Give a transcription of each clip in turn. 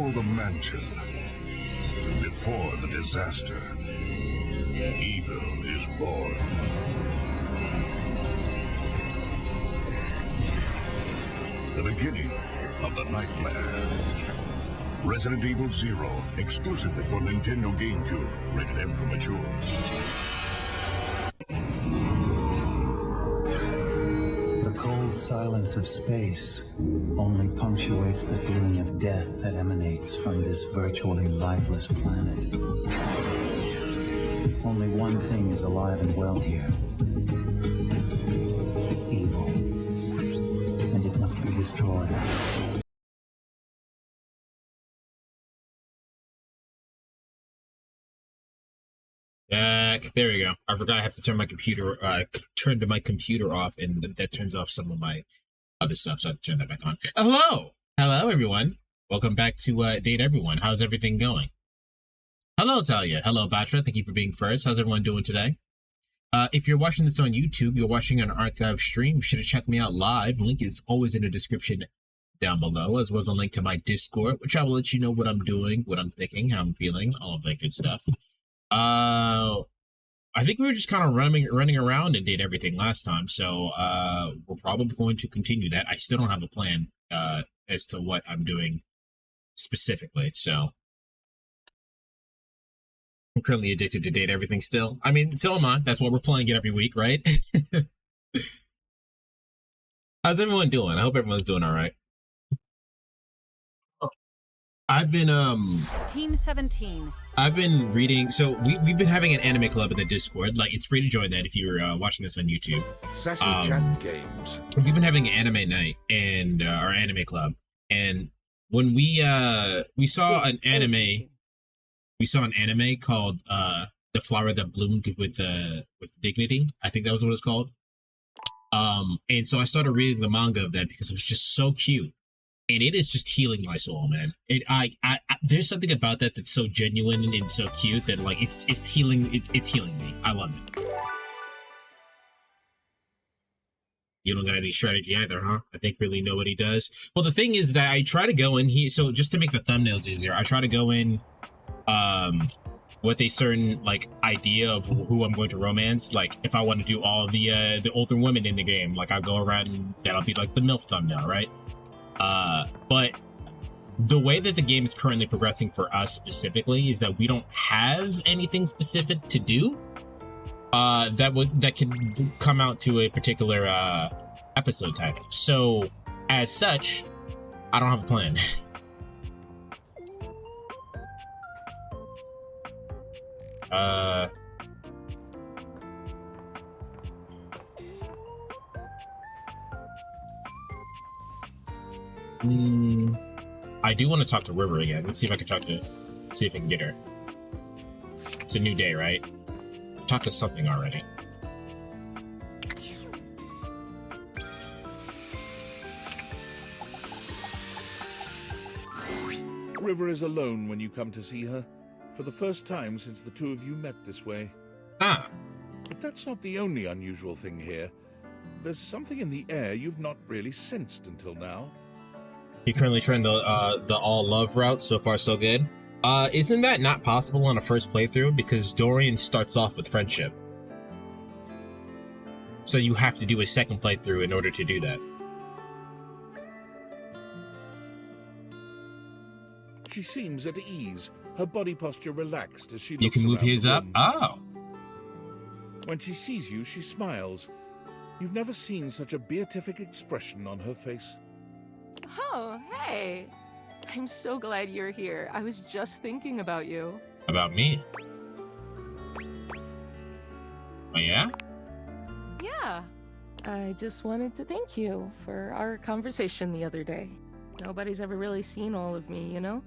Before the mansion, before the disaster, evil is born. The beginning of the nightmare. Resident Evil 0, exclusively for Nintendo GameCube, rated M for mature. The cold silence of space only punctuates the feeling of death that emanates from this virtually lifeless planet. Only one thing is alive and well here. Evil. And it must be destroyed. There we go. I forgot I have to turn my computer, turn my computer off, and that turns off some of my other stuff, so I have to turn that back on. Hello! Hello, everyone. Welcome back to Date Everyone. How's everything going? Hello, Talia. Hello, Batra. Thank you for being first. How's everyone doing today? If you're watching this on YouTube, you're watching an archive stream, you should have checked me out live. Link is always in the description down below, as well as a link to my Discord, which I will let you know what I'm doing, what I'm thinking, how I'm feeling, all of that good stuff. I think we were just kind of running around and did everything last time, so we're probably going to continue that. I still don't have a plan as to what I'm doing specifically, so I'm currently addicted to Date Everything still. I mean, so am I. That's why we're playing it every week, right? How's everyone doing? I hope everyone's doing all right. I've been Team 17. I've been reading, so we've been having an anime club in the Discord. Like, it's free to join that if you're watching this on YouTube. Sassy Chat Games. We've been having an anime night and our anime club, and when we saw an anime, called The Flower That Bloomed with Dignity. I think that was what it's called. And so I started reading the manga of that because it was just so cute. And it is just healing my soul, man. There's something about that that's so genuine and so cute that, like, it's healing. It's healing me. I love it. You don't got any strategy either, huh? I think really nobody does. Well, the thing is that I try to go in here. So just to make the thumbnails easier, I try to go in, with a certain, like, idea of who I'm going to romance. Like, if I want to do all the older women in the game, like, I'll go around and that'll be like the MILF thumbnail, right? But the way that the game is currently progressing for us specifically is that we don't have anything specific to do that can come out to a particular episode title. So as such, I don't have a plan. I do want to talk to River again. Let's see if I can see if I can get her. It's a new day, right? Talk to something already. River is alone when you come to see her, for the first time since the two of you met this way. Ah. But that's not the only unusual thing here. There's something in the air you've not really sensed until now. You currently trying the all love route. So far, so good. Isn't that not possible on a first playthrough? Because Dorian starts off with friendship. So you have to do a second playthrough in order to do that. She seems at ease, her body posture relaxed as she looks You can move around his the up? room. Oh. When she sees you, she smiles. You've never seen such a beatific expression on her face. Oh, hey. I'm so glad you're here. I was just thinking about you. About me? Oh, yeah? Yeah. I just wanted to thank you for our conversation the other day. Nobody's ever really seen all of me, you know?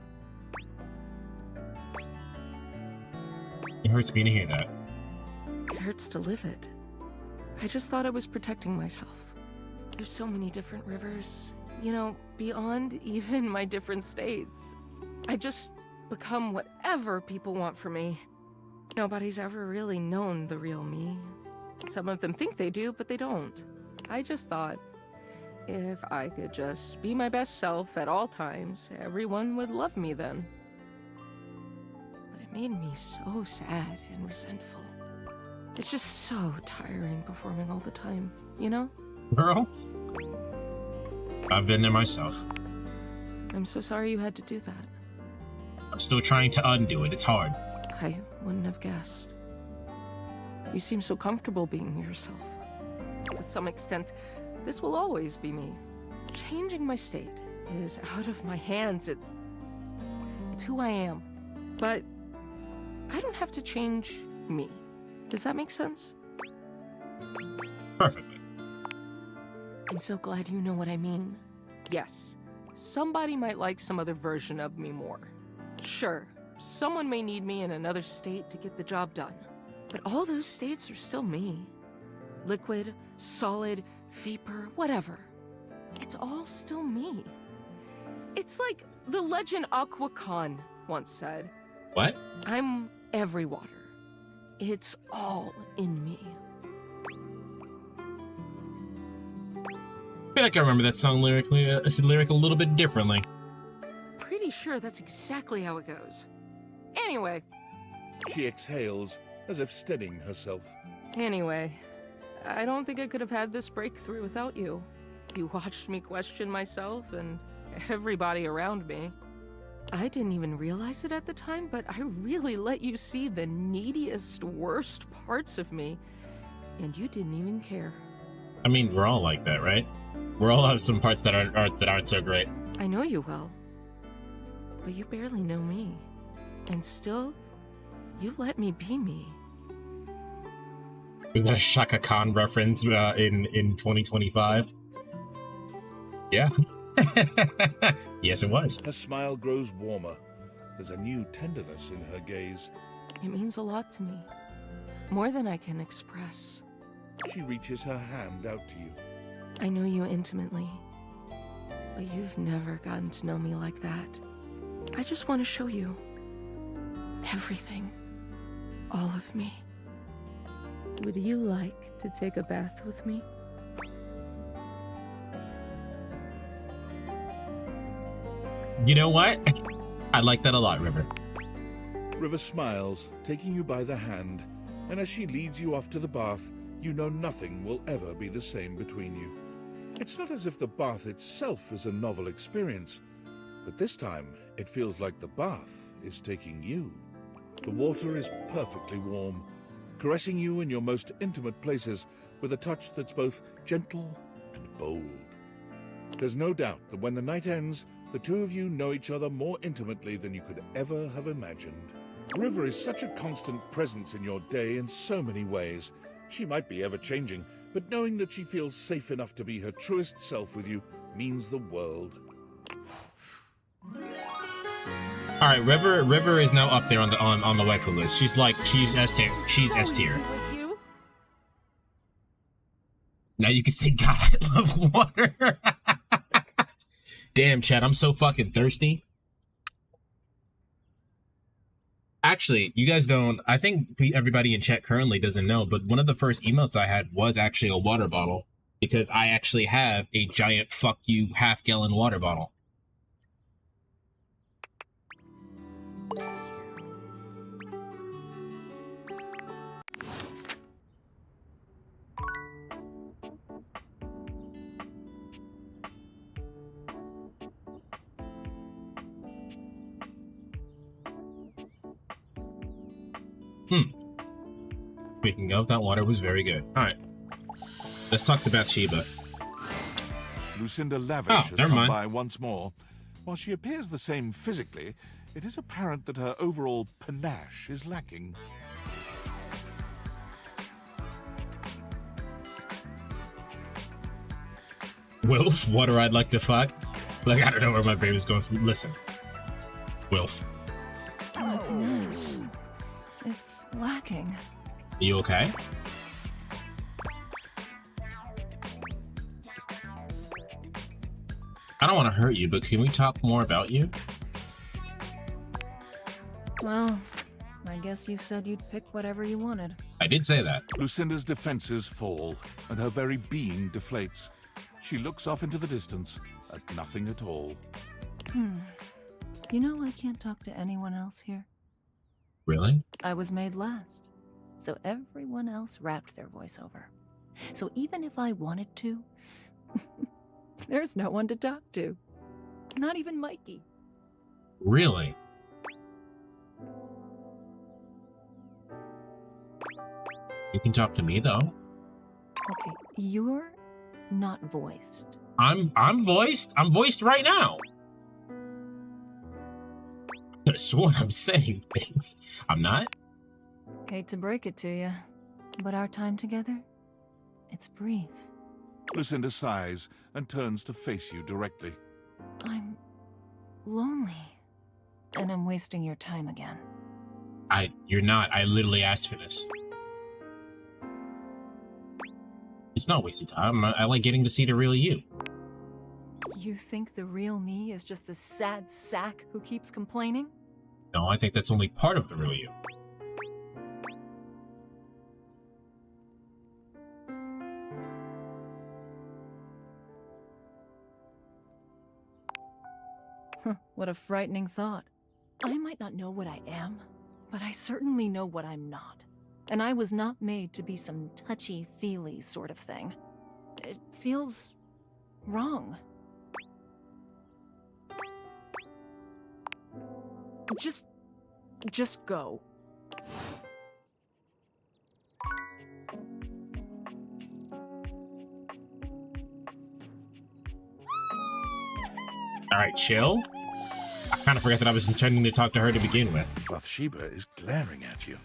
It hurts me to hear that. It hurts to live it. I just thought I was protecting myself. There's so many different rivers, you know, beyond even my different states. I just become whatever people want from me. Nobody's ever really known the real me. Some of them think they do, but they don't. I just thought, If I could just be my best self at all times, everyone would love me then. But it made me so sad and resentful. It's just so tiring performing all the time, you know? Girl, I've been there myself. I'm so sorry you had to do that. I'm still trying to undo it. It's hard. I wouldn't have guessed. You seem so comfortable being yourself. To some extent, this will always be me. Changing my state is out of my hands. It's who I am. But I don't have to change me. Does that make sense? Perfectly. I'm so glad you know what I mean. Yes, somebody might like some other version of me more. Sure, someone may need me in another state to get the job done. But all those states are still me. Liquid, solid, vapor, whatever. It's all still me. It's like the legend Aqua Khan once said. What? I'm every water. It's all in me. I feel like I remember that song lyric a little bit differently. Pretty sure that's exactly how it goes. Anyway. She exhales, as if steadying herself. Anyway, I don't think I could have had this breakthrough without you. You watched me question myself and everybody around me. I didn't even realize it at the time, but I really let you see the neediest, worst parts of me, and you didn't even care. I mean, we're all like that, right? We all have some parts that aren't so great. I know you well, but you barely know me, and still, you let me be me. We got a Shaka Khan reference in 2025. Yeah. Yes, it was. Her smile grows warmer. There's a new tenderness in her gaze. It means a lot to me. More than I can express. She reaches her hand out to you. I know you intimately, but you've never gotten to know me like that. I just want to show you everything. All of me. Would you like to take a bath with me? You know what? I like that a lot, River. River smiles, taking you by the hand, and as she leads you off to the bath, you know nothing will ever be the same between you. It's not as if the bath itself is a novel experience, but this time it feels like the bath is taking you. The water is perfectly warm, caressing you in your most intimate places with a touch that's both gentle and bold. There's no doubt that when the night ends, the two of you know each other more intimately than you could ever have imagined. River is such a constant presence in your day in so many ways. She might be ever-changing, but knowing that she feels safe enough to be her truest self with you means the world. All right, River is now up there on the waifu list. She's S tier. She's S tier. Now you can say, God, I love water. Damn, Chad, I'm so fucking thirsty. Actually, you guys don't, I think everybody in chat currently doesn't know, but one of the first emotes I had was actually a water bottle, because I actually have a giant fuck you half-gallon water bottle. Speaking of, that water was very good. Alright. Let's talk to Bathsheba. Lucinda Lavish has never come mind. by once more. While she appears the same physically, it is apparent that her overall panache is lacking. Wilf, water I'd like to fuck. Like, I don't know where my brain is going from. Listen. Wilf. My panache. It's lacking. Are you okay? I don't want to hurt you, but can we talk more about you? Well, I guess you said you'd pick whatever you wanted. I did say that. Lucinda's defenses fall, and her very being deflates. She looks off into the distance at nothing at all. You know I can't talk to anyone else here. Really? I was made last, so everyone else wrapped their voiceover. So even if I wanted to, there's no one to talk to. Not even Mikey. Really? You can talk to me though. Okay, you're not voiced. I'm voiced. I'm voiced right now. I could have sworn I'm saying things. I'm not. Hate to break it to you, but our time together, it's brief. Lucinda sighs and turns to face you directly. I'm lonely, and I'm wasting your time again. You're not. I literally asked for this. It's not wasted time. I like getting to see the real you. You think the real me is just the sad sack who keeps complaining? No, I think that's only part of the real you. What a frightening thought. I might not know what I am, but I certainly know what I'm not. And I was not made to be some touchy-feely sort of thing. It feels wrong. Just go. Alright, chill. I kind of forgot that I was intending to talk to her to begin with. Bathsheba is glaring at you.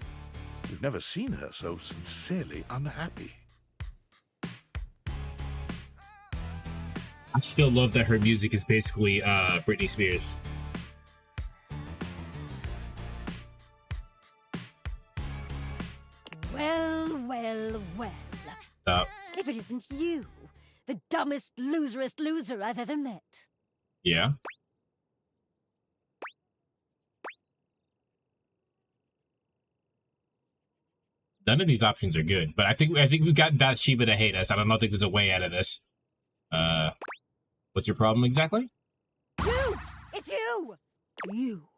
You've never seen her so sincerely unhappy. I still love that her music is basically Britney Spears. Well. If it isn't you, the dumbest, loserest loser I've ever met. Yeah. None of these options are good, but I think we've got Bathsheba to hate us. I don't think there's a way out of this. What's your problem exactly? You! It's you! You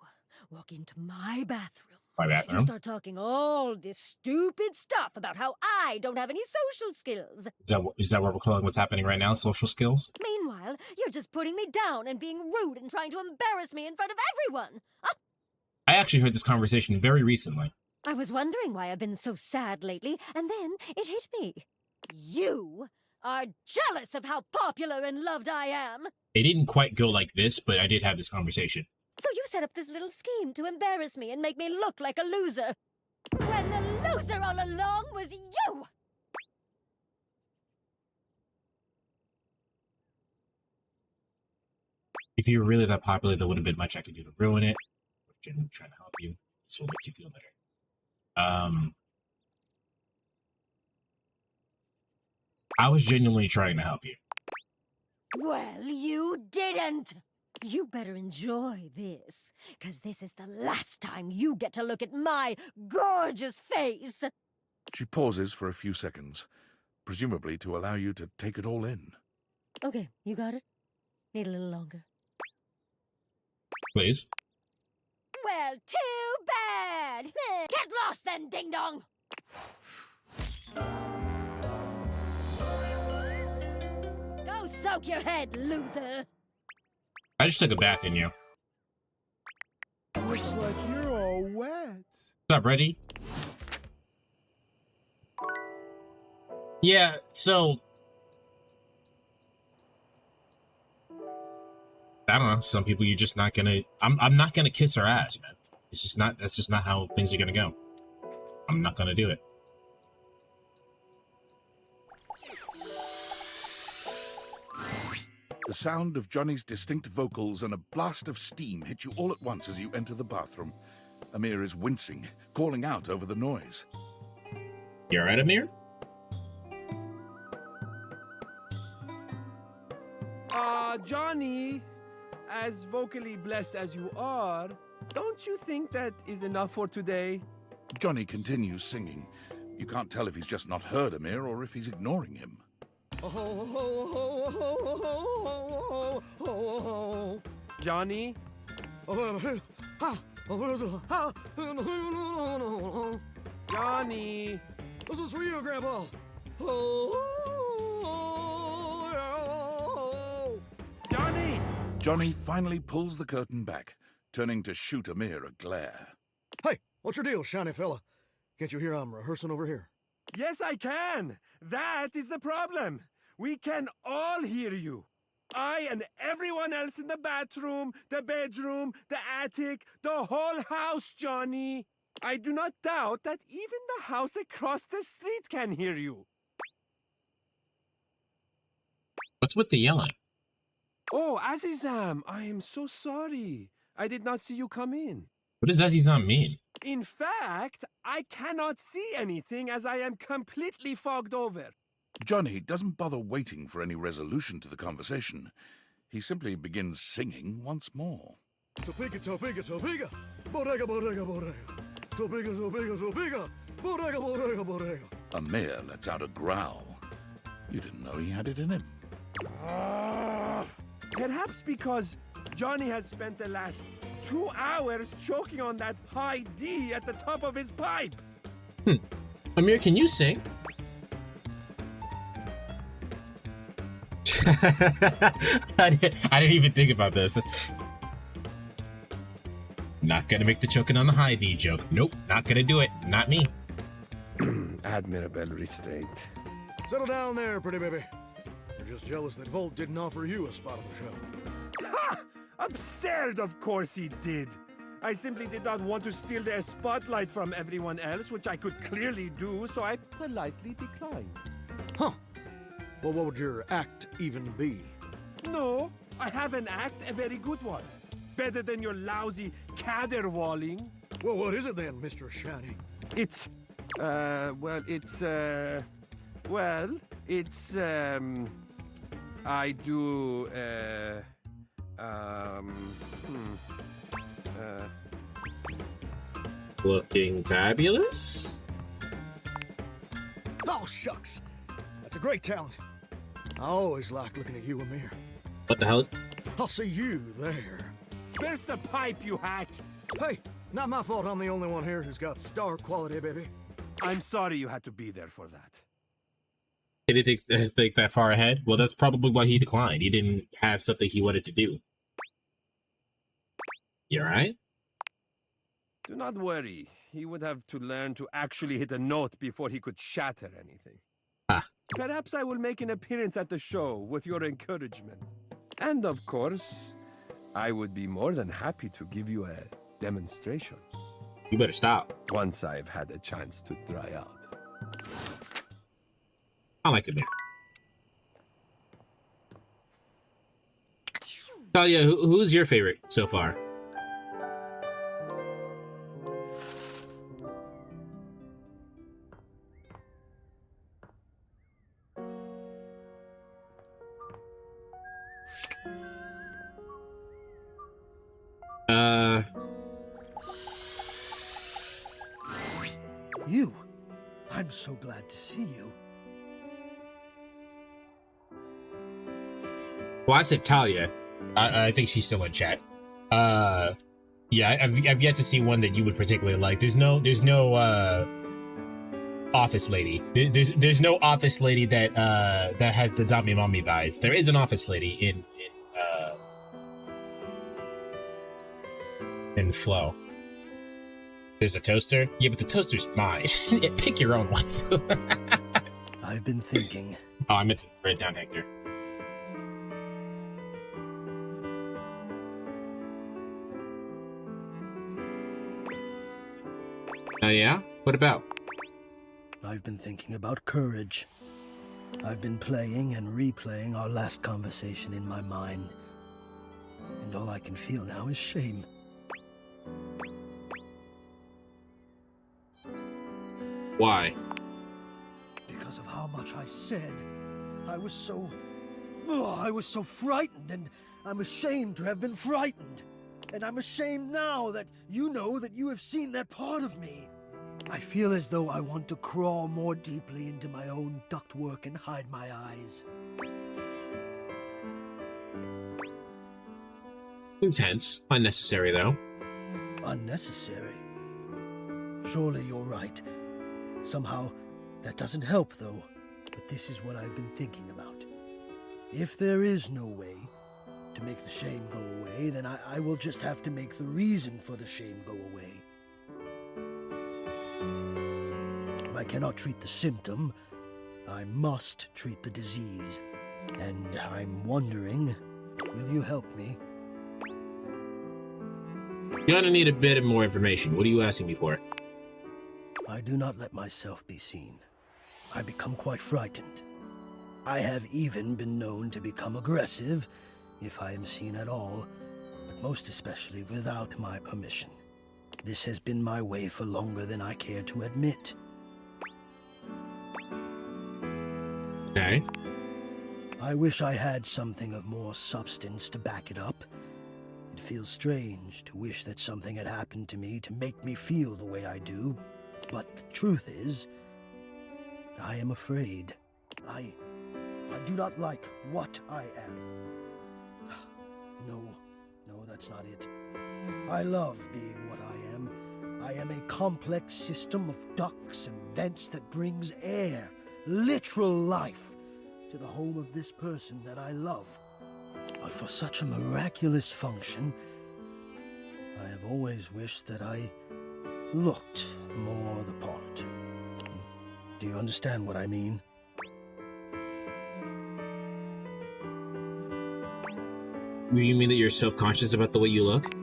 walk into my bathroom. My bathroom? You start talking all this stupid stuff about how I don't have any social skills. Is that what we're calling what's happening right now? Social skills? Meanwhile, you're just putting me down and being rude and trying to embarrass me in front of everyone. I actually heard this conversation very recently. I was wondering why I've been so sad lately, and then it hit me. You are jealous of how popular and loved I am. It didn't quite go like this, but I did have this conversation. So you set up this little scheme to embarrass me and make me look like a loser. When the loser all along was you! If you were really that popular, there wouldn't have been much I could do to ruin it. I'm genuinely trying to help you. This will make you feel better. I was genuinely trying to help you. Well, you didn't! You better enjoy this, because this is the last time you get to look at my gorgeous face! She pauses for a few seconds, presumably to allow you to take it all in. Okay, you got it? Need a little longer. Please. Well, too bad! Get lost then, ding-dong! Go soak your head, loser! I just took a bath in you. Looks like you're all wet. What's up, Reggie? Yeah, so... I don't know, some people you're just not gonna... I'm not gonna kiss her ass, man. It's just not... That's just not how things are gonna go. I'm not gonna do it. The sound of Johnny's distinct vocals and a blast of steam hit you all at once as you enter the bathroom. Amir is wincing, calling out over the noise. You alright, Amir? Johnny, as vocally blessed as you are, don't you think that is enough for today? Johnny continues singing. You can't tell if he's just not heard Amir or if he's ignoring him. Johnny? Johnny? This is for you, Grandpa. Johnny! Johnny finally pulls the curtain back, turning to shoot Amir a glare. Hey, what's your deal, shiny fella? Can't you hear I'm rehearsing over here? Yes, I can. That is the problem. We can all hear you. I and everyone else in the bathroom, the bedroom, the attic, the whole house, Johnny. I do not doubt that even the house across the street can hear you. What's with the yelling? Oh, Azizam, I am so sorry. I did not see you come in. What does Azizam mean? In fact, I cannot see anything as I am completely fogged over. Johnny doesn't bother waiting for any resolution to the conversation. He simply begins singing once more. Topiga, topiga, topiga. Bodega, bodega, bodega. Topiga, topiga, topiga. Bodega, bodega, bodega. Amir lets out a growl. You didn't know he had it in him. Perhaps because Johnny has spent the last 2 hours choking on that high D at the top of his pipes. Amir, can you sing? I didn't even think about this. Not gonna make the choking on the high D joke. Nope, not gonna do it. Not me. Admirable restraint. Settle down there, pretty baby. You're just jealous that Volt didn't offer you a spot on the show. Ha! Absurd, of course he did. I simply did not want to steal the spotlight from everyone else, which I could clearly do, so I politely declined. Huh. Well, what would your act even be? No, I have an act, a very good one. Better than your lousy caterwauling. Well, what is it then, Mr. Shiny? It's, I do, Looking fabulous? Oh, shucks. That's a great talent. I always like looking at you, Amir. What the hell? I'll see you there. Where's the pipe, you hack? Hey, not my fault I'm the only one here who's got star quality, baby. I'm sorry you had to be there for that. He didn't think that far ahead? Well, that's probably why he declined. He didn't have something he wanted to do. You alright? Do not worry. He would have to learn to actually hit a note before he could shatter anything. Ah. Perhaps I will make an appearance at the show with your encouragement. And of course, I would be more than happy to give you a demonstration. You better stop. Once I've had a chance to dry out. I like it, man. Talia, who's your favorite so far? You? I'm so glad to see you. Well, I said Talia. I think she's still in chat. Yeah, I've yet to see one that you would particularly like. There's no office lady. There's no office lady that that has the Dami Mommy vibes. There is an office lady in Flow. There's a toaster. Yeah, but the toaster's mine. Pick your own wife. I've been thinking. Oh, I meant to write down Hector. Yeah? What about? I've been thinking about courage. I've been playing and replaying our last conversation in my mind. And all I can feel now is shame. Why? Because of how much I said. I was so frightened, and I'm ashamed to have been frightened. And I'm ashamed now that you know that you have seen that part of me. I feel as though I want to crawl more deeply into my own ductwork and hide my eyes. Intense. Unnecessary, though. Unnecessary? Surely you're right. Somehow, that doesn't help, though. But this is what I've been thinking about. If there is no way to make the shame go away, then I will just have to make the reason for the shame go away. If I cannot treat the symptom, I must treat the disease. And I'm wondering, will you help me? You're gonna need a bit more information. What are you asking me for? I do not let myself be seen. I become quite frightened. I have even been known to become aggressive, if I am seen at all, but most especially without my permission. This has been my way for longer than I care to admit. Okay. I wish I had something of more substance to back it up. It feels strange to wish that something had happened to me to make me feel the way I do, but the truth is, I am afraid. I do not like what I am. No, that's not it. I love being what I am. I am a complex system of ducts and vents that brings air, literal life, to the home of this person that I love. But for such a miraculous function, I have always wished that I looked more the part. Do you understand what I mean? You mean that you're self-conscious about the way you look?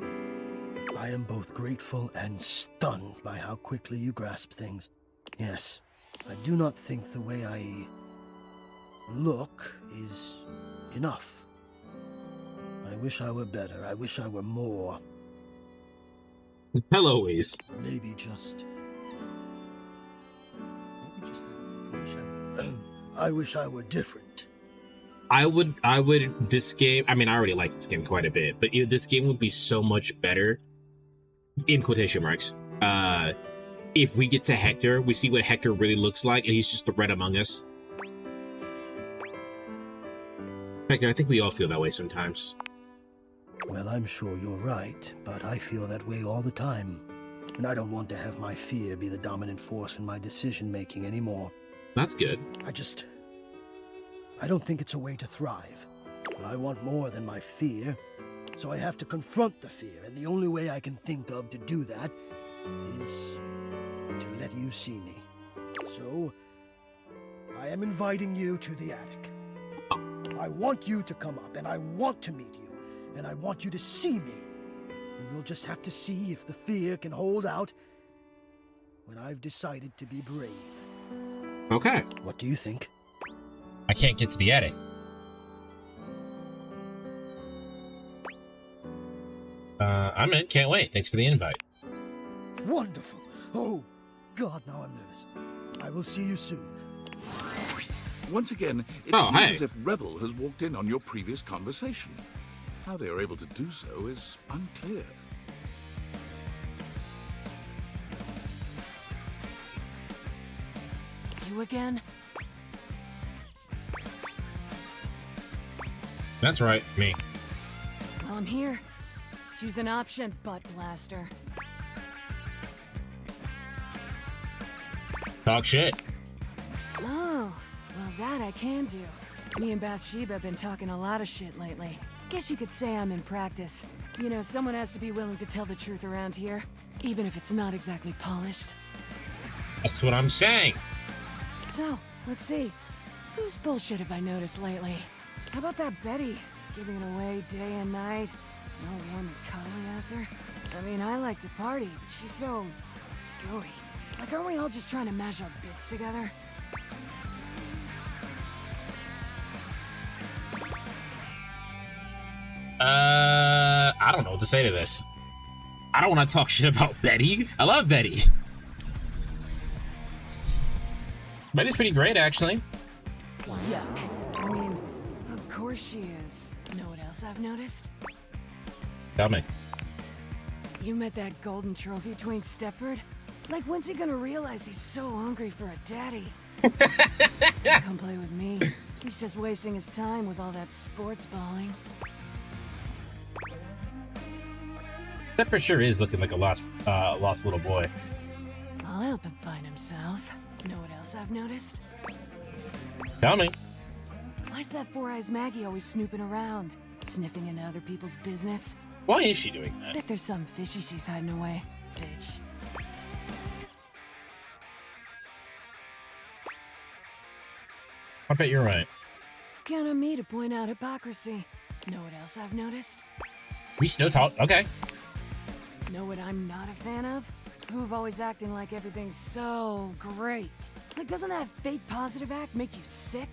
I am both grateful and stunned by how quickly you grasp things. Yes, I do not think the way I look is enough. I wish I were better. I wish I were more. Hello, Waze. Maybe just I wish I were different. I would, this game, I mean, I already like this game quite a bit, but this game would be so much better, in quotation marks, if we get to Hector, we see what Hector really looks like, and he's just the red among us. Hector, I think we all feel that way sometimes. Well, I'm sure you're right, but I feel that way all the time. And I don't want to have my fear be the dominant force in my decision-making anymore. That's good. I don't think it's a way to thrive. I want more than my fear, so I have to confront the fear, and the only way I can think of to do that is to let you see me. So, I am inviting you to the attic. I want you to come up, and I want to meet you, and I want you to see me. And we'll just have to see if the fear can hold out when I've decided to be brave. Okay. What do you think? I can't get to the attic. I'm in. Can't wait. Thanks for the invite. Wonderful. Oh, God, now I'm nervous. I will see you soon. Once again, it seems as if Rebel has walked in on your previous conversation. How they are able to do so is unclear. You again? That's right, me. Well, I'm here. Choose an option, butt blaster. Talk shit. Oh, well that I can do. Me and Bathsheba have been talking a lot of shit lately. Guess you could say I'm in practice. You know, someone has to be willing to tell the truth around here, even if it's not exactly polished. That's what I'm saying. So, let's see. Whose bullshit have I noticed lately? How about that Betty? Giving it away day and night? No warm and cuddly after? I mean, I like to party, but she's so gooey. Like, aren't we all just trying to mash our bits together? I don't know what to say to this. I don't want to talk shit about Betty. I love Betty. Betty's pretty great, actually. Yuck. I mean, of course she is. Know what else I've noticed? Tell me. You met that golden trophy twink Stepford? Like, when's he gonna realize he's so hungry for a daddy? Come play with me. He's just wasting his time with all that sports balling. That for sure is looking like a lost little boy. I'll help him find himself. Know what else I've noticed? Tell me. Why's that Four Eyes Maggie always snooping around? Sniffing into other people's business? Why is she doing that? Bet there's something fishy she's hiding away. Bitch. I bet you're right. Count on me to point out hypocrisy. Know what else I've noticed? We still talk. Okay. Know what I'm not a fan of? Who've always acting like everything's so great. Like, doesn't that fake positive act make you sick?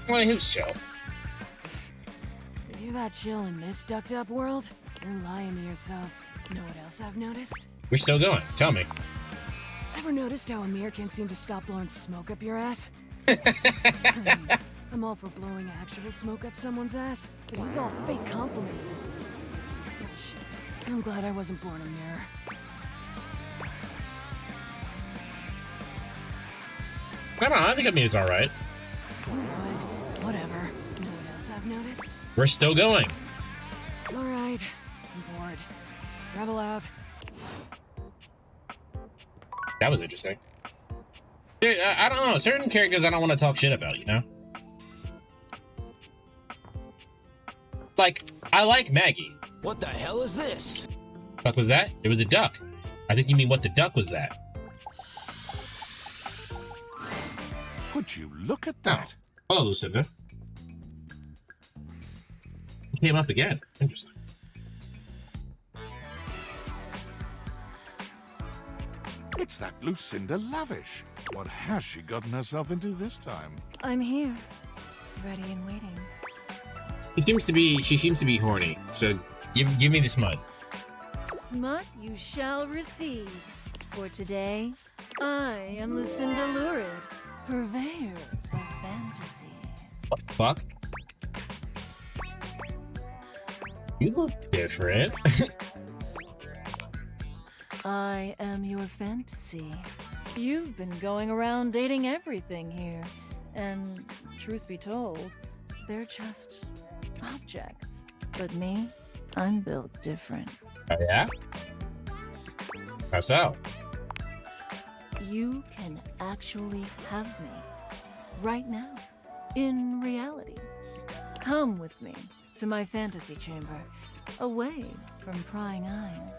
Well, who's chill? If you're that chill in this ducked-up world, you're lying to yourself. Know what else I've noticed? We're still going. Tell me. Ever noticed how Amir can't seem to stop blowing smoke up your ass? I mean, I'm all for blowing actual smoke up someone's ass, but he's all fake compliments. Oh, shit. I'm glad I wasn't born Amir. I don't know. I think Amir's all right. Who would? Whatever. Know what else I've noticed? We're still going. All right. I'm bored. Rebel out. That was interesting. Dude, I don't know. Certain characters I don't want to talk shit about, you know? Like, I like Maggie. What the hell is this? What was that? It was a duck. I think you mean what the duck was that. Would you look at that? Oh, hello, Lucinda. He came up again. Interesting. It's that Lucinda Lavish. What has she gotten herself into this time? I'm here, ready and waiting. She seems to be horny. So give me the smut. Smut you shall receive. For today, I am Lucinda Lurid, purveyor of fantasy. What the fuck? You look different. I am your fantasy. You've been going around dating everything here, and truth be told, they're just objects. But me, I'm built different. Oh yeah? How so? You can actually have me. Right now. In reality. Come with me to my fantasy chamber, away from prying eyes.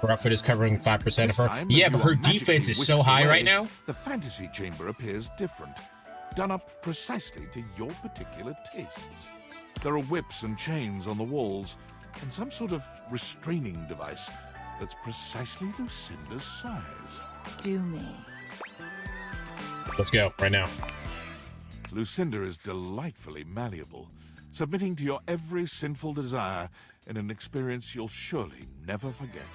Her outfit is covering 5% of her. Time, Yeah, as but you her are magically defense is so whisked high away, right now. The fantasy chamber appears different, done up precisely to your particular tastes. There are whips and chains on the walls, and some sort of restraining device that's precisely Lucinda's size. Do me. Let's go, right now. Lucinda is delightfully malleable, submitting to your every sinful desire in an experience you'll surely never forget.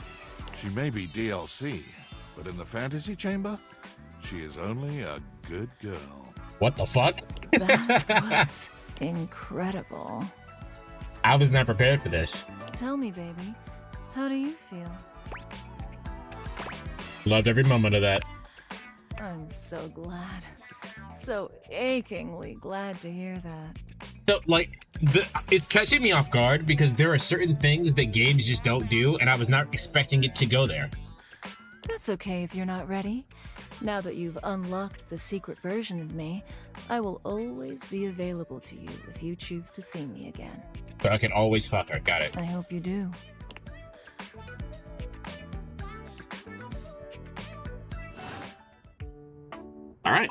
She may be DLC, but in the fantasy chamber, she is only a good girl. What the fuck? That was incredible. I was not prepared for this. Tell me, baby, how do you feel? Loved every moment of that. I'm so glad. So achingly glad to hear that. So, like, it's catching me off guard because there are certain things that games just don't do, and I was not expecting it to go there. That's okay if you're not ready. Now that you've unlocked the secret version of me, I will always be available to you if you choose to see me again. But I can always fuck her. Got it. I hope you do. All right.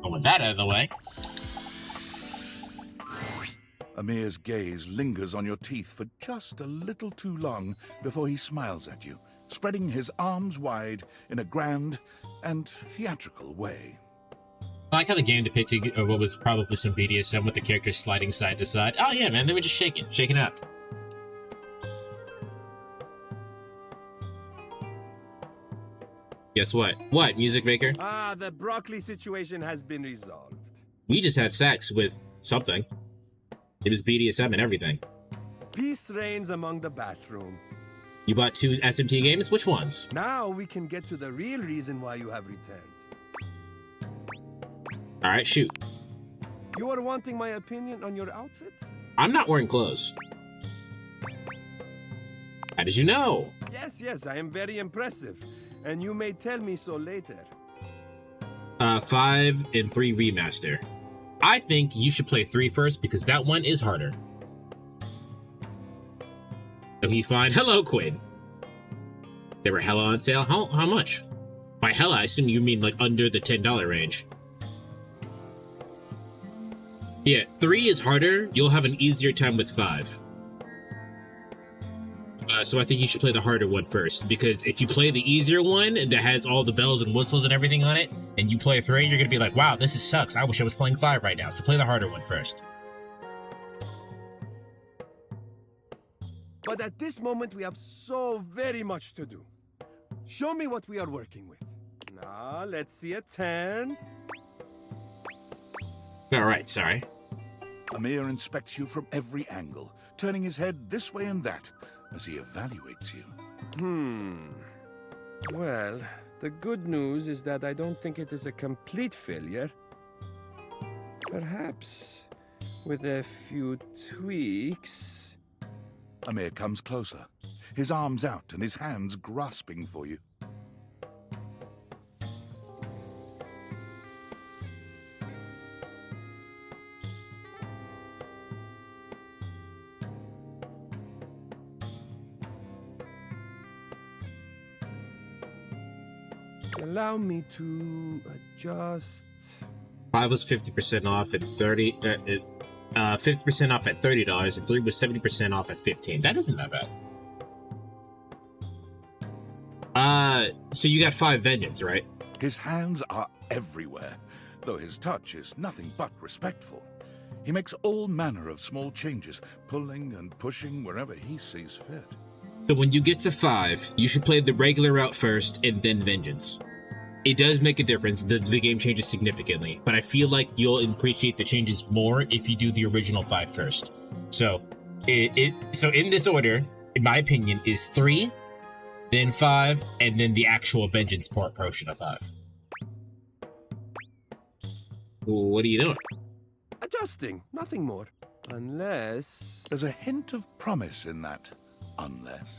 With that out of the way. Amir's gaze lingers on your teeth for just a little too long before he smiles at you, spreading his arms wide in a grand and theatrical way. I like how the game depicted what was probably some BDSM with the characters sliding side to side. Oh yeah, man, they were just shaking up. Guess what? What, music maker? Ah, the broccoli situation has been resolved. We just had sex with something. It was BDSM and everything. Peace reigns among the bathroom. You bought 2 SMT games? Which ones? Now we can get to the real reason why you have returned. Alright, shoot. You are wanting my opinion on your outfit? I'm not wearing clothes. How did you know? Yes, I am very impressive. And you may tell me so later. 5 and 3 remaster. I think you should play 3 first because that one is harder. So he's fine. Hello, Quinn. They were hella on sale. How much? By hella, I assume you mean like under the $10 range. Yeah, 3 is harder. You'll have an easier time with 5. So I think you should play the harder one first, because if you play the easier one that has all the bells and whistles and everything on it, and you play 3, you're gonna be like, wow, this sucks. I wish I was playing 5 right now. So play the harder one first. But at this moment, we have so very much to do. Show me what we are working with. Now, let's see a 10. Alright, sorry. Amir inspects you from every angle, turning his head this way and that as he evaluates you. Well, the good news is that I don't think it is a complete failure. Perhaps with a few tweaks. Amir comes closer, his arms out and his hands grasping for you. Allow me to adjust. 5 was 50% off at 50% off at $30, and 3 was 70% off at $15. That isn't that bad. So you got 5 vengeance, right? His hands are everywhere, though his touch is nothing but respectful. He makes all manner of small changes, pulling and pushing wherever he sees fit. So when you get to 5, you should play the regular route first and then vengeance. It does make a difference. The game changes significantly, but I feel like you'll appreciate the changes more if you do the original 5 first. So so in this order, in my opinion, is 3, then 5, and then the actual vengeance portion of 5. What are you doing? Adjusting, nothing more. Unless... There's a hint of promise in that, unless.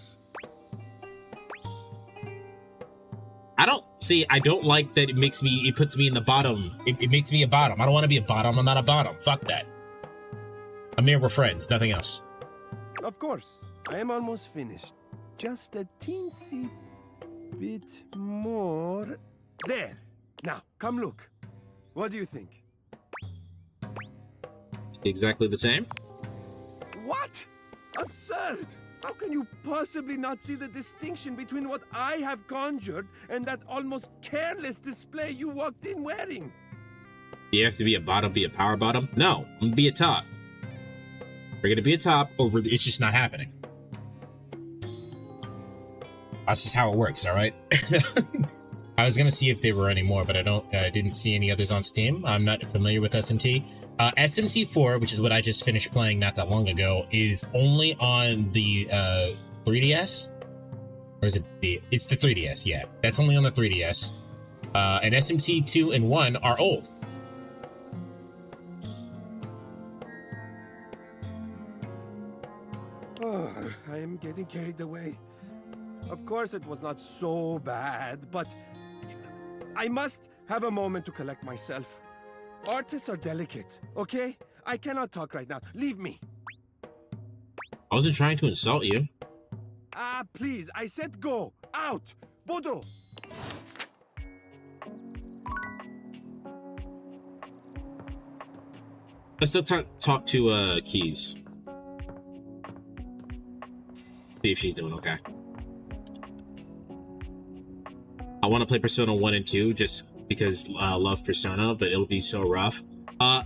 I don't like that it puts me in the bottom. It makes me a bottom. I don't want to be a bottom. I'm not a bottom. Fuck that. Amir, we're friends, nothing else. Of course. I am almost finished. Just a teensy bit more. There. Now, come look. What do you think? Exactly the same? What? Absurd! How can you possibly not see the distinction between what I have conjured and that almost careless display you walked in wearing? Do you have to be a bottom, be a power bottom? No, I'm gonna be a top. We're gonna be a top, or it's just not happening. That's just how it works, alright? I was gonna see if there were any more, but I didn't see any others on Steam. I'm not familiar with SMT. SMT4, which is what I just finished playing not that long ago, is only on the 3DS? Or is it it's the 3DS, yeah. That's only on the 3DS. And SMT2 and 1 are old. Oh, I am getting carried away. Of course it was not so bad, but I must have a moment to collect myself. Artists are delicate, okay? I cannot talk right now. Leave me. I wasn't trying to insult you. Please, I said go. Out. Bodo. Let's still talk to Keys. See if she's doing okay. I want to play Persona 1 and 2 just because I love Persona, but it'll be so rough. I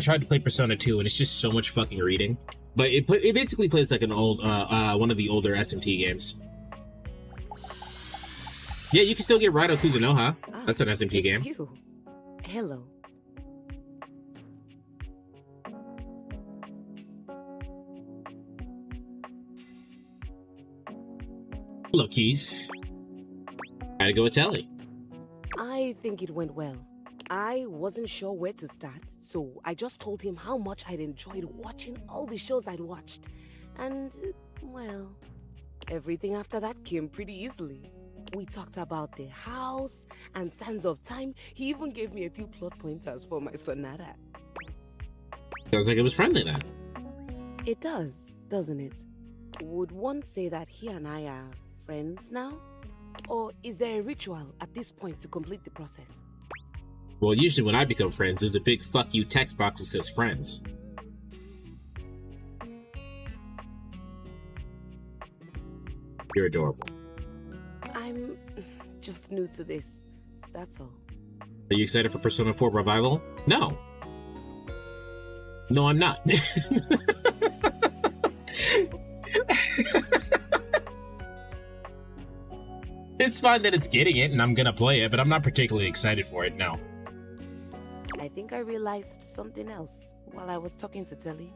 tried to play Persona 2 and it's just so much fucking reading. But it basically plays like an old one of the older SMT games. Yeah, you can still get Raido Kuzunoha. That's an SMT game. You. Hello. Hello, Keys. Gotta go with Telly. I think it went well. I wasn't sure where to start, so I just told him how much I'd enjoyed watching all the shows I'd watched. And, well, everything after that came pretty easily. We talked about the house and Sands of Time. He even gave me a few plot pointers for my sonata. Sounds like it was friendly then. It does, doesn't it? Would one say that he and I are friends now? Or is there a ritual at this point to complete the process? Well, usually when I become friends, there's a big fuck you text box that says friends. You're adorable. I'm just new to this, that's all. Are you excited for Persona 4 Revival? No. No, I'm not. It's fine that it's getting it and I'm gonna play it, but I'm not particularly excited for it, no. I think I realized something else while I was talking to Telly.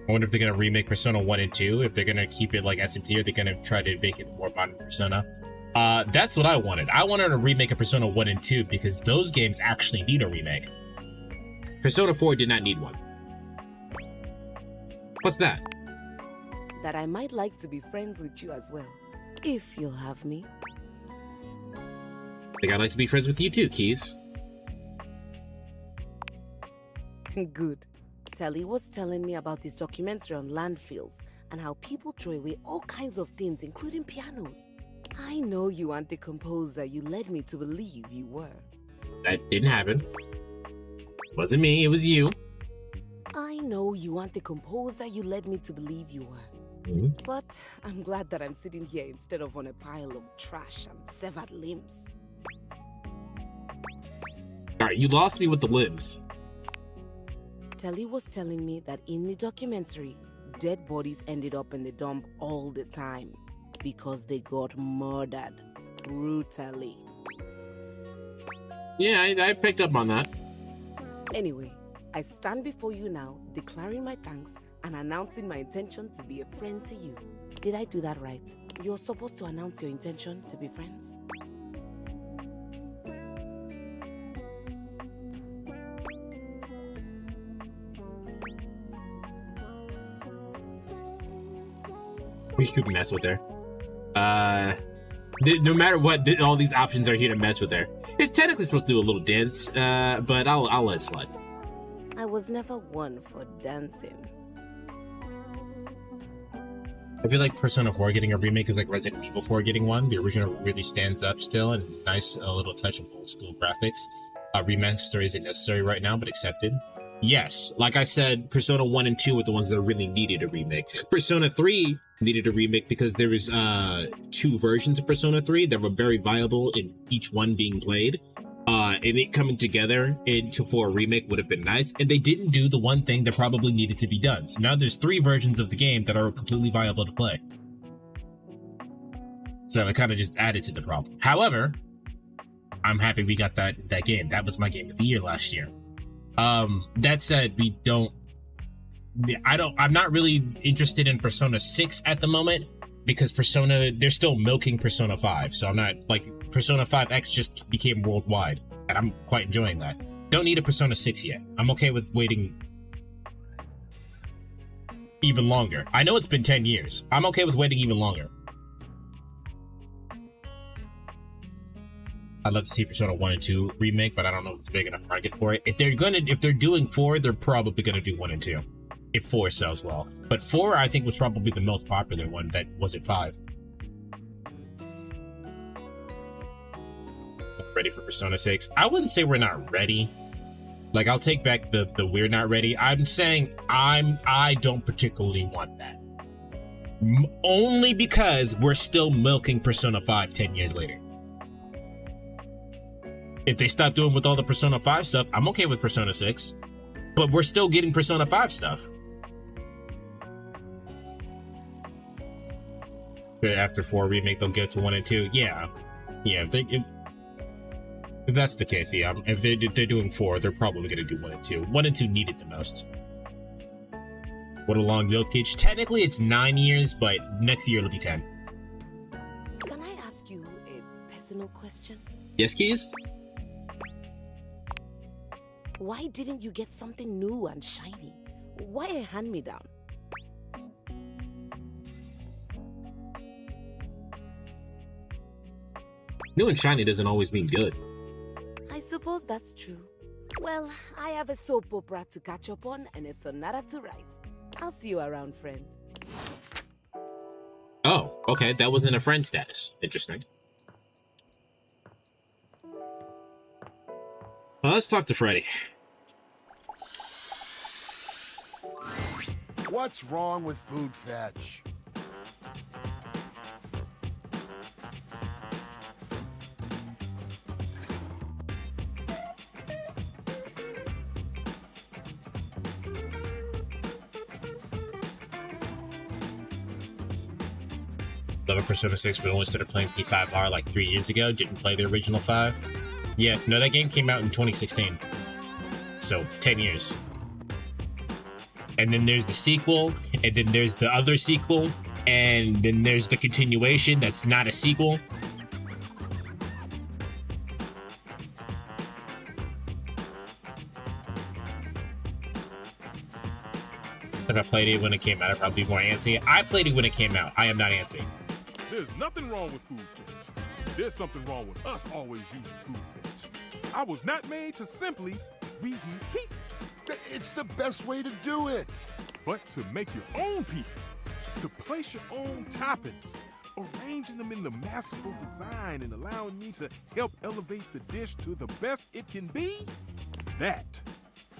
I wonder if they're gonna remake Persona 1 and 2, if they're gonna keep it like SMT, or they're gonna try to make it more modern Persona. That's what I wanted. I wanted a remake of Persona 1 and 2 because those games actually need a remake. Persona 4 did not need one. What's that? That I might like to be friends with you as well, if you'll have me. I think I'd like to be friends with you too, Keys. Good. Telly was telling me about this documentary on landfills and how people throw away all kinds of things, including pianos. I know you aren't the composer you led me to believe you were. That didn't happen. It wasn't me, it was you. I know you aren't the composer you led me to believe you were. But I'm glad that I'm sitting here instead of on a pile of trash and severed limbs. Alright, you lost me with the limbs. Telly was telling me that in the documentary, dead bodies ended up in the dump all the time because they got murdered brutally. Yeah, I picked up on that. Anyway, I stand before you now, declaring my thanks and announcing my intention to be a friend to you. Did I do that right? You're supposed to announce your intention to be friends. We could mess with her. No matter what, all these options are here to mess with her. It's technically supposed to do a little dance, but I'll let it slide. I was never one for dancing. I feel like Persona 4 getting a remake is like Resident Evil 4 getting one. The original really stands up still, and it's nice, a little touch of old school graphics. Remaster isn't necessary right now, but accepted. Yes, like I said, Persona 1 and 2 were the ones that really needed a remake. Persona 3 needed a remake because there was 2 versions of Persona 3 that were very viable in each one being played. And it coming together for a remake would have been nice. And they didn't do the one thing that probably needed to be done. So now there's 3 versions of the game that are completely viable to play. So it kind of just added to the problem. However, I'm happy we got that game. That was my game of the year last year. That said, I'm not really interested in Persona 6 at the moment because they're still milking Persona 5. So I'm not, like, Persona 5X just became worldwide and I'm quite enjoying that. Don't need a Persona 6 yet. I'm okay with waiting even longer. I know it's been 10 years. I'm okay with waiting even longer. I'd love to see Persona 1 and 2 remake, but I don't know if it's a big enough market for it. If they're doing 4, they're probably gonna do 1 and 2. If 4 sells well. But 4, I think, was probably the most popular one that wasn't 5. Ready for Persona 6? I wouldn't say we're not ready. Like, I'll take back the we're not ready. I'm saying I don't particularly want that. Only because we're still milking Persona 5 10 years later. If they stop doing with all the Persona 5 stuff, I'm okay with Persona 6. But we're still getting Persona 5 stuff. But after 4 remake, they'll get to 1 and 2. Yeah. If that's the case, yeah. If they're doing 4, they're probably going to do 1 and 2. 1 and 2 need it the most. What a long milk cage. Technically, it's 9 years, but next year it'll be 10. Can I ask you a personal question? Yes, Keys? Why didn't you get something new and shiny? Why a hand-me-down? New and shiny doesn't always mean good. I suppose that's true. Well, I have a soap opera to catch up on and a sonata to write. I'll see you around, friend. Oh, okay. That wasn't a friend status. Interesting. Well, let's talk to Freddy. What's wrong with food fetch? Love Persona 6, but only started playing P5R like 3 years ago. Didn't play the original 5. Yeah, no, that game came out in 2016. So, 10 years. And then there's the sequel, and then there's the other sequel, and then there's the continuation that's not a sequel. If I played it when it came out, I'd probably be more antsy. I played it when it came out. I am not antsy. There's nothing wrong with food fetch. There's something wrong with us always using food fetch. I was not made to simply reheat pizza. It's the best way to do it. But to make your own pizza, to place your own toppings, arranging them in the masterful design and allowing me to help elevate the dish to the best it can be, that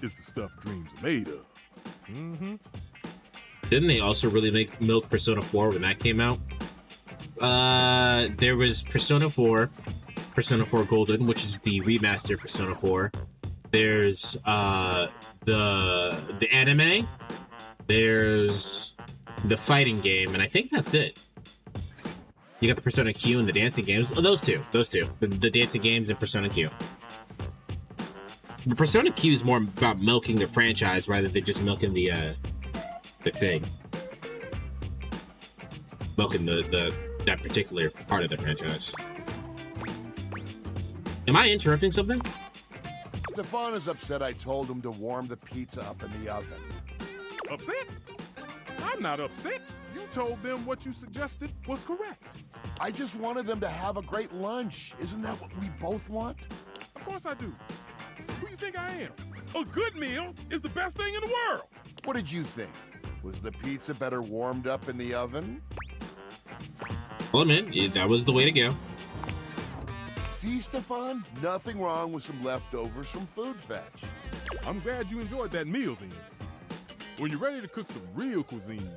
is the stuff dreams are made of. Mm-hmm. Didn't they also really make milk Persona 4 when that came out? There was Persona 4 Golden, which is the remastered Persona 4. There's the anime. There's the fighting game, and I think that's it. You got the Persona Q and the dancing games. Oh, those two. The dancing games and Persona Q. The Persona Q is more about milking the franchise rather than just milking the thing. Milking that particular part of the franchise. Am I interrupting something? Stefan is upset I told him to warm the pizza up in the oven. Upset? I'm not upset. You told them what you suggested was correct. I just wanted them to have a great lunch. Isn't that what we both want? Of course I do. Who you think I am? A good meal is the best thing in the world. What did you think? Was the pizza better warmed up in the oven? Well, man, that was the way to go. See, Stefan? Nothing wrong with some leftovers from food fetch. I'm glad you enjoyed that meal then. When you're ready to cook some real cuisine,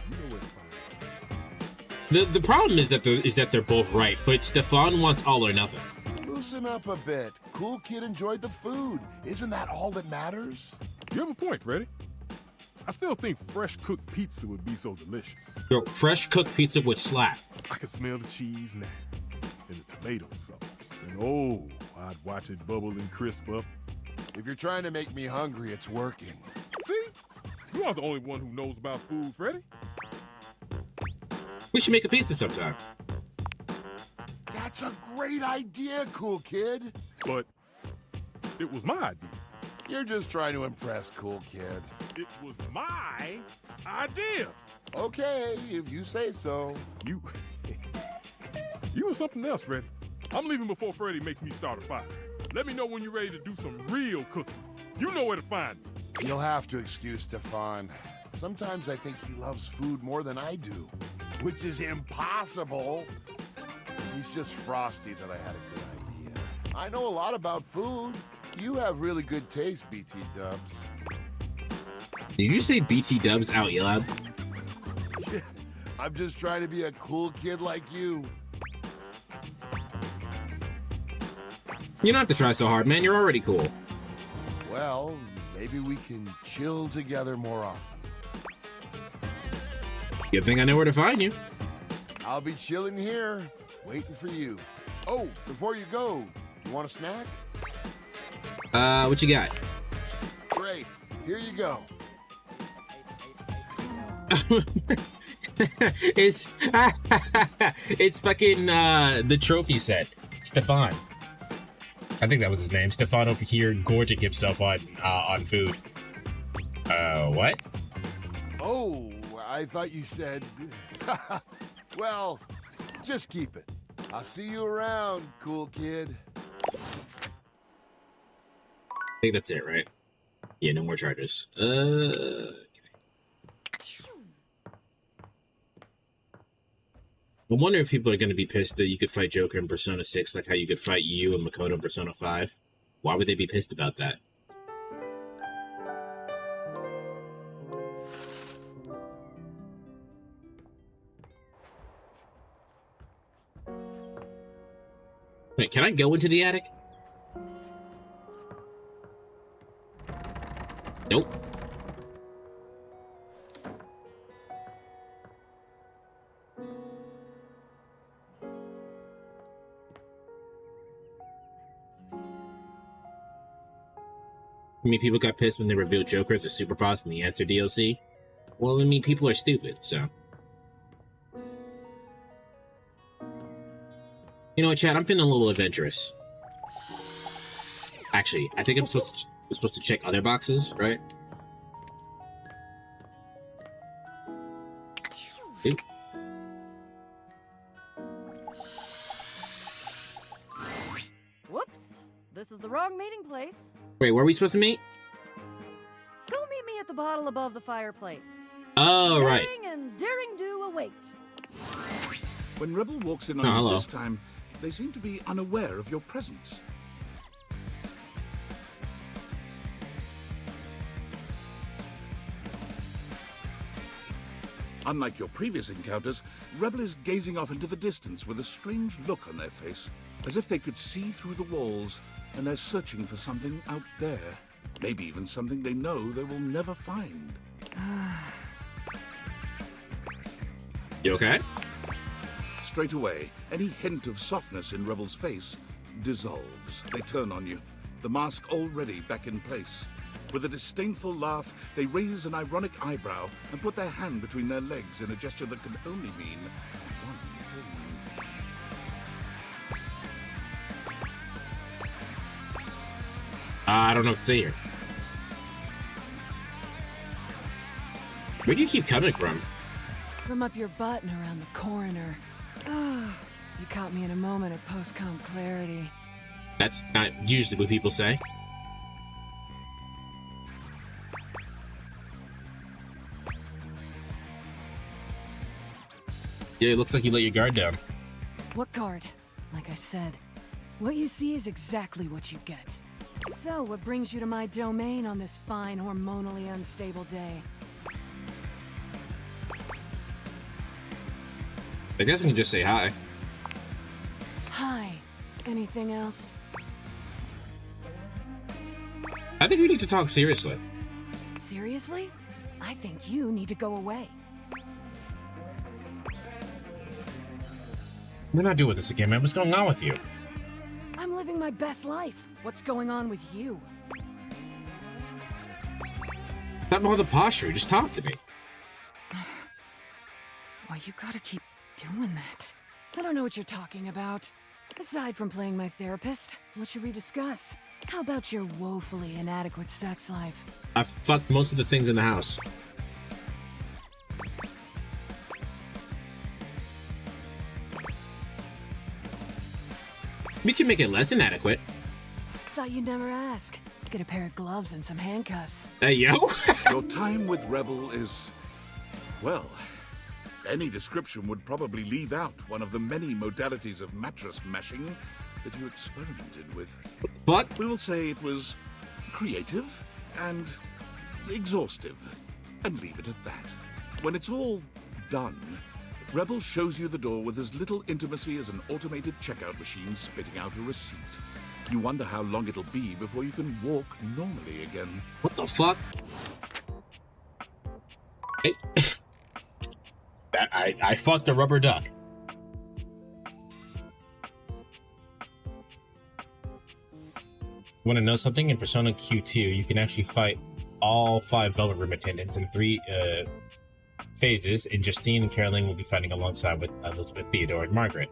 you know where to find it. The problem is that they're both right, but Stefan wants all or nothing. Loosen up a bit. Cool kid enjoyed the food. Isn't that all that matters? You have a point, Freddy. I still think fresh cooked pizza would be so delicious. Yo, fresh cooked pizza would slap. I can smell the cheese now, and the tomato sauce, and oh, I'd watch it bubble and crisp up. If you're trying to make me hungry, it's working. See? You aren't the only one who knows about food, Freddy. We should make a pizza sometime. That's a great idea, cool kid. But it was my idea. You're just trying to impress, cool kid. It was my idea. Okay, if you say so. You were something else, Freddy. I'm leaving before Freddy makes me start a fire. Let me know when you're ready to do some real cooking. You know where to find me. You'll have to excuse Stefan. Sometimes I think he loves food more than I do, which is impossible. He's just frosty that I had a good idea. I know a lot about food. You have really good taste, BT Dubs. Did you say BT Dubs out loud? Yeah, I'm just trying to be a cool kid like you. You don't have to try so hard, man. You're already cool. Well, maybe we can chill together more often. Good thing I know where to find you. I'll be chilling here, waiting for you. Oh, before you go, you want a snack? What you got? Great. Here you go. it's it's fucking the trophy set. Stefan. I think that was his name. Stefan over here gorging himself on food. What? Oh, I thought you said... Well, just keep it. I'll see you around, cool kid. I think that's it, right? Yeah, no more charges. Okay. I wonder if people are going to be pissed that you could fight Joker in Persona 6 like how you could fight you and Makoto in Persona 5. Why would they be pissed about that? Wait, can I go into the attic? Nope. I mean, people got pissed when they revealed Joker as a super boss in the Answer DLC. Well, I mean, people are stupid, so. You know what, Chad? I'm feeling a little adventurous. Actually, I think I'm supposed to check other boxes, right? Oop. Whoops. This is the wrong meeting place. Wait, where are we supposed to meet? Go meet me at the bottle above the fireplace. Oh, right. Daring and daring do await. When Rebel walks in on you this time, they seem to be unaware of your presence. Unlike your previous encounters, Rebel is gazing off into the distance with a strange look on their face, as if they could see through the walls, and they're searching for something out there. Maybe even something they know they will never find. You okay? Straight away, any hint of softness in Rebel's face dissolves. They turn on you, the mask already back in place. With a disdainful laugh, they raise an ironic eyebrow and put their hand between their legs in a gesture that can only mean one thing. I don't know what to say here. Where do you keep coming from? From up your butt and around the coroner. Ah, you caught me in a moment of post-com clarity. That's not usually what people say. Yeah, it looks like you let your guard down. What guard? Like I said, what you see is exactly what you get. So, what brings you to my domain on this fine, hormonally unstable day? I guess I can just say hi. Hi. Anything else? I think we need to talk seriously. Seriously? I think you need to go away. We're not doing this again, man. What's going on with you? I'm living my best life. What's going on with you? Not more the posture. Just talk to me. Why, you gotta keep doing that. I don't know what you're talking about. Aside from playing my therapist, what should we discuss? How about your woefully inadequate sex life? I've fucked most of the things in the house. We can make it less inadequate. Thought you'd never ask. Get a pair of gloves and some handcuffs. Hey, yo! Your time with Rebel is... well... any description would probably leave out one of the many modalities of mattress mashing that you experimented with. What? We will say it was creative and exhaustive, and leave it at that. When it's all done, Rebel shows you the door with as little intimacy as an automated checkout machine spitting out a receipt. You wonder how long it'll be before you can walk normally again. What the fuck? Hey. I fucked a rubber duck. Want to know something? In Persona Q2, you can actually fight all 5 Velvet Room attendants and phases, and Justine and Caroline will be fighting alongside with Elizabeth, Theodore, and Margaret.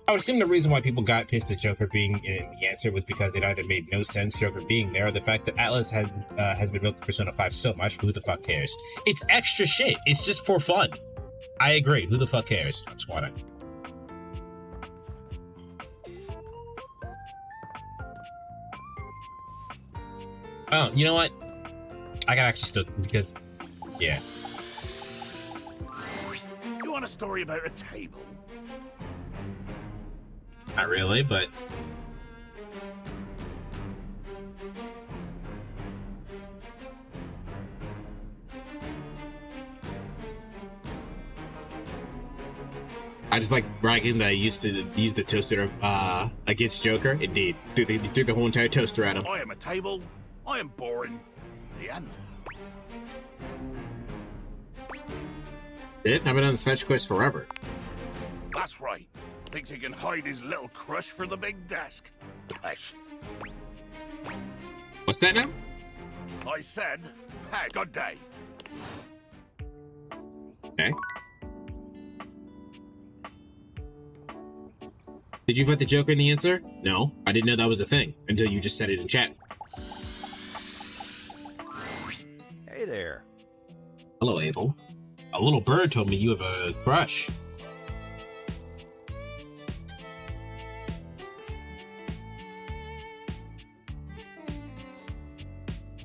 I would assume the reason why people got pissed at Joker being in the answer was because it either made no sense Joker being there, or the fact that Atlas has been milking Persona 5 so much, but who the fuck cares? It's extra shit. It's just for fun. I agree. Who the fuck cares? I'm squatting. Oh, you know what? I gotta actually still, because, yeah. You want a story about a table? Not really, but... I just like bragging that I used to use the toaster against Joker. Indeed. Threw the whole entire toaster at him. I am a table. I am boring. The end. I've been on this fetch quest forever. That's right. Thinks he can hide his little crush for the big desk. Pesh. What's that now? I said, hey, good day. Okay. Did you fight the Joker in the answer? No, I didn't know that was a thing until you just said it in chat. Hey there. Hello, Abel. A little bird told me you have a crush.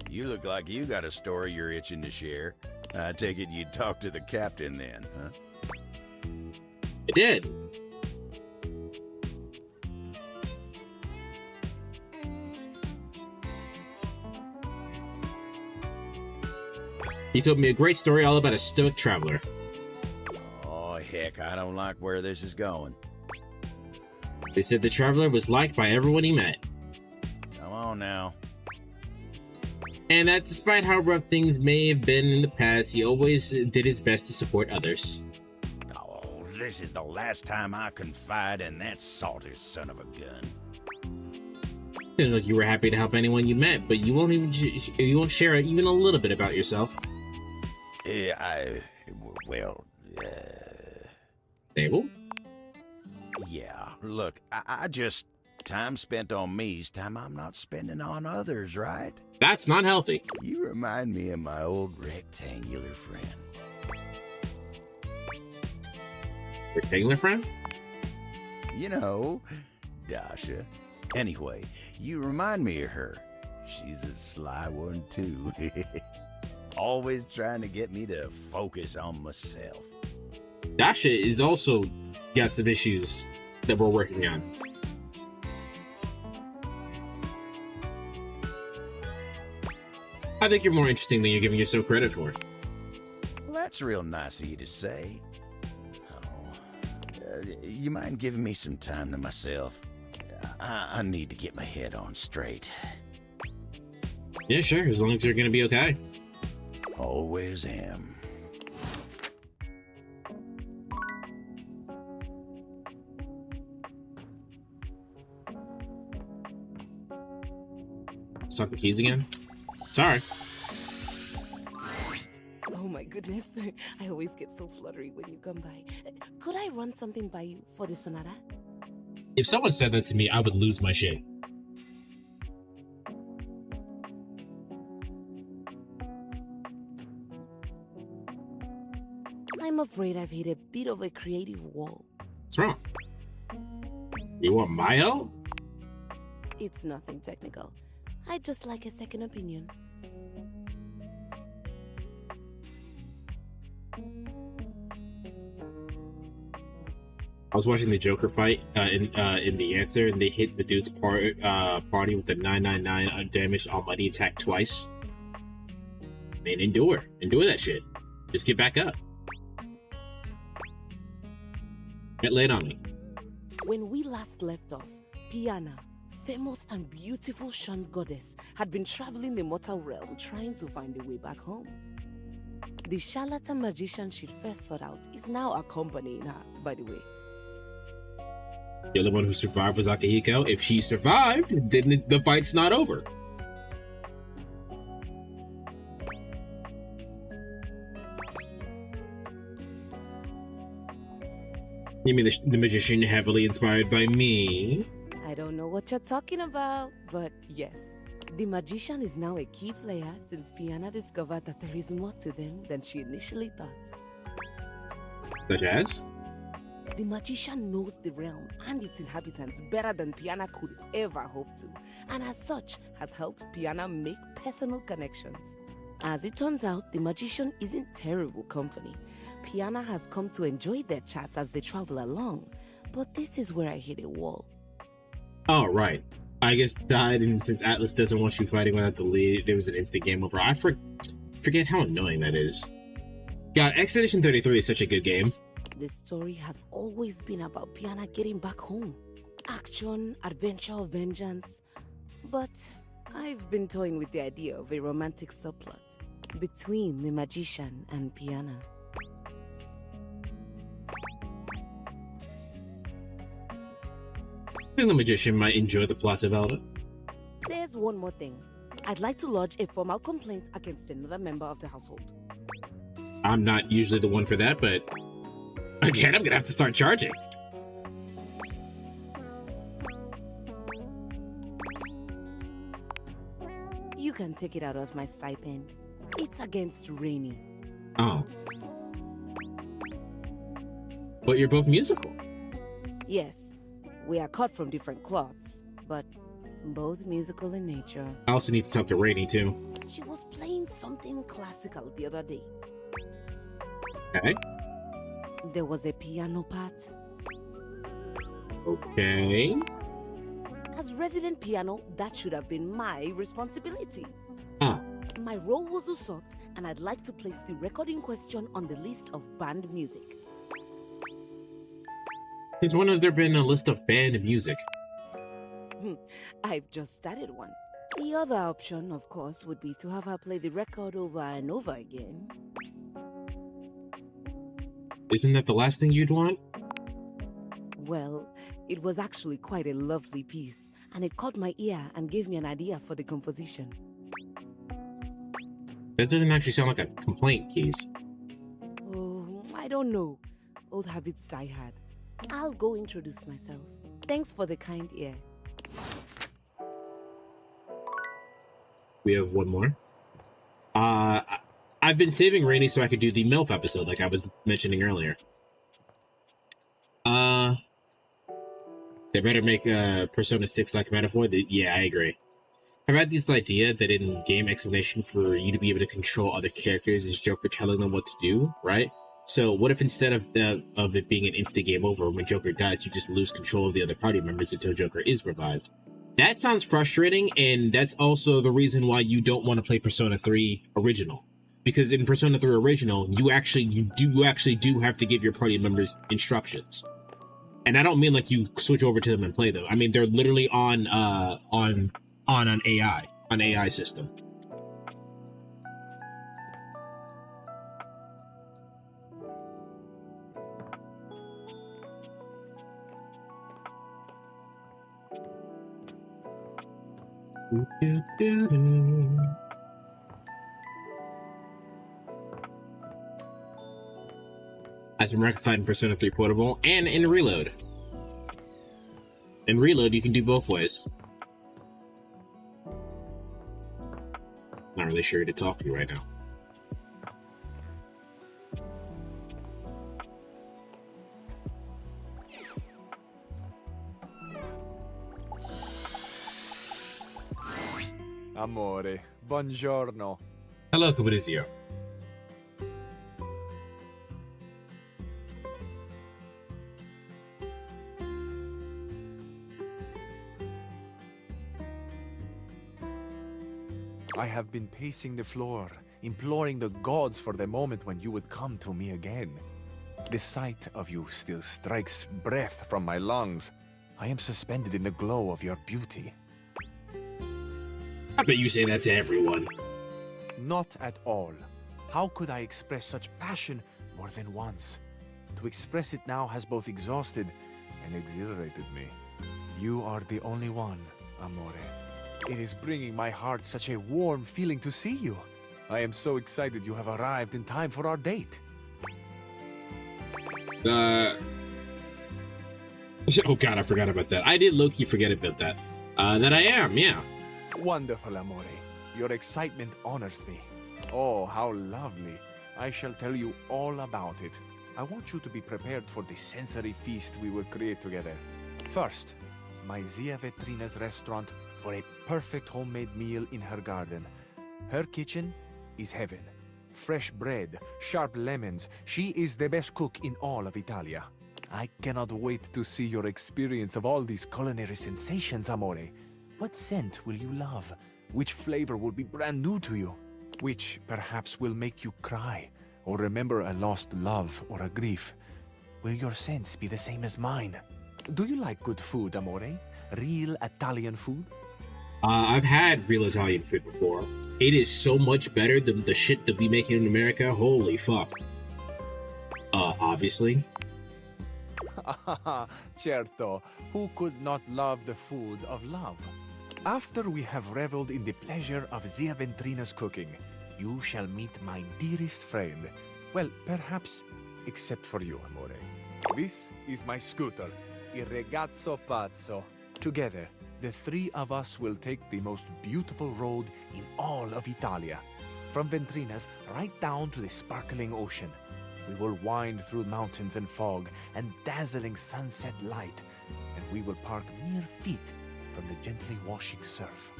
You look like you got a story you're itching to share. I take it you'd talk to the captain then, huh? I did. He told me a great story all about a stoic traveler. Oh, heck, I don't like where this is going. They said the traveler was liked by everyone he met. Come on now. And that despite how rough things may have been in the past, he always did his best to support others. Oh, this is the last time I confide in that salty son of a gun. It looked like you were happy to help anyone you met, but you won't share even a little bit about yourself. Abel? Yeah, look, I just... Time spent on me's time I'm not spending on others, right? That's not healthy. You remind me of my old rectangular friend. Rectangular friend? You know, Dasha. Anyway, you remind me of her. She's a sly one, too. Always trying to get me to focus on myself. Dasha is also got some issues that we're working on. I think you're more interesting than you're giving yourself credit for. Well, that's real nice of you to say. Oh, you mind giving me some time to myself? I need to get my head on straight. Yeah, sure, as long as you're gonna be okay. Always am. Suck the keys again? Sorry. Oh my goodness, I always get so fluttery when you come by. Could I run something by you for the sonata? If someone said that to me, I would lose my shit. I'm afraid I've hit a bit of a creative wall. What's wrong? You want my help? It's nothing technical. I'd just like a second opinion. I was watching the Joker fight in the answer, and they hit the dude's party with the 999 undamaged almighty attack twice. Man, endure that shit. Just get back up. Get laid on me. When we last left off, Piana, famous and beautiful Shan goddess, had been traveling the mortal realm trying to find a way back home. The charlatan magician she'd first sought out is now accompanying her, by the way. The only one who survived was Akihiko. If she survived, then the fight's not over. You mean the magician heavily inspired by me? I don't know what you're talking about, but yes. The magician is now a key player since Piana discovered that there is more to them than she initially thought. Such as? The magician knows the realm and its inhabitants better than Piana could ever hope to, and as such has helped Piana make personal connections. As it turns out, the magician isn't terrible company. Piana has come to enjoy their chats as they travel along, but this is where I hit a wall. Oh, right. I guess died, and since Atlas doesn't want you fighting without the lead, there was an instant game over. I forget how annoying that is. God, Expedition 33 is such a good game. The story has always been about Piana getting back home. Action, adventure, vengeance. But I've been toying with the idea of a romantic subplot between the magician and Piana. I think the magician might enjoy the plot development. There's one more thing. I'd like to lodge a formal complaint against another member of the household. I'm not usually the one for that, but again, I'm gonna have to start charging. You can take it out of my stipend. It's against Rainy. Oh. But you're both musical. Yes, we are cut from different cloths, but both musical in nature. I also need to talk to Rainy, too. She was playing something classical the other day. Okay. There was a piano part. Okay. As resident piano, that should have been my responsibility. Huh. My role was usurped, and I'd like to place the record in question on the list of banned music. Since when has there been a list of banned music? I've just started one. The other option, of course, would be to have her play the record over and over again. Isn't that the last thing you'd want? Well, it was actually quite a lovely piece, and it caught my ear and gave me an idea for the composition. That doesn't actually sound like a complaint, Keys. Oh, I don't know. Old habits die hard. I'll go introduce myself. Thanks for the kind ear. We have one more. I've been saving Rainy so I could do the MILF episode like I was mentioning earlier. They better make Persona 6 like a metaphor. Yeah, I agree. I've had this idea that in game explanation for you to be able to control other characters is Joker telling them what to do, right? So what if instead of it being an instant game over, when Joker dies, you just lose control of the other party members until Joker is revived? That sounds frustrating, and that's also the reason why you don't want to play Persona 3 Original. Because in Persona 3 Original, you actually do have to give your party members instructions. And I don't mean like you switch over to them and play them. I mean they're literally on an AI system. Has been rectified in Persona 3 Portable and in Reload. In Reload, you can do both ways. Not really sure who to talk to right now. Amore, buongiorno. Hello, Cabrizzio. I have been pacing the floor, imploring the gods for the moment when you would come to me again. The sight of you still strikes breath from my lungs. I am suspended in the glow of your beauty. I bet you say that to everyone. Not at all. How could I express such passion more than once? To express it now has both exhausted and exhilarated me. You are the only one, Amore. It is bringing my heart such a warm feeling to see you. I am so excited you have arrived in time for our date. Oh god, I forgot about that. I did low-key forget about that. That I am, yeah. Wonderful, Amore. Your excitement honors me. Oh, how lovely. I shall tell you all about it. I want you to be prepared for the sensory feast we will create together. First, my Zia Vetrina's restaurant for a perfect homemade meal in her garden. Her kitchen is heaven. Fresh bread, sharp lemons. She is the best cook in all of Italia. I cannot wait to see your experience of all these culinary sensations, Amore. What scent will you love? Which flavor will be brand new to you? Which perhaps will make you cry or remember a lost love or a grief? Will your scents be the same as mine? Do you like good food, Amore? Real Italian food? I've had real Italian food before. It is so much better than the shit that we make in America. Holy fuck. Obviously. Certo. Who could not love the food of love? After we have reveled in the pleasure of Zia Ventrina's cooking, you shall meet my dearest friend. Well, perhaps, except for you, Amore. This is my scooter, Il Ragazzo Pazzo. Together, the three of us will take the most beautiful road in all of Italia. From Ventrina's right down to the sparkling ocean. We will wind through mountains and fog and dazzling sunset light, and we will park mere feet from the gently washing surf.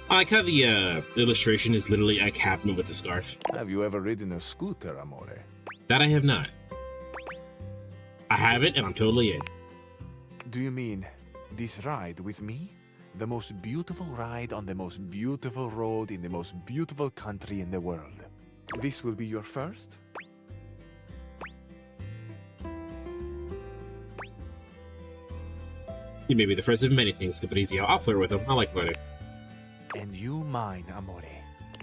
I like how the illustration is literally a captain with a scarf. Have you ever ridden a scooter, Amore? That I have not. I haven't, and I'm totally in. Do you mean this ride with me? The most beautiful ride on the most beautiful road in the most beautiful country in the world. This will be your first? He may be the first of many things, Cabrizzio. I'll flirt with him. I like flirting. And you mine, Amore.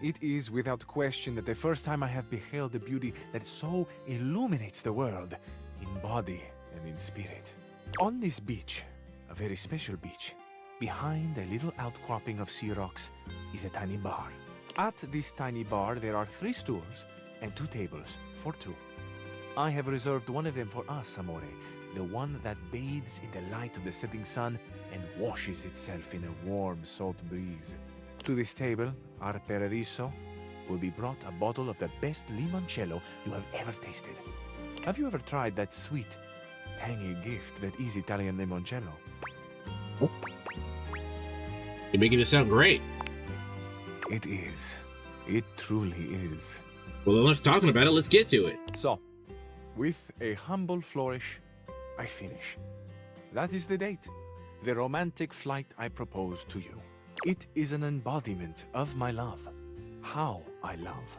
It is without question that the first time I have beheld the beauty that so illuminates the world, in body and in spirit. On this beach, a very special beach, behind a little outcropping of sea rocks, is a tiny bar. At this tiny bar, there are 3 stools and 2 tables for 2. I have reserved one of them for us, Amore, the one that bathes in the light of the setting sun and washes itself in a warm, salt breeze. To this table, our Paradiso, will be brought a bottle of the best limoncello you have ever tasted. Have you ever tried that sweet, tangy gift that is Italian limoncello? You're making it sound great. It is. It truly is. Well, enough talking about it. Let's get to it. So, with a humble flourish, I finish. That is the date. The romantic flight I propose to you. It is an embodiment of my love. How I love.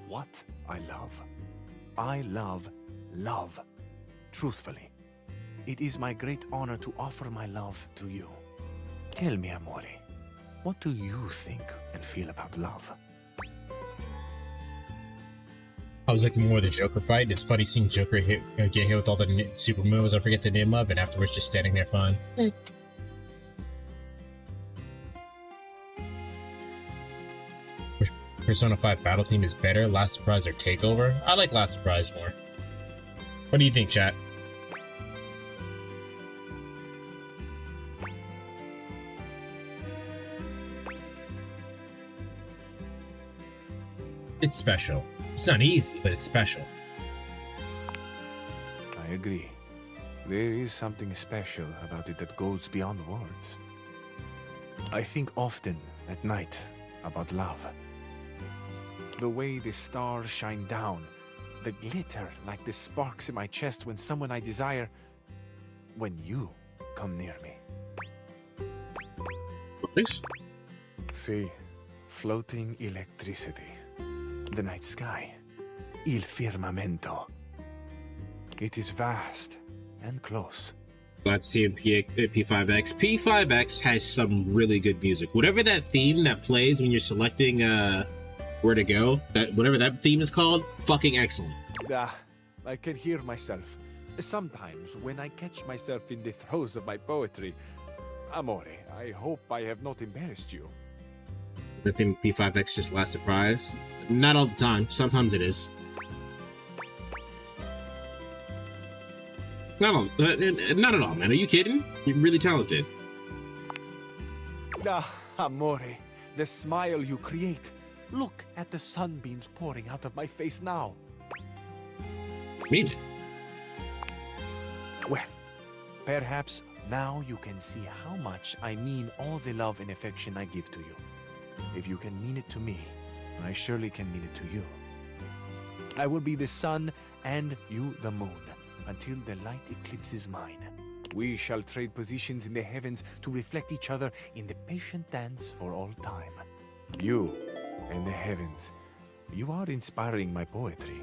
What I love. I love love. Truthfully. It is my great honor to offer my love to you. Tell me, Amore, what do you think and feel about love? I was looking more at the Joker fight. It's funny seeing Joker get hit with all the super moves I forget the name of, and afterwards just standing there fine. Persona 5 battle theme is better, Last Surprise or Takeover? I like Last Surprise more. What do you think, chat? It's special. It's not easy, but it's special. I agree. There is something special about it that goes beyond words. I think often at night about love. The way the stars shine down, the glitter like the sparks in my chest when someone I desire, when you come near me. Thanks. See, floating electricity, the night sky, il firmamento. It is vast and close. Glad to see him P5X. P5X has some really good music. Whatever that theme that plays when you're selecting where to go, that whatever that theme is called, fucking excellent. I can hear myself. Sometimes when I catch myself in the throes of my poetry. Amore, I hope I have not embarrassed you. The theme of P5X just Last Surprise. Not all the time. Sometimes it is. Not at all, man. Are you kidding? You're really talented. Ah, amore, the smile you create. Look at the sunbeams pouring out of my face now. Mean it. Well, perhaps now you can see how much I mean all the love and affection I give to you. If you can mean it to me, I surely can mean it to you. I will be the sun and you the moon, until the light eclipses mine. We shall trade positions in the heavens to reflect each other in the patient dance for all time. You and the heavens, you are inspiring my poetry.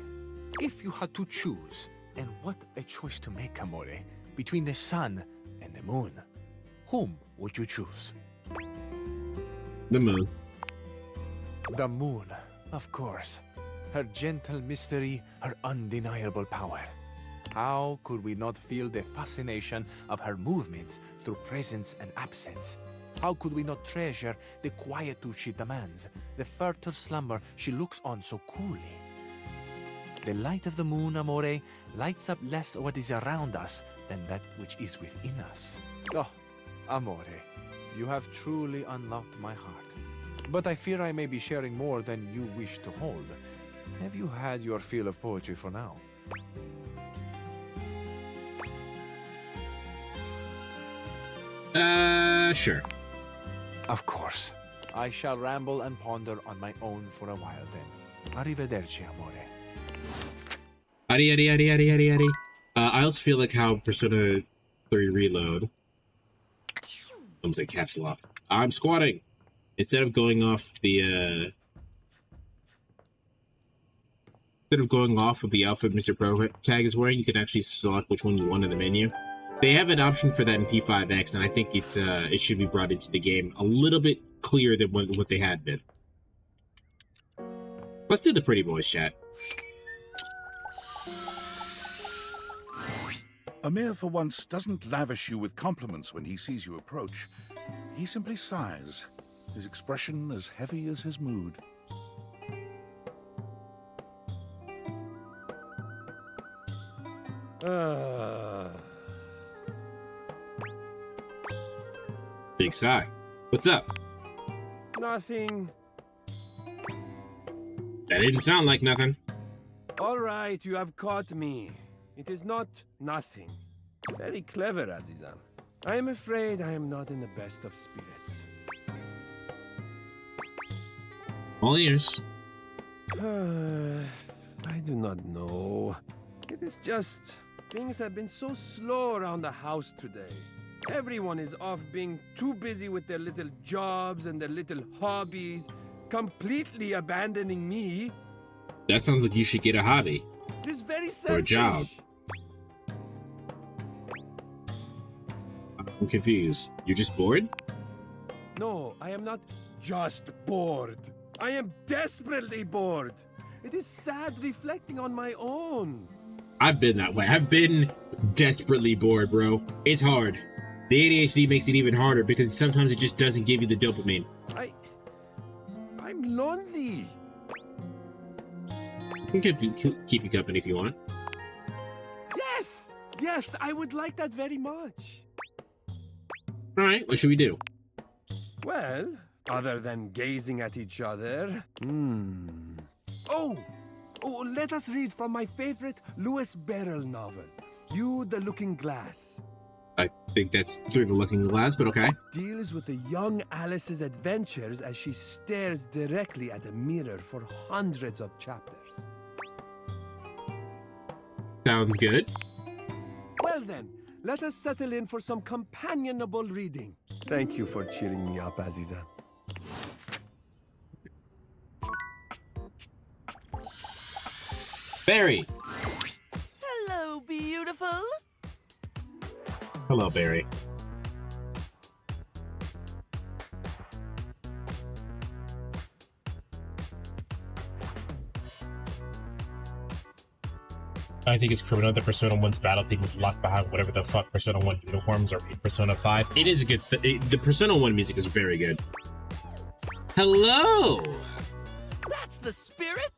If you had to choose, and what a choice to make, amore, between the sun and the moon, whom would you choose? The moon. The moon, of course. Her gentle mystery, her undeniable power. How could we not feel the fascination of her movements through presence and absence? How could we not treasure the quietude she demands, the fertile slumber she looks on so coolly? The light of the moon, amore, lights up less what is around us than that which is within us. Oh, amore, you have truly unlocked my heart. But I fear I may be sharing more than you wish to hold. Have you had your fill of poetry for now? Sure. Of course. I shall ramble and ponder on my own for a while then. Arrivederci, amore. Adi. I also feel like how Persona 3 Reload. Almost like caps lock. I'm squatting. Instead of going off the of the outfit Mr. Pro tag is wearing, you can actually select which one you want in the menu. They have an option for that in P5X, and I think it should be brought into the game a little bit clearer than what they had been. Let's do the pretty boys chat. Amir, for once, doesn't lavish you with compliments when he sees you approach. He simply sighs, his expression as heavy as his mood. Big sigh. What's up? Nothing. That didn't sound like nothing. All right, you have caught me. It is not nothing. Very clever, Azizan. I am afraid I am not in the best of spirits. All ears. I do not know. It is just... things have been so slow around the house today. Everyone is off being too busy with their little jobs and their little hobbies, completely abandoning me. That sounds like you should get a hobby. It is very selfish. Or a job. I'm confused. You're just bored? No, I am not just bored. I am desperately bored. It is sad reflecting on my own. I've been that way. I've been desperately bored, bro. It's hard. The ADHD makes it even harder because sometimes it just doesn't give you the dopamine. I'm lonely. We can keep you company if you want. Yes, I would like that very much. All right, what should we do? Well, other than gazing at each other... Oh, let us read from my favorite Lewis Barrel novel, You the Looking Glass. I think that's Through the Looking Glass, but okay. Deals with the young Alice's adventures as she stares directly at a mirror for hundreds of chapters. Sounds good. Well then, let us settle in for some companionable reading. Thank you for cheering me up, Aziza. Barry. Hello, beautiful. Hello, Barry. I think it's criminal that Persona 1's battle theme is locked behind whatever the fuck Persona 1 uniforms are in Persona 5. It is a good... the Persona 1 music is very good. Hello! That's the spirit.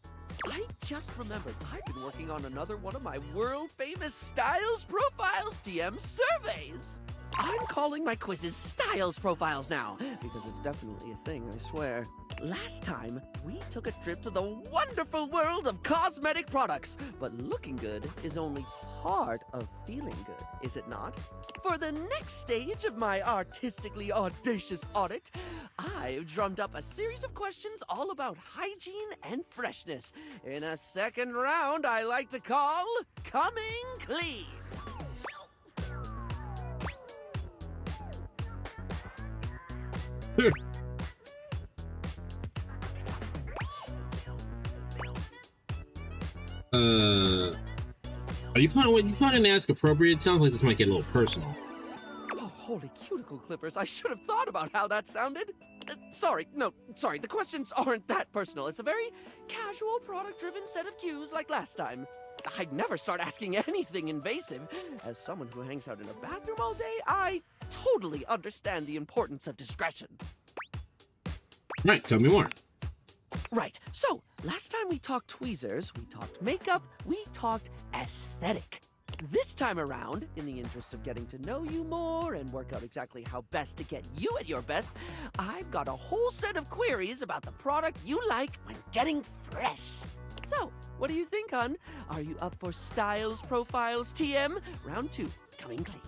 I just remembered I've been working on another one of my world-famous Styles Profiles TM surveys. I'm calling my quizzes Styles Profiles now, because it's definitely a thing, I swear. Last time, we took a trip to the wonderful world of cosmetic products, but looking good is only part of feeling good, is it not? For the next stage of my artistically audacious audit, I've drummed up a series of questions all about hygiene and freshness in a second round I like to call Coming Clean. Are you planning to ask appropriate? Sounds like this might get a little personal. Oh, holy cuticle clippers, I should have thought about how that sounded. Sorry, the questions aren't that personal. It's a very casual, product-driven set of cues like last time. I'd never start asking anything invasive. As someone who hangs out in a bathroom all day, I totally understand the importance of discretion. Right, tell me more. Right, so last time we talked tweezers, we talked makeup, we talked aesthetic. This time around, in the interest of getting to know you more and work out exactly how best to get you at your best, I've got a whole set of queries about the product you like when getting fresh. So, what do you think, hon? Are you up for Styles Profiles TM? Round 2, coming clean.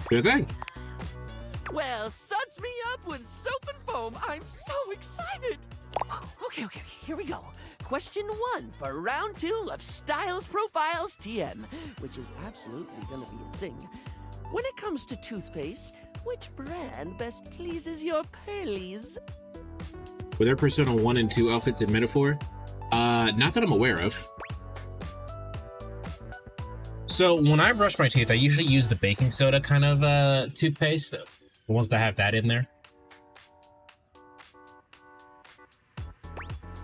Good thing. Well, suds me up with soap and foam. I'm so excited. Okay, here we go. Question 1 for round 2 of Styles Profiles TM, which is absolutely gonna be a thing. When it comes to toothpaste, which brand best pleases your pearlies? Were there Persona 1 and 2 outfits in Metaphor? Not that I'm aware of. So when I brush my teeth, I usually use the baking soda kind of toothpaste. The ones that have that in there.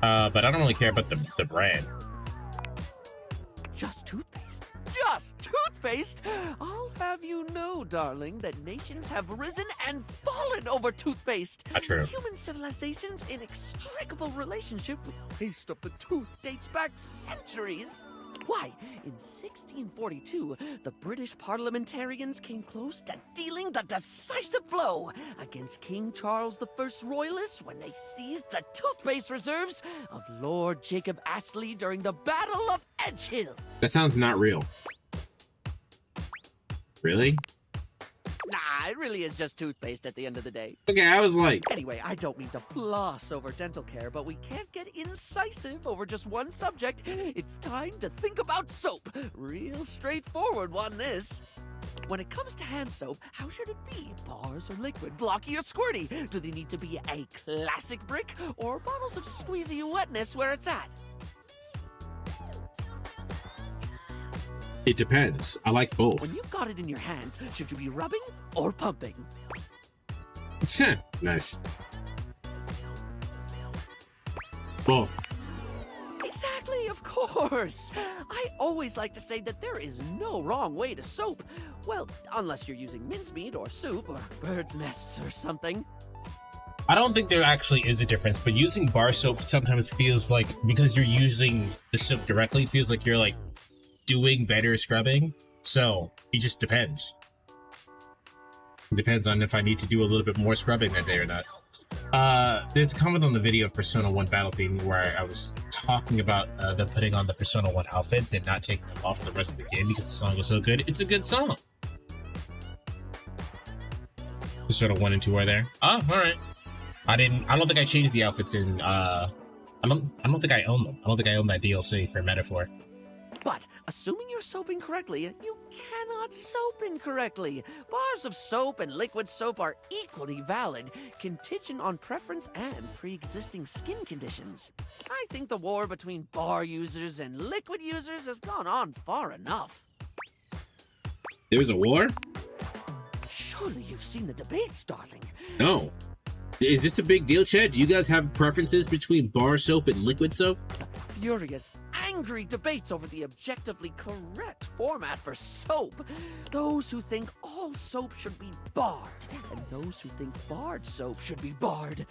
But I don't really care about the brand. Just toothpaste? Just toothpaste? I'll have you know, darling, that nations have risen and fallen over toothpaste. Not true. Human civilization's inextricable relationship with the taste of the tooth dates back centuries. Why, in 1642, the British parliamentarians came close to dealing the decisive blow against King Charles I's royalists when they seized the toothpaste reserves of Lord Jacob Astley during the Battle of Edgehill. That sounds not real. Really? Nah, it really is just toothpaste at the end of the day. Okay, I was like... Anyway, I don't mean to floss over dental care, but we can't get incisive over just one subject. It's time to think about soap. Real straightforward one, this. When it comes to hand soap, how should it be? Bars or liquid, blocky or squirty? Do they need to be a classic brick or bottles of squeezy wetness where it's at? It depends. I like both. When you've got it in your hands, should you be rubbing or pumping? Nice. Both. Exactly, of course. I always like to say that there is no wrong way to soap. Well, unless you're using mincemeat or soup or bird's nests or something. I don't think there actually is a difference, but using bar soap sometimes feels like, because you're using the soap directly, feels like you're like doing better scrubbing. So it just depends. It depends on if I need to do a little bit more scrubbing that day or not. There's a comment on the video of Persona 1 Battle Theme where I was talking about them putting on the Persona 1 outfits and not taking them off the rest of the game because the song was so good. It's a good song. Persona 1 and 2 are there. Oh, alright. I don't think I changed the outfits in I don't think I own them. I don't think I own that DLC for Metaphor. But, assuming you're soaping correctly, you cannot soap incorrectly. Bars of soap and liquid soap are equally valid, contingent on preference and pre-existing skin conditions. I think the war between bar users and liquid users has gone on far enough. There's a war? Surely you've seen the debates, darling. No. Is this a big deal, Chad? Do you guys have preferences between bar soap and liquid soap? Furious, angry debates over the objectively correct format for soap. Those who think all soap should be barred, and those who think barred soap should be barred.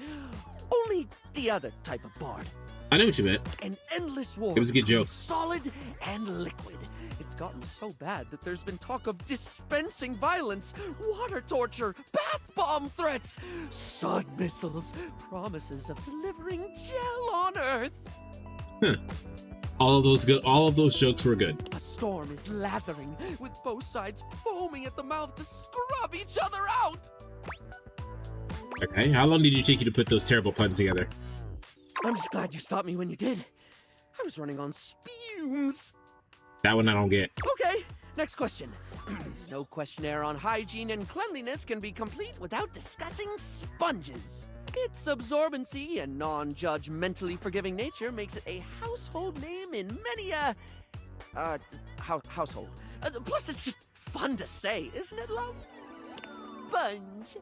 Only the other type of barred. I know what you meant. An endless war It was a good between joke. solid and liquid. It's gotten so bad that there's been talk of dispensing violence, water torture, bath bomb threats, sun missiles, promises of delivering gel on Earth. All of those jokes were good. A storm is lathering, with both sides foaming at the mouth to scrub each other out. Okay, how long did it take you to put those terrible puns together? I'm just glad you stopped me when you did. I was running on spumes. That one I don't get. Okay, next question. No questionnaire on hygiene and cleanliness can be complete without discussing sponges. Its absorbency and non-judgmentally forgiving nature makes it a household name in many household. Plus, it's just fun to say, isn't it, love? Sponge.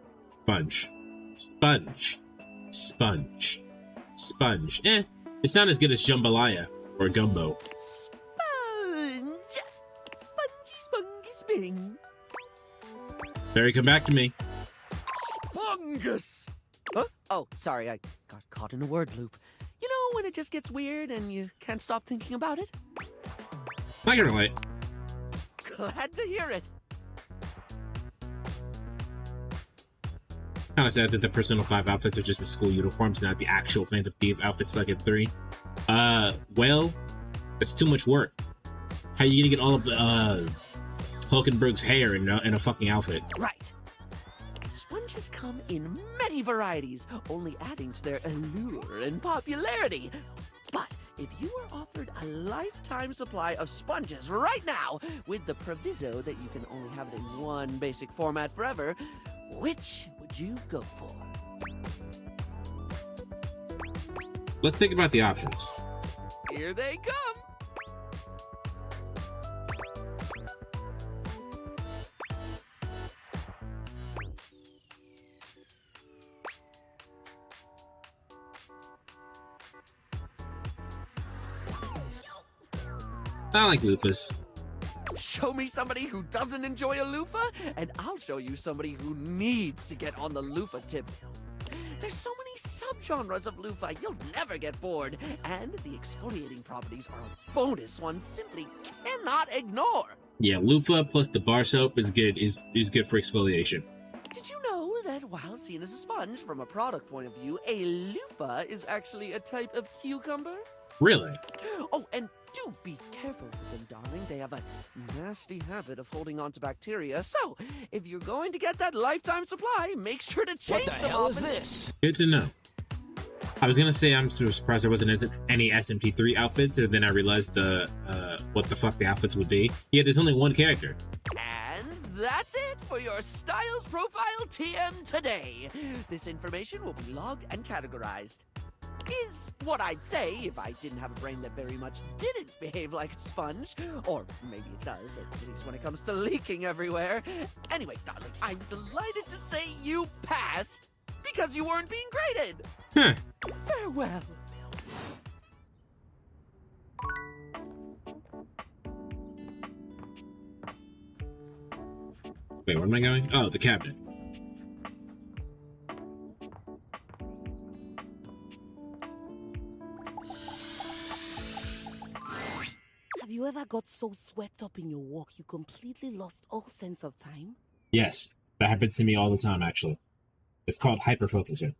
Sponge. It's not as good as jambalaya or gumbo. Spongy sping. Barry, come back to me. Spongus! Huh? Oh, sorry, I got caught in a word loop. You know when it just gets weird and you can't stop thinking about it? I can relate. Glad to hear it. Kind of sad that the Persona 5 outfits are just the school uniforms, not the actual Phantom Thief outfits like in 3. Well, it's too much work. How are you gonna get all of the, Hulkenberg's hair in a fucking outfit? Right. Sponges come in many varieties, only adding to their allure and popularity. But if you were offered a lifetime supply of sponges right now, with the proviso that you can only have it in one basic format forever, which would you go for? Let's think about the options. Here they come! I like loofahs. Show me somebody who doesn't enjoy a loofah, and I'll show you somebody who needs to get on the loofah tip. There's so many subgenres of loofah, you'll never get bored. And the exfoliating properties are a bonus one simply cannot ignore. Yeah, loofah plus the bar soap is good. Is good for exfoliation. Did you know that while seen as a sponge from a product point of view, a loofah is actually a type of cucumber? Really? Oh, and do be careful with them, darling. They have a nasty habit of holding on to bacteria. So, if you're going to get that lifetime supply, make sure to change them. What the hell is this? Good to know. I was gonna say I'm so surprised there wasn't any SMT3 outfits, and then I realized what the fuck the outfits would be. Yeah, there's only one character. And that's it for your Styles Profile TM today. This information will be logged and categorized. Is what I'd say if I didn't have a brain that very much didn't behave like a sponge. Or maybe it does, at least when it comes to leaking everywhere. Anyway, darling, I'm delighted to say you passed because you weren't being graded. Farewell. Wait, where am I going? Oh, the cabinet. Have you ever got so swept up in your walk you completely lost all sense of time? Yes, that happens to me all the time, actually. It's called hyperfocusing.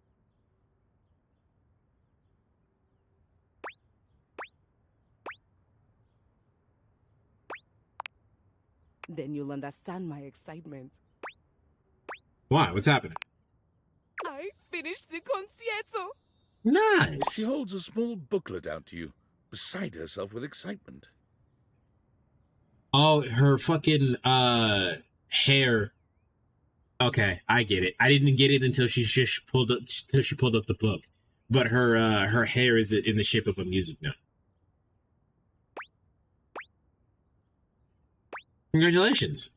Then you'll understand my excitement. Why? What's happening? I finished the concierto. Nice. She holds a small booklet out to you, beside herself with excitement. Oh, her fucking hair. Okay, I get it. I didn't get it until she pulled up the book. But her hair is in the shape of a music note. Congratulations.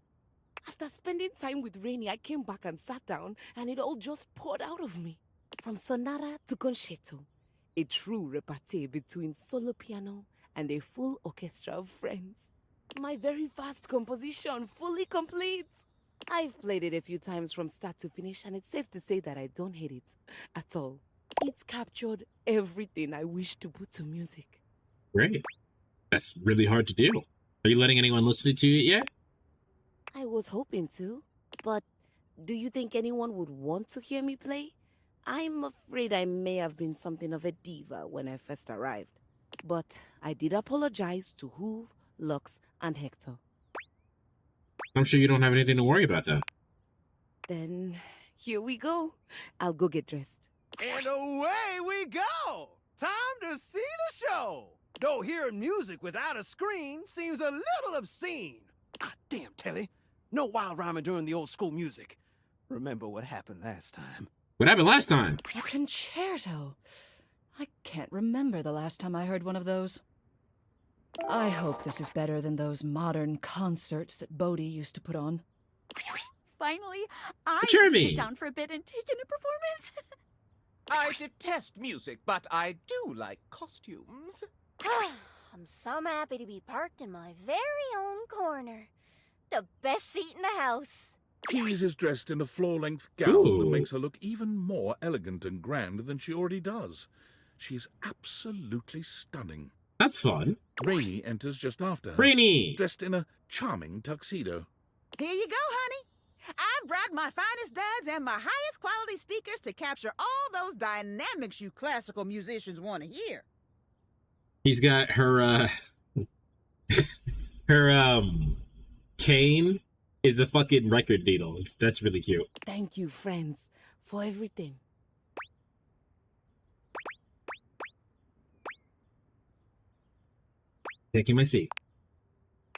After spending time with Rainy, I came back and sat down, and it all just poured out of me. From sonata to concerto, a true repartee between solo piano and a full orchestra of friends. My very vast composition, fully complete. I've played it a few times from start to finish, and it's safe to say that I don't hate it at all. It's captured everything I wish to put to music. Great. That's really hard to do. Are you letting anyone listen to it yet? I was hoping to, but do you think anyone would want to hear me play? I'm afraid I may have been something of a diva when I first arrived. But I did apologize to Hoove, Lux, and Hector. I'm sure you don't have anything to worry about, though. Then, here we go. I'll go get dressed. And away we go! Time to see the show! Though hearing music without a screen seems a little obscene. Ah, damn, Telly. No wild rhyming during the old school music. Remember what happened last time. What happened last time? A concerto. I can't remember the last time I heard one of those. I hope this is better than those modern concerts that Bodhi used to put on. Finally, I Jeremy. can sit down for a bit and take in a performance. I detest music, but I do like costumes. I'm so happy to be parked in my very own corner. The best seat in the house. Keys is dressed in a floor-length gown Ooh. that makes her look even more elegant and grand than she already does. She is absolutely stunning. That's fun. Rainey enters just after her. Rainey! Dressed in a charming tuxedo. Here you go, honey. I brought my finest duds and my highest quality speakers to capture all those dynamics you classical musicians want to hear. He's got her, cane is a fucking record needle. That's really cute. Thank you, friends, for everything. Taking my seat.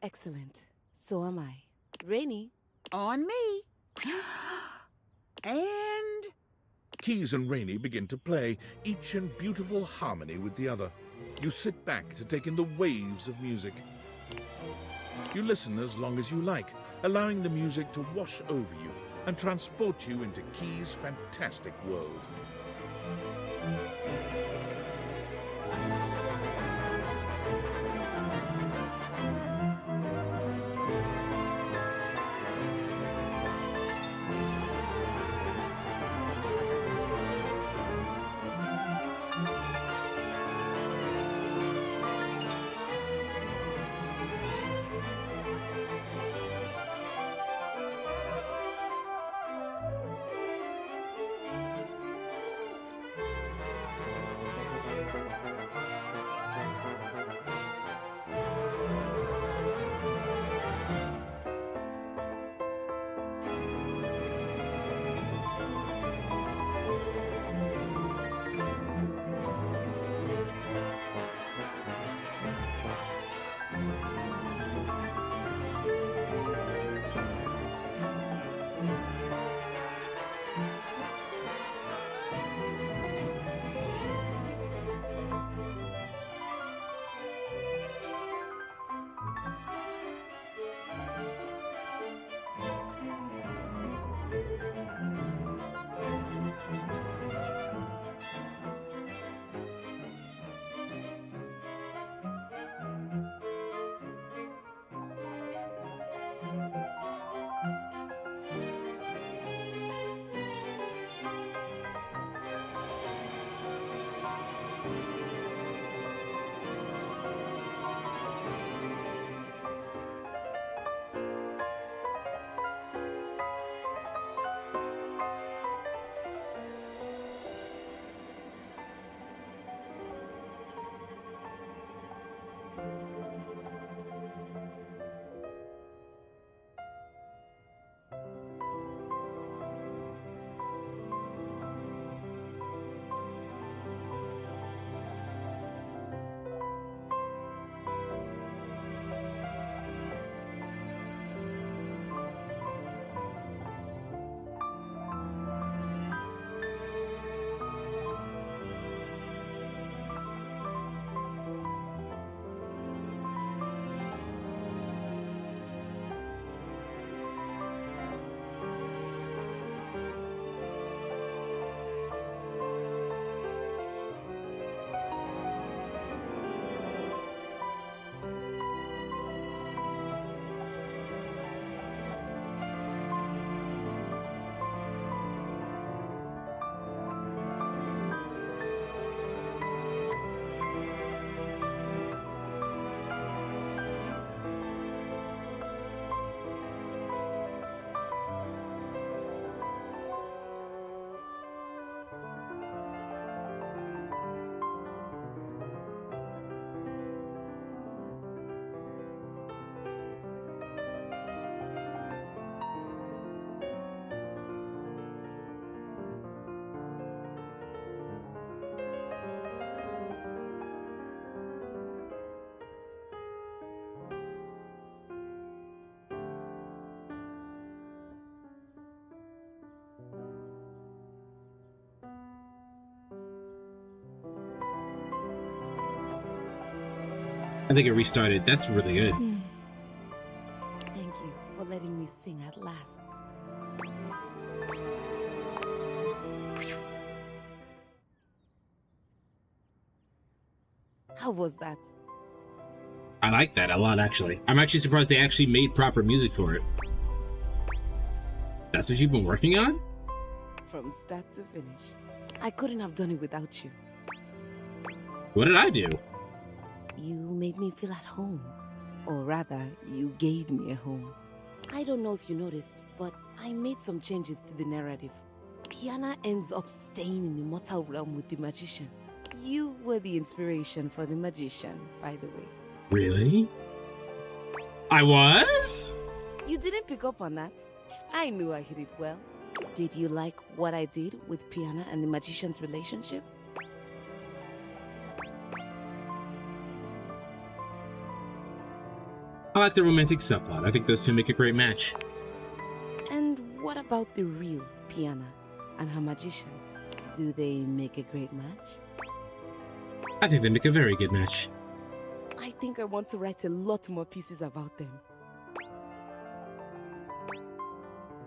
Excellent. So am I. Rainey. On me. And... Keys and Rainey begin to play, each in beautiful harmony with the other. You sit back to take in the waves of music. You listen as long as you like, allowing the music to wash over you and transport you into Keys' fantastic world. I think it restarted. That's really good. Thank you for letting me sing at last. How was that? I like that a lot, actually. I'm actually surprised they actually made proper music for it. That's what you've been working on? From start to finish. I couldn't have done it without you. What did I do? You made me feel at home. Or rather, you gave me a home. I don't know if you noticed, but I made some changes to the narrative. Piana ends up staying in the mortal realm with the magician. You were the inspiration for the magician, by the way. Really? I was? You didn't pick up on that. I knew I hit it well. Did you like what I did with Piana and the magician's relationship? I like the romantic subplot. I think those two make a great match. And what about the real Piana and her magician? Do they make a great match? I think they make a very good match. I think I want to write a lot more pieces about them.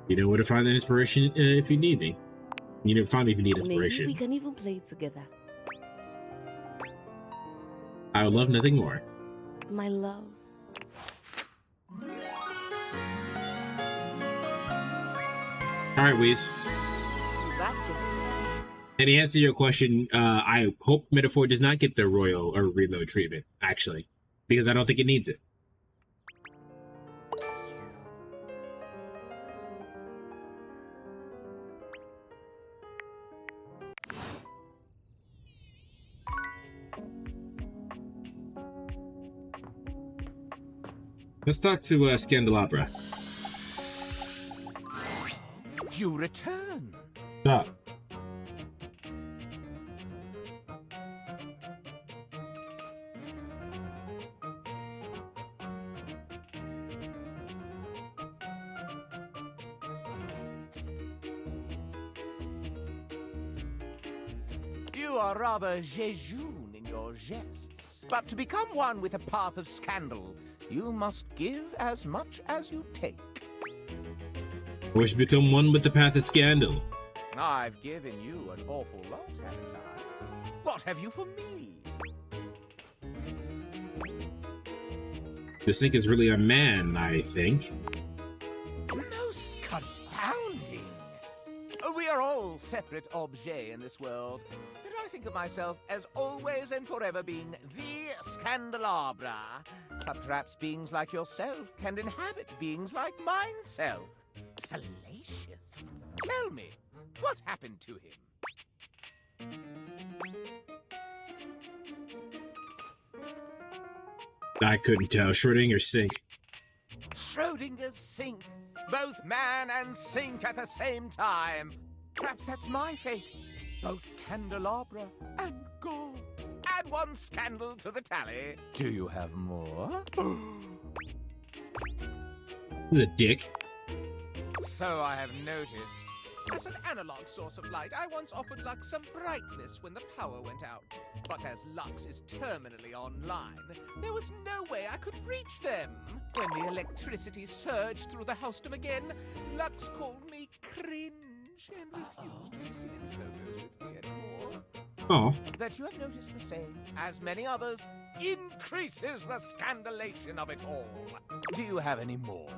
You know where to find the inspiration if you need me. You know, find me if you need inspiration. Maybe we can even play it together. I would love nothing more. My love. Alright, Whis. Gotcha. And to answer your question, I hope Metaphor does not get the royal or reload treatment, actually. Because I don't think it needs it. Let's talk to Scandalabra. You return. Stop. You are rather jejune in your jests. But to become one with the path of scandal, you must give as much as you take. I wish to become one with the path of scandal. I've given you an awful lot, haven't I? What have you for me? This thing is really a man, I think. Most confounding. We are all separate objets in this world, but I think of myself as always and forever being the Scandalabra. But perhaps beings like yourself can inhabit beings like mineself. Salacious. Tell me, what happened to him? I couldn't tell. Schrodinger's sink. Schrodinger's sink. Both man and sink at the same time. Perhaps that's my fate. Both candelabra and gold. Add one scandal to the tally. Do you have more? The dick. So I have noticed. As an analog source of light, I once offered Lux some brightness when the power went out. But as Lux is terminally online, there was no way I could reach them. When the electricity surged through the housedom again, Lux called me cringe and refused to be seen in photos with me anymore. Oh. That you have noticed the same, as many others, increases the scandalation of it all. Do you have any more?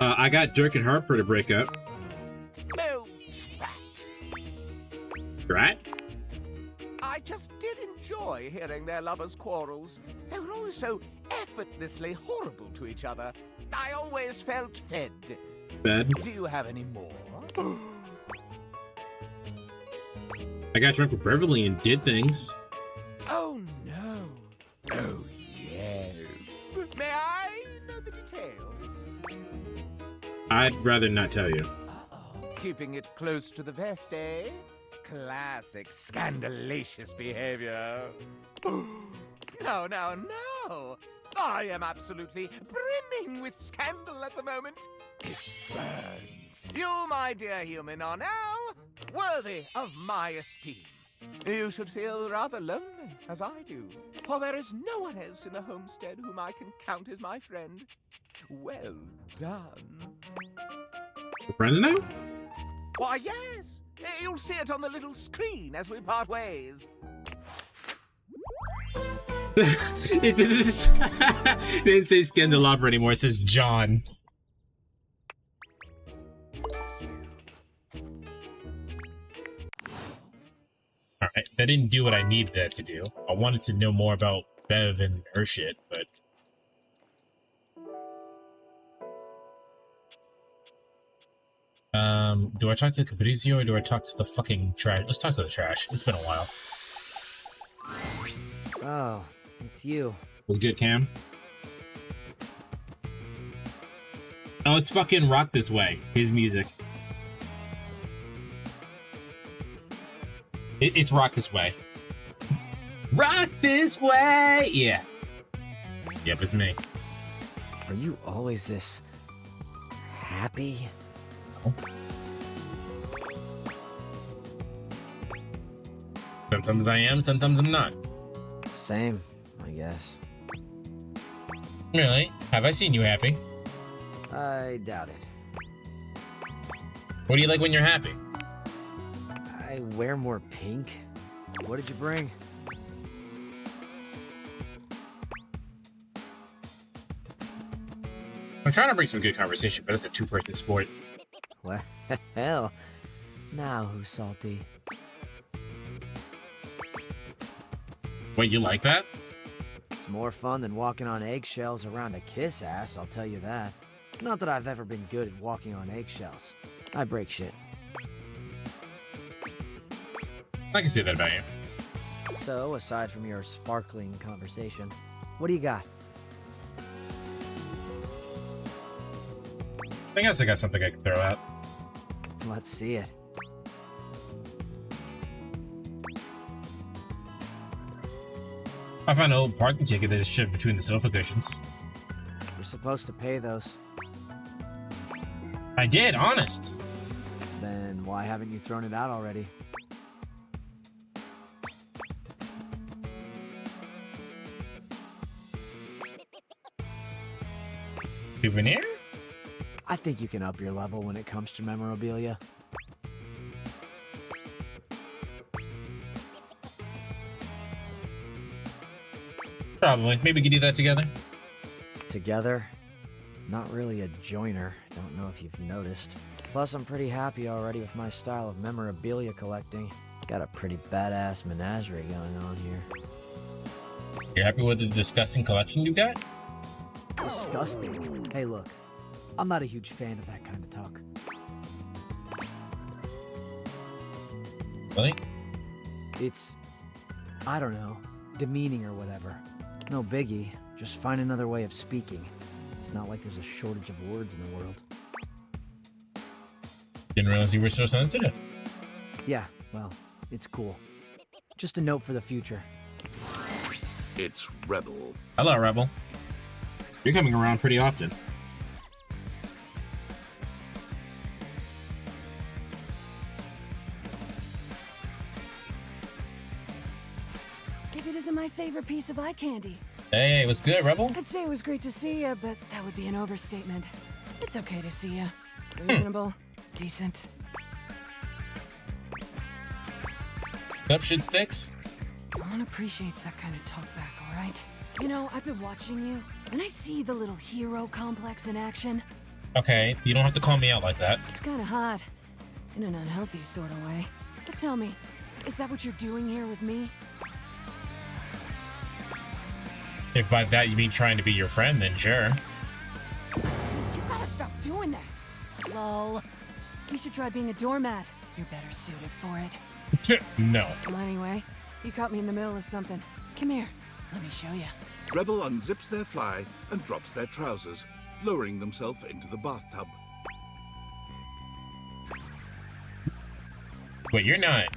I got Dirk and Harper to break up. No, Drat? I just did enjoy hearing their lovers' quarrels. They were always so effortlessly horrible to each other. I always felt fed. Fed? Do you have any more? I got drunk with Beverly and did things. Oh, no. Oh, yes. May I know the details? I'd rather not tell you. Keeping it close to the vest, eh? Classic scandalicious behavior. No, no, no! I am absolutely brimming with scandal at the moment. It burns. You, my dear human, are now worthy of my esteem. You should feel rather lonely, as I do, for there is no one else in the homestead whom I can count as my friend. Well done. We're friends now? Why, yes. You'll see it on the little screen as we part ways. It didn't say Scandalabra anymore, it says John. Alright, that didn't do what I needed that to do. I wanted to know more about Bev and her shit, but... do I talk to Cabrizzio or do I talk to the fucking trash? Let's talk to the trash. It's been a while. Oh, it's you. Was good, Cam? Oh, it's fucking Rock This Way. His music. It's Rock This Way. Rock This Way! Yeah. Yep, it's me. Are you always this... happy? No. Sometimes I am, sometimes I'm not. Same, I guess. Really? Have I seen you happy? I doubt it. What do you like when you're happy? I wear more pink. What did you bring? I'm trying to bring some good conversation, but it's a two-person sport. Well, now who's salty? Wait, you like that? It's more fun than walking on eggshells around a kiss ass, I'll tell you that. Not that I've ever been good at walking on eggshells. I break shit. I can say that about you. So, aside from your sparkling conversation, what do you got? I guess I got something I can throw out. Let's see it. I found an old parking ticket that is shoved between the sofa cushions. You're supposed to pay those. I did, honest. Then why haven't you thrown it out already? Souvenir? I think you can up your level when it comes to memorabilia. Probably. Maybe we could do that together. Together? Not really a joiner. Don't know if you've noticed. Plus, I'm pretty happy already with my style of memorabilia collecting. Got a pretty badass menagerie going on here. You're happy with the disgusting collection you got? Disgusting? Hey, look. I'm not a huge fan of that kind of talk. Really? It's... I don't know. Demeaning or whatever. No biggie. Just find another way of speaking. It's not like there's a shortage of words in the world. Didn't realize you were so sensitive. Yeah, well, it's cool. Just a note for the future. It's Rebel. Hello, Rebel. You're coming around pretty often. If it isn't my favorite piece of eye candy. Hey, what's good, Rebel? I'd say it was great to see you, but that would be an overstatement. It's okay to see you. Reasonable, decent. Up shit sticks? No one appreciates that kind of talk back, alright? You know, I've been watching you, and I see the little hero complex in action. Okay, you don't have to call me out like that. It's kind of hot, in an unhealthy sort of way. But tell me, is that what you're doing here with me? If by that you mean trying to be your friend, then sure. You gotta stop doing that. Lol. You should try being a doormat. You're better suited for it. No. Well, anyway, you caught me in the middle of something. Come here. Let me show you. Rebel unzips their fly and drops their trousers, lowering themselves into the bathtub. Wait, you're not.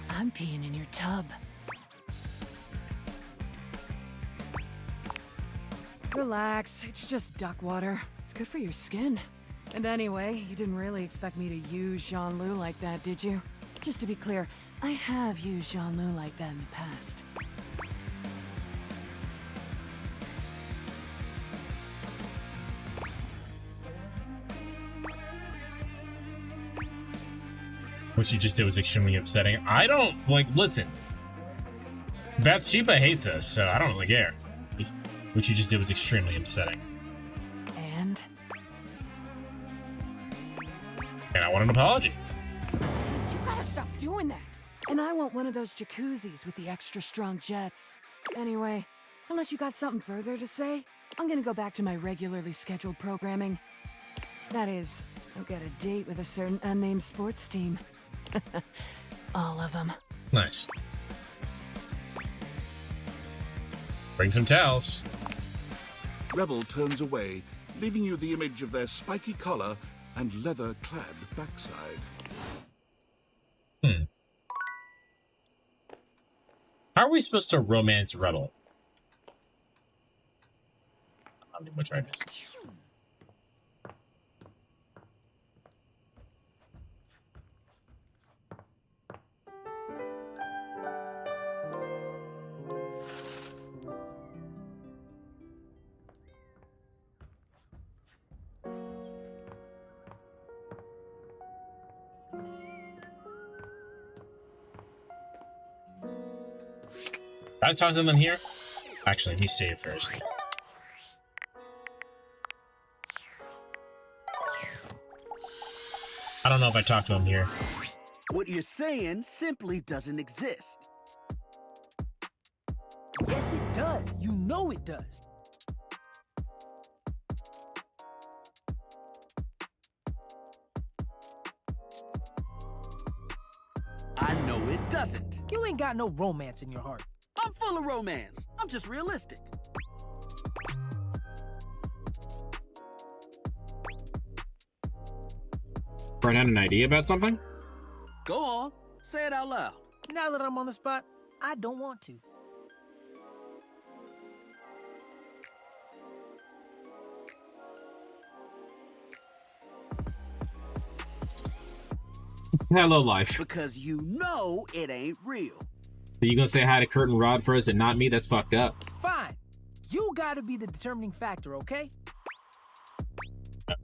I'm peeing in your tub. Relax, it's just duck water. It's good for your skin. And anyway, you didn't really expect me to use Jean-Loup like that, did you? Just to be clear, I have used Jean-Loup like that in the past. What you just did was extremely upsetting. I don't, like, listen. Bathsheba hates us, so I don't really care. What you just did was extremely upsetting. And I want an apology. you gotta stop doing that. And I want one of those jacuzzis with the extra strong jets. Anyway, unless you got something further to say, I'm gonna go back to my regularly scheduled programming. That is, I've got a date with a certain unnamed sports team. All of them. Nice. Bring some towels. Rebel turns away, leaving you the image of their spiky collar and leather-clad backside. How are we supposed to romance Rebel? I don't know which I missed. Can I talk to them here? Actually, let me save first. I don't know if I talked to him here. What you're saying simply doesn't exist. Yes, it does. You know it does. I know it doesn't. You ain't got no romance in your heart. I'm full of romance. I'm just realistic. Write down an idea about something? Go on. Say it out loud. Now that I'm on the spot, I don't want to. Hello, life. Because you know it ain't real. So you gonna say hi to Curt and Rod first and not me? That's fucked up. Fine. You gotta be the determining factor, okay? I'll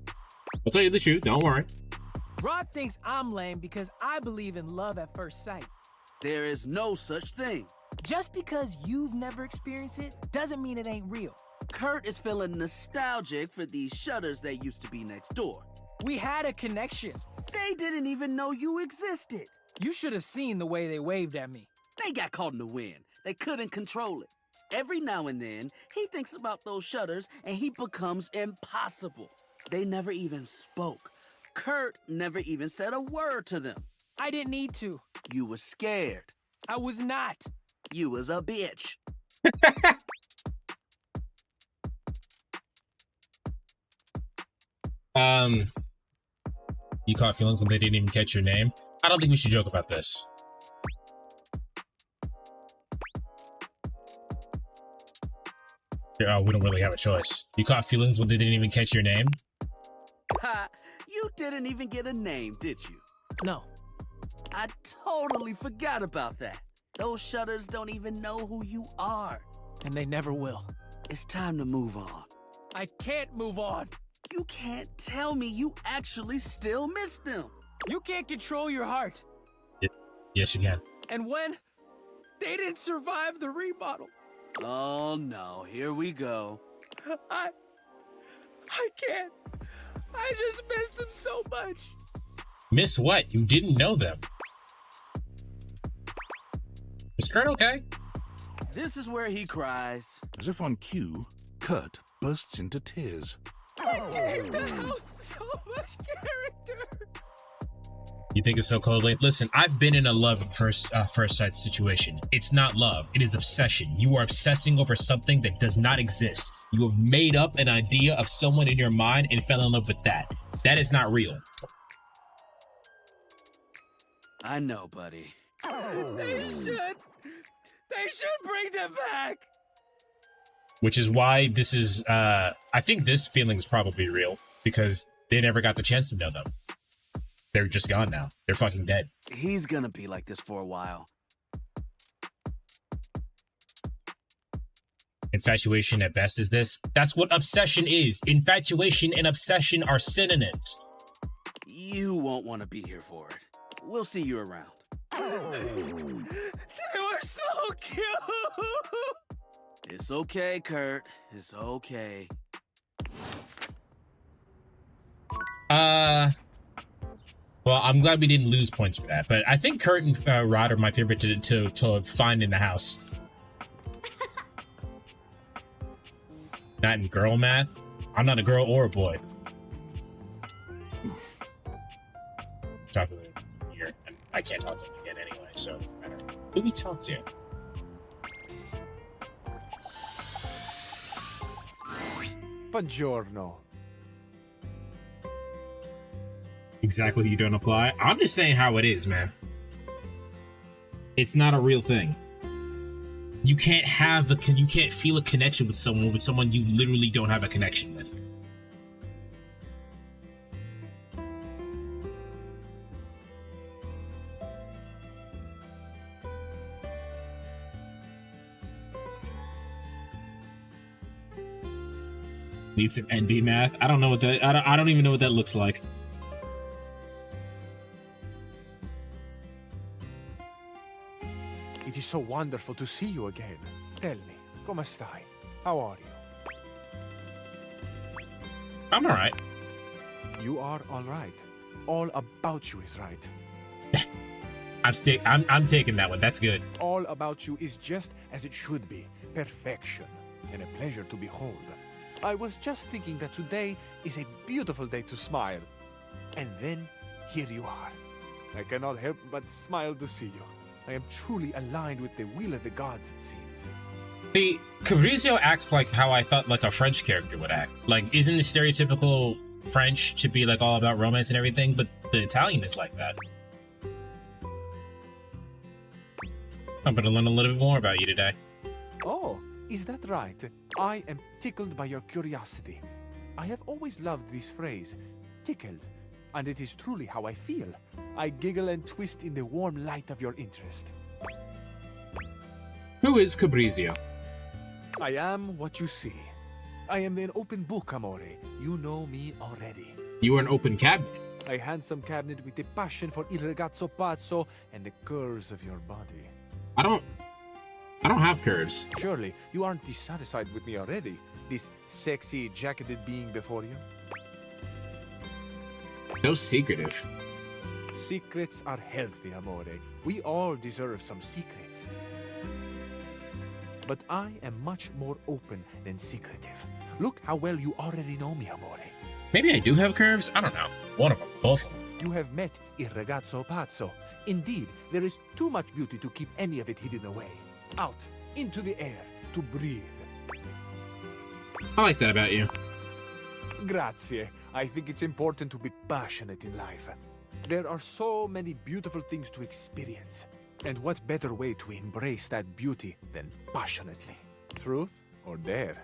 tell you the truth, don't worry. Rod thinks I'm lame because I believe in love at first sight. There is no such thing. Just because you've never experienced it doesn't mean it ain't real. Curt is feeling nostalgic for these shutters that used to be next door. We had a connection. They didn't even know you existed. You should have seen the way they waved at me. They got caught in the wind. They couldn't control it. Every now and then, he thinks about those shutters and he becomes impossible. They never even spoke. Curt never even said a word to them. I didn't need to. You were scared. I was not. You was a bitch. You caught feelings when they didn't even catch your name? I don't think we should joke about this. Oh, we don't really have a choice. You caught feelings when they didn't even catch your name? Ha! You didn't even get a name, did you? No. I totally forgot about that. Those shutters don't even know who you are. And they never will. It's time to move on. I can't move on. You can't tell me you actually still miss them. You can't control your heart. Yes, you can. And when they didn't survive the remodel. Oh no, here we go. I can't. I just miss them so much. Miss what? You didn't know them. Is Curt okay? This is where he cries. As if on cue, Curt bursts into tears. I gave the house so much character. You think it's so coldly? Listen, I've been in a love at first sight situation. It's not love. It is obsession. You are obsessing over something that does not exist. You have made up an idea of someone in your mind and fell in love with that. That is not real. I know, buddy. They should bring them back. Which is why this is, I think this feeling is probably real because they never got the chance to know them. They're just gone now. They're fucking dead. He's gonna be like this for a while. Infatuation at best is this? That's what obsession is. Infatuation and obsession are synonyms. You won't want to be here for it. We'll see you around. They were so cute! It's okay, Curt. It's okay. Well, I'm glad we didn't lose points for that, but I think Curt and Rod are my favorite to find in the house. Not in girl math. I'm not a girl or a boy. Chocolate here. I can't talk to him again anyway, so it doesn't matter. Who do we talk to? Buongiorno. Exactly, you don't apply. I'm just saying how it is, man. It's not a real thing. You can't have you can't feel a connection with someone you literally don't have a connection with. Need some NB math? I don't know what that. I don't even know what that looks like. It is so wonderful to see you again. Tell me, come stai? How are you? I'm alright. You are alright. All about you is right. I'm taking that one. That's good. All about you is just as it should be. Perfection. And a pleasure to behold. I was just thinking that today is a beautiful day to smile. And then, here you are. I cannot help but smile to see you. I am truly aligned with the will of the gods, it seems. See, Cabrizzio acts like how I thought like a French character would act. Like, isn't the stereotypical French to be like all about romance and everything? But the Italian is like that. I'm gonna learn a little bit more about you today. Oh, is that right? I am tickled by your curiosity. I have always loved this phrase, tickled, and it is truly how I feel. I giggle and twist in the warm light of your interest. Who is Cabrizzio? I am what you see. I am an open book, amore. You know me already. You are an open cabinet. A handsome cabinet with a passion for il ragazzo pazzo and the curves of your body. I don't have curves. Surely, you aren't dissatisfied with me already? This sexy, jacketed being before you? So secretive. Secrets are healthy, amore. We all deserve some secrets. But I am much more open than secretive. Look how well you already know me, amore. Maybe I do have curves? I don't know. One of them. Both of them. You have met il ragazzo pazzo. Indeed, there is too much beauty to keep any of it hidden away. Out, into the air, to breathe. I like that about you. Grazie. I think it's important to be passionate in life. There are so many beautiful things to experience. And what better way to embrace that beauty than passionately? Truth or dare?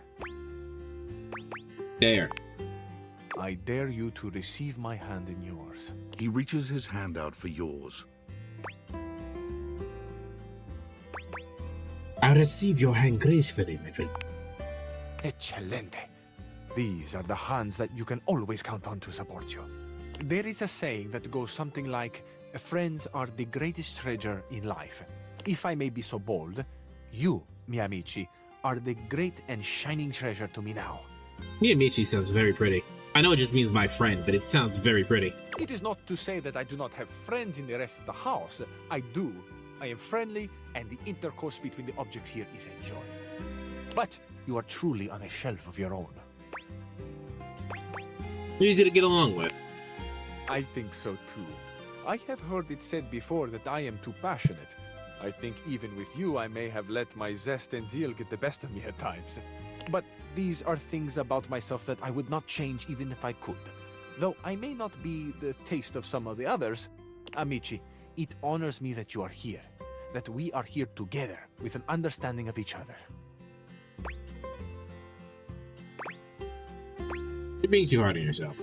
Dare. I dare you to receive my hand in yours. He reaches his hand out for yours. I receive your hand gracefully, my friend. Eccellente. These are the hands that you can always count on to support you. There is a saying that goes something like, friends are the greatest treasure in life. If I may be so bold, you, mi amici, are the great and shining treasure to me now. Mi amici sounds very pretty. I know it just means my friend, but it sounds very pretty. It is not to say that I do not have friends in the rest of the house. I do. I am friendly, and the intercourse between the objects here is a joy. But you are truly on a shelf of your own. Easy to get along with. I think so too. I have heard it said before that I am too passionate. I think even with you I may have let my zest and zeal get the best of me at times. But these are things about myself that I would not change even if I could. Though I may not be the taste of some of the others, amici, it honors me that you are here. That we are here together with an understanding of each other. You're being too hard on yourself.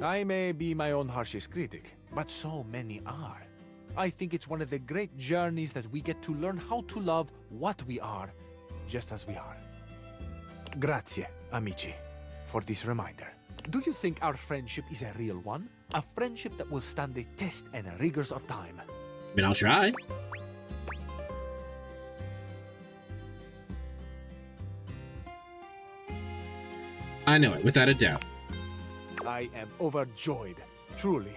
I may be my own harshest critic, but so many are. I think it's one of the great journeys that we get to learn how to love what we are, just as we are. Grazie, amici, for this reminder. Do you think our friendship is a real one? A friendship that will stand the test and rigors of time? I mean, I'll try. I know it, without a doubt. I am overjoyed, truly.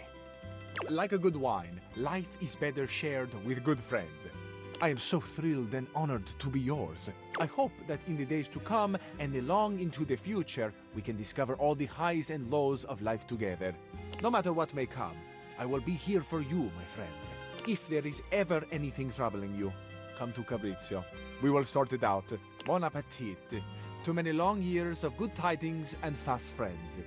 Like a good wine, life is better shared with good friends. I am so thrilled and honored to be yours. I hope that in the days to come and long into the future, we can discover all the highs and lows of life together. No matter what may come, I will be here for you, my friend. If there is ever anything troubling you, come to Cabrizzio. We will sort it out. Bon appetit. To many long years of good tidings and fast friends.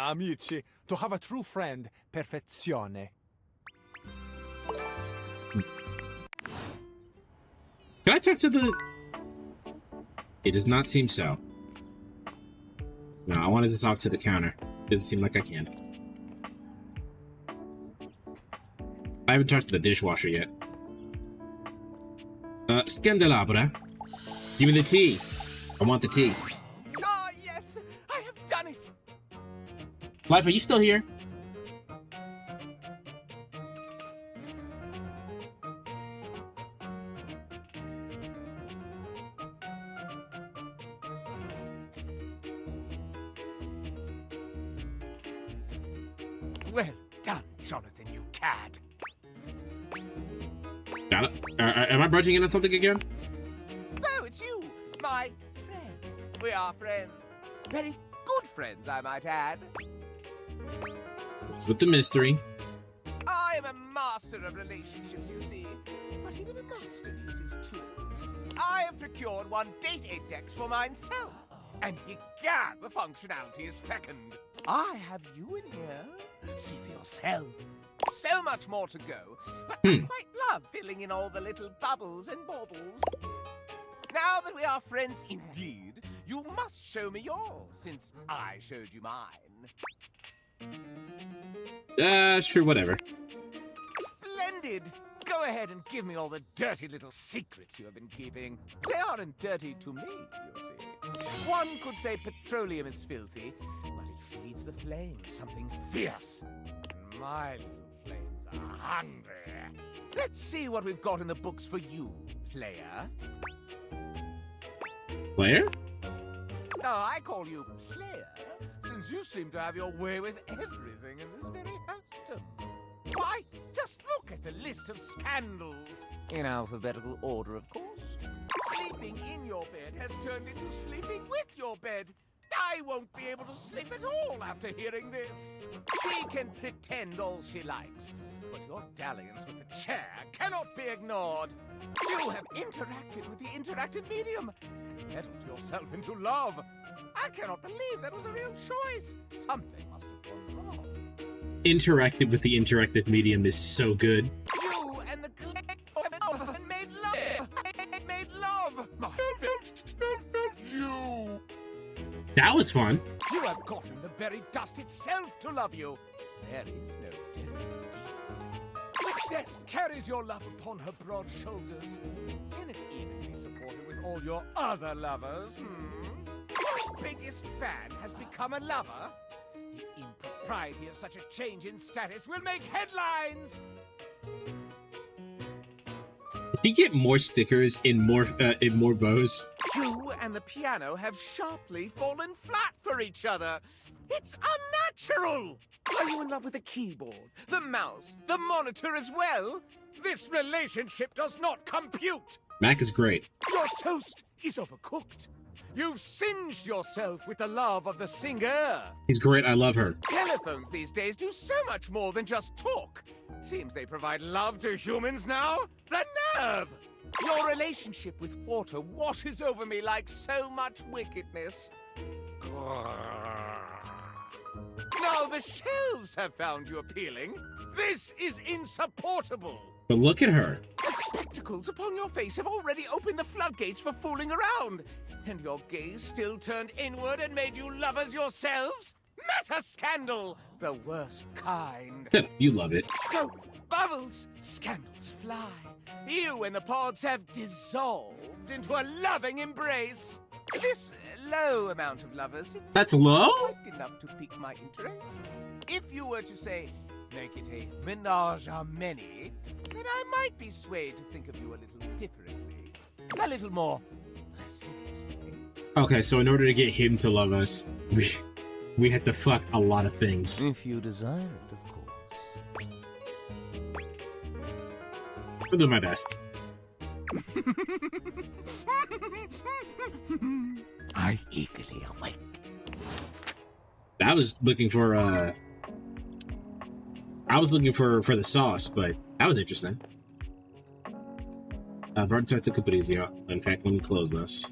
Amici, to have a true friend, perfezione. Can I talk to the... It does not seem so. No, I wanted to talk to the counter. Doesn't seem like I can. I haven't talked to the dishwasher yet. Scandalabra. Give me the tea. I want the tea. Ah, yes, I have done it. Life, are you still here? Well done, Jonathan, you cad. Got it. Am I budging in on something again? Oh, it's you, my friend. We are friends. Very good friends, I might add. What's with the mystery? I am a master of relationships, you see. But even a master needs his tools. I have procured one date index for myself. And egad, the functionality is fecund. I have you in here. See for yourself. So much more to go, but I quite love filling in all the little bubbles and baubles. Now that we are friends indeed, you must show me yours, since I showed you mine. Sure, whatever. Splendid! Go ahead and give me all the dirty little secrets you have been keeping. They aren't dirty to me, you see. One could say petroleum is filthy, but it feeds the flames something fierce. And my little flames are hungry. Let's see what we've got in the books for you, player. Player? No, I call you player, since you seem to have your way with everything in this very house. Why, just look at the list of scandals. In alphabetical order, of course. Sleeping in your bed has turned into sleeping with your bed. I won't be able to sleep at all after hearing this. She can pretend all she likes, but your dalliance with the chair cannot be ignored. You have interacted with the interactive medium and meddled yourself into love. I cannot believe that was a real choice. Something must have gone wrong. Interactive with the interactive medium is so good. You and the and made love. Made love. You. That was fun. You have gotten the very dust itself to love you. There is no death indeed. Success carries your love upon her broad shoulders. Can it even be supported with all your other lovers? Your biggest fan has become a lover? The impropriety of such a change in status will make headlines! Did he get more stickers in more bows? You and the piano have sharply fallen flat for each other. It's unnatural! Are you in love with the keyboard, the mouse, the monitor as well? This relationship does not compute! Mac is great. Your toast is overcooked. You've singed yourself with the love of the singer. He's great, I love her. Telephones these days do so much more than just talk. Seems they provide love to humans now. The nerve! Your relationship with water washes over me like so much wickedness. Now the shelves have found you appealing. This is insupportable. But look at her. As spectacles upon your face have already opened the floodgates for fooling around. And your gaze still turned inward and made you lovers yourselves? Meta-scandal! The worst kind. You love it. So, bubbles, scandals fly. You and the pods have dissolved into a loving embrace. This low amount of lovers... That's low? Quite enough to pique my interest. If you were to say, make it a menage a many, then I might be swayed to think of you a little differently. A little more seriously. Okay, so in order to get him to love us, we had to fuck a lot of things. If you desire it, of course. I'll do my best. I eagerly await. I was looking for the sauce, but that was interesting. I've already talked to Cabrizzio. In fact, let me close this.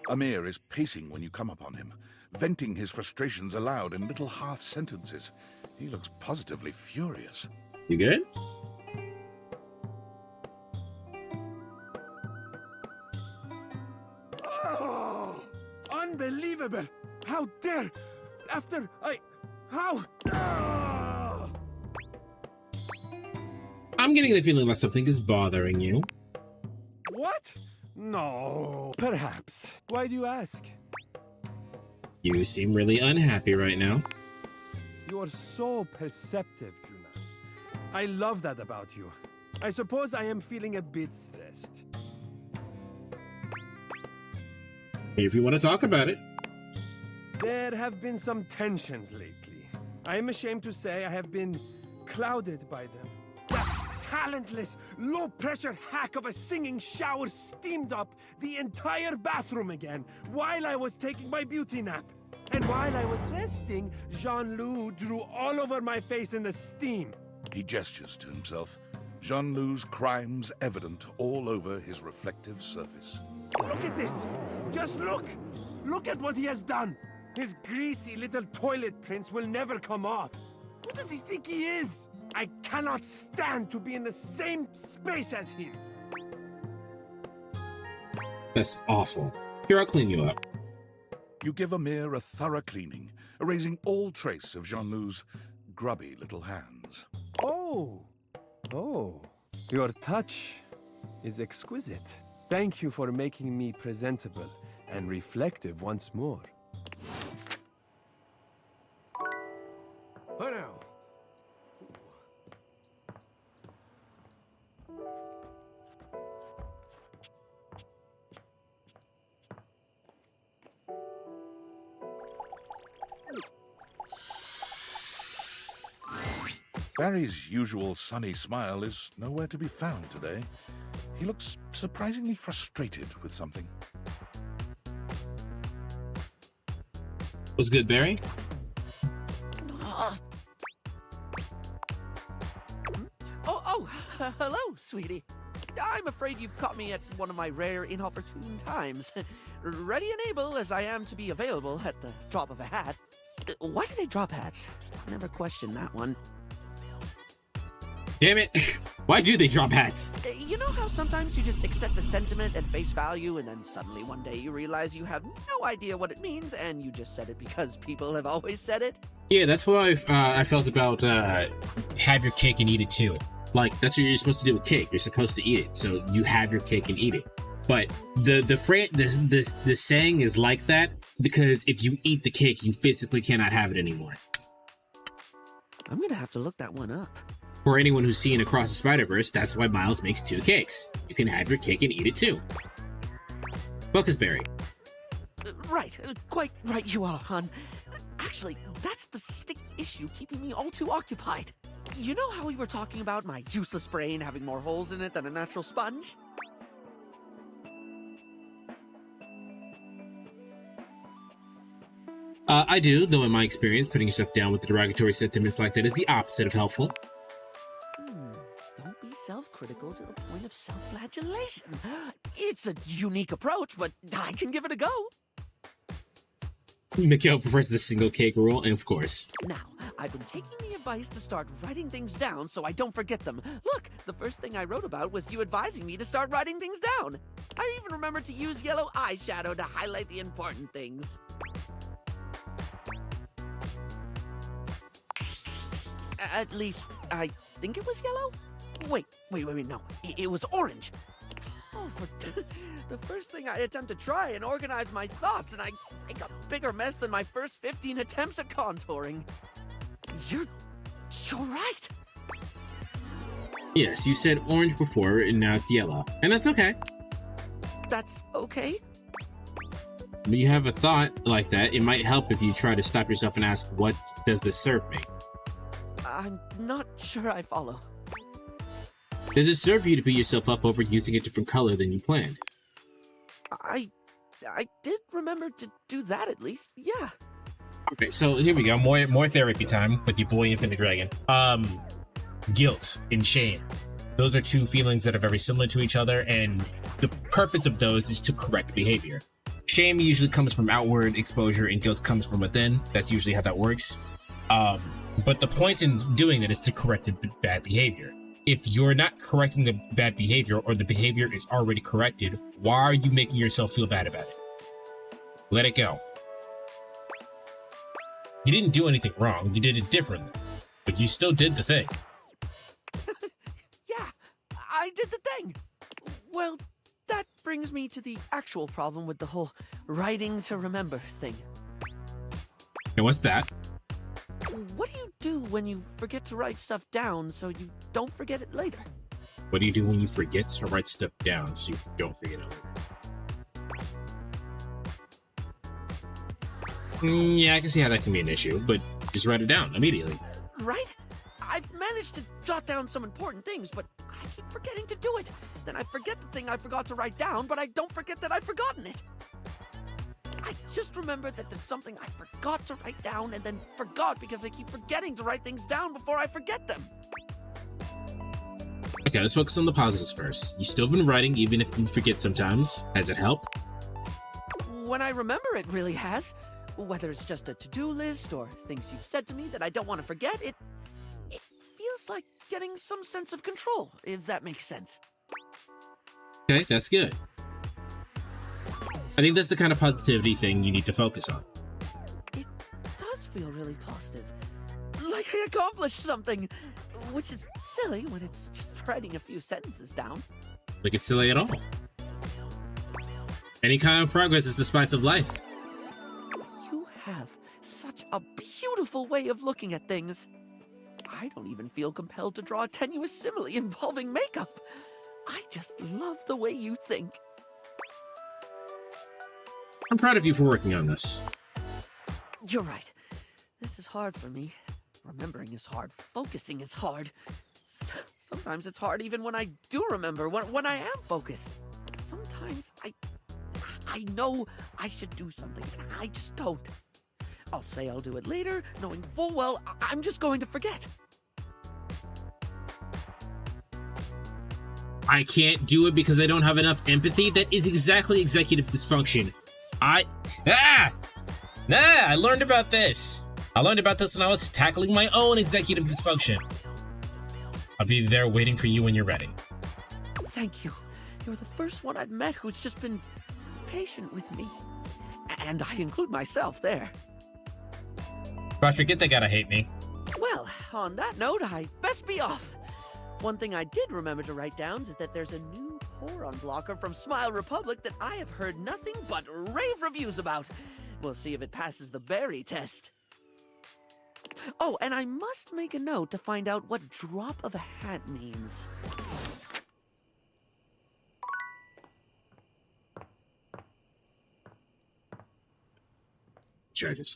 Amir is pacing when you come upon him, venting his frustrations aloud in little half-sentences. He looks positively furious. You good? Oh, unbelievable! How dare! After how? Ah! I'm getting the feeling that something is bothering you. What? No, perhaps. Why do you ask? You seem really unhappy right now. You are so perceptive, Juna. I love that about you. I suppose I am feeling a bit stressed. If you want to talk about it. There have been some tensions lately. I am ashamed to say I have been clouded by them. That talentless, low-pressure hack of a singing shower steamed up the entire bathroom again while I was taking my beauty nap. And while I was resting, Jean-Loup drew all over my face in the steam. He gestures to himself, Jean-Loup's crimes evident all over his reflective surface. Look at this! Just look! Look at what he has done! His greasy little toilet prints will never come off. Who does he think he is? I cannot stand to be in the same space as him. That's awful. Here, I'll clean you up. You give Amir a thorough cleaning, erasing all trace of Jean-Loup's grubby little hands. Oh, your touch is exquisite. Thank you for making me presentable and reflective once more. Oh no. Barry's usual sunny smile is nowhere to be found today. He looks surprisingly frustrated with something. What's good, Barry? Hello, sweetie. I'm afraid you've caught me at one of my rare inopportune times. Ready and able as I am to be available at the drop of a hat. Why do they drop hats? Never questioned that one. Damn it. Why do they drop hats? You know how sometimes you just accept a sentiment at face value and then suddenly one day you realize you have no idea what it means and you just said it because people have always said it? Yeah, that's what I felt about have your cake and eat it too. Like, that's what you're supposed to do with cake. You're supposed to eat it. So you have your cake and eat it. But the saying is like that because if you eat the cake, you physically cannot have it anymore. I'm gonna have to look that one up. For anyone who's seen Across the Spider-Verse, that's why Miles makes 2 cakes. You can have your cake and eat it too. Focus, Barry. Right, quite right you are, hon. Actually, that's the sticky issue keeping me all too occupied. You know how we were talking about my useless brain having more holes in it than a natural sponge? I do, though in my experience, putting yourself down with the derogatory sentiments like that is the opposite of helpful. Don't be self-critical to the point of self-flagellation. It's a unique approach, but I can give it a go. Mikhail prefers the single cake rule, and of course. Now, I've been taking the advice to start writing things down so I don't forget them. Look, the first thing I wrote about was you advising me to start writing things down. I even remembered to use yellow eyeshadow to highlight the important things. At least, I think it was yellow? Wait, no. It was orange. Oh, the first thing I attempt to try and organize my thoughts, and I make a bigger mess than my first 15 attempts at contouring. You're right. Yes, you said orange before, and now it's yellow. And that's okay. That's okay? When you have a thought like that, it might help if you try to stop yourself and ask, what does this serve me? I'm not sure I follow. Does it serve you to beat yourself up over using a different color than you planned? I did remember to do that at least, yeah. Okay, so here we go. More therapy time with your boy Infinite Dragon. Guilt and shame. Those are two feelings that are very similar to each other, and the purpose of those is to correct behavior. Shame usually comes from outward exposure, and guilt comes from within. That's usually how that works. But the point in doing that is to correct the bad behavior. If you're not correcting the bad behavior, or the behavior is already corrected, why are you making yourself feel bad about it? Let it go. You didn't do anything wrong, you did it differently. But you still did the thing. Yeah, I did the thing. Well, that brings me to the actual problem with the whole writing to remember thing. And what's that? What do you do when you forget to write stuff down so you don't forget it later? What do you do when you forget to write stuff down so you don't forget it later? Yeah, I can see how that can be an issue, but just write it down immediately. Right? I've managed to jot down some important things, but I keep forgetting to do it. Then I forget the thing I forgot to write down, but I don't forget that I've forgotten it. I just remembered that there's something I forgot to write down and then forgot because I keep forgetting to write things down before I forget them. Okay, let's focus on the positives first. You still been writing even if you forget sometimes. Has it helped? When I remember, it really has. Whether it's just a to-do list or things you've said to me that I don't want to forget, it feels like getting some sense of control, if that makes sense. Okay, that's good. I think that's the kind of positivity thing you need to focus on. It does feel really positive. Like I accomplished something, which is silly when it's just writing a few sentences down. Like it's silly at all. Any kind of progress is the spice of life. You have such a beautiful way of looking at things. I don't even feel compelled to draw a tenuous simile involving makeup. I just love the way you think. I'm proud of you for working on this. You're right. This is hard for me. Remembering is hard. Focusing is hard. Sometimes it's hard even when I do remember, when I am focused. Sometimes I know I should do something, and I just don't. I'll say I'll do it later, knowing full well I'm just going to forget. I can't do it because I don't have enough empathy? That is exactly executive dysfunction. I learned about this. I learned about this when I was tackling my own executive dysfunction. I'll be there waiting for you when you're ready. Thank you. You're the first one I've met who's just been patient with me. And I include myself there. Roger, get that guy to hate me. Well, on that note, I best be off. One thing I did remember to write down is that there's a new pour-on blocker from Smile Republic that I have heard nothing but rave reviews about. We'll see if it passes the berry test. Oh, and I must make a note to find out what drop of a hat means. Charges.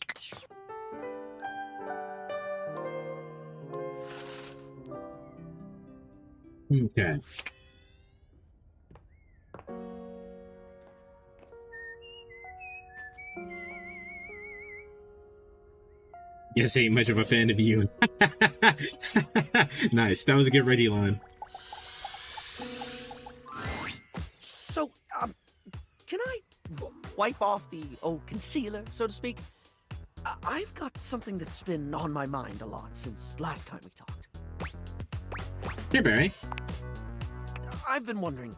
Okay. Yes, ain't much of a fan of you. Nice. That was a good Reggie line. So, can I wipe off the old concealer, so to speak? I've got something that's been on my mind a lot since last time we talked. Here, Barry. I've been wondering,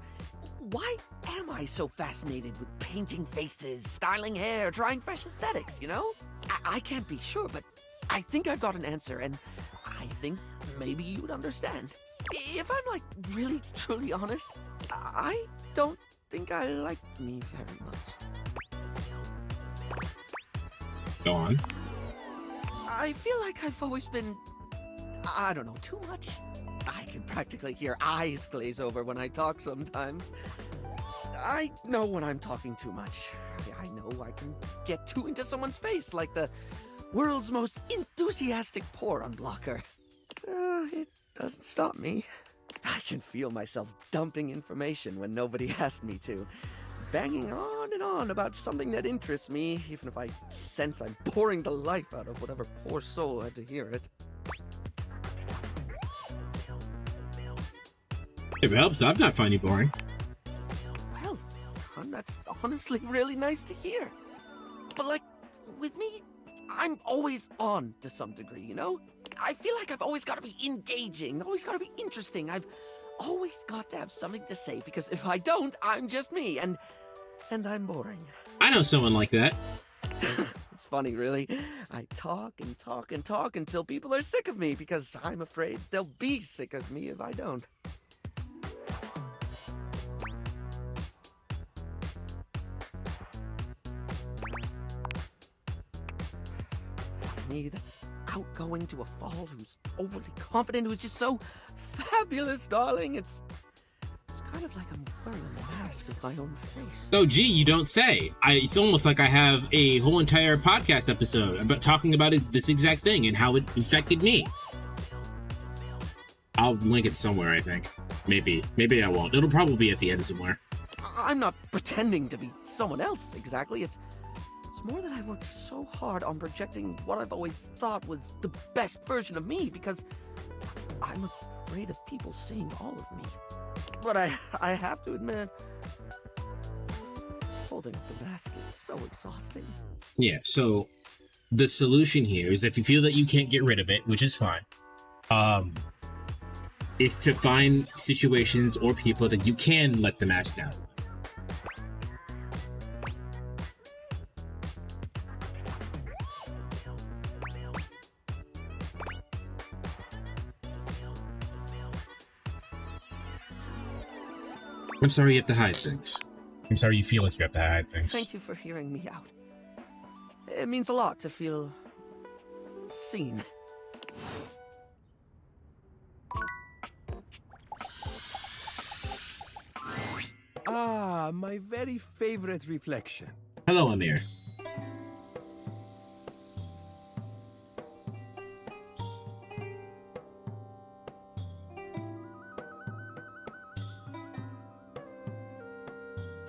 why am I so fascinated with painting faces, styling hair, trying fresh aesthetics, you know? I can't be sure, but I think I've got an answer, and I think maybe you'd understand. If I'm, like, really, truly honest, I don't think I like me very much. Go on. I feel like I've always been, I don't know, too much. I can practically hear eyes glaze over when I talk sometimes. I know when I'm talking too much. I know I can get too into someone's face, like the world's most enthusiastic pore unblocker. It doesn't stop me. I can feel myself dumping information when nobody asked me to. Banging on and on about something that interests me, even if I sense I'm boring the life out of whatever poor soul had to hear it. If it helps, I've not found you boring. Well, that's honestly really nice to hear. But like, with me, I'm always on to some degree, you know? I feel like I've always got to be engaging, always got to be interesting. I've always got to have something to say, because if I don't, I'm just me, and I'm boring. I know someone like that. It's funny, really. I talk and talk and talk until people are sick of me, because I'm afraid they'll be sick of me if I don't. Me that's outgoing to a fault, who's overly confident, who's just so fabulous, darling. It's kind of like I'm wearing a mask of my own face. Oh, gee, you don't say. It's almost like I have a whole entire podcast episode about talking about this exact thing and how it infected me. I'll link it somewhere, I think. Maybe I won't. It'll probably be at the end somewhere. I'm not pretending to be someone else, exactly. It's more that I worked so hard on projecting what I've always thought was the best version of me, because I'm afraid of people seeing all of me. But I have to admit, holding up the mask is so exhausting. Yeah, so the solution here is if you feel that you can't get rid of it, which is fine, is to find situations or people that you can let the mask down. I'm sorry you have to hide things. I'm sorry you feel like you have to hide things. Thank you for hearing me out. It means a lot to feel seen. Ah, my very favorite reflection. Hello, Amir.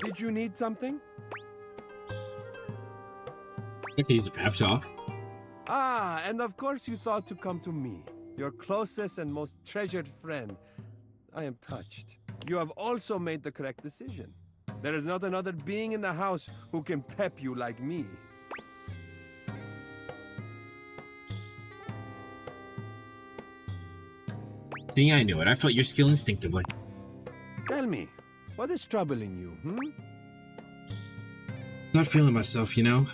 Did you need something? I can use a pep talk. Ah, and of course you thought to come to me, your closest and most treasured friend. I am touched. You have also made the correct decision. There is not another being in the house who can pep you like me. See, I knew it. I felt your skill instinctively. Tell me, what is troubling you, Not feeling myself, you know?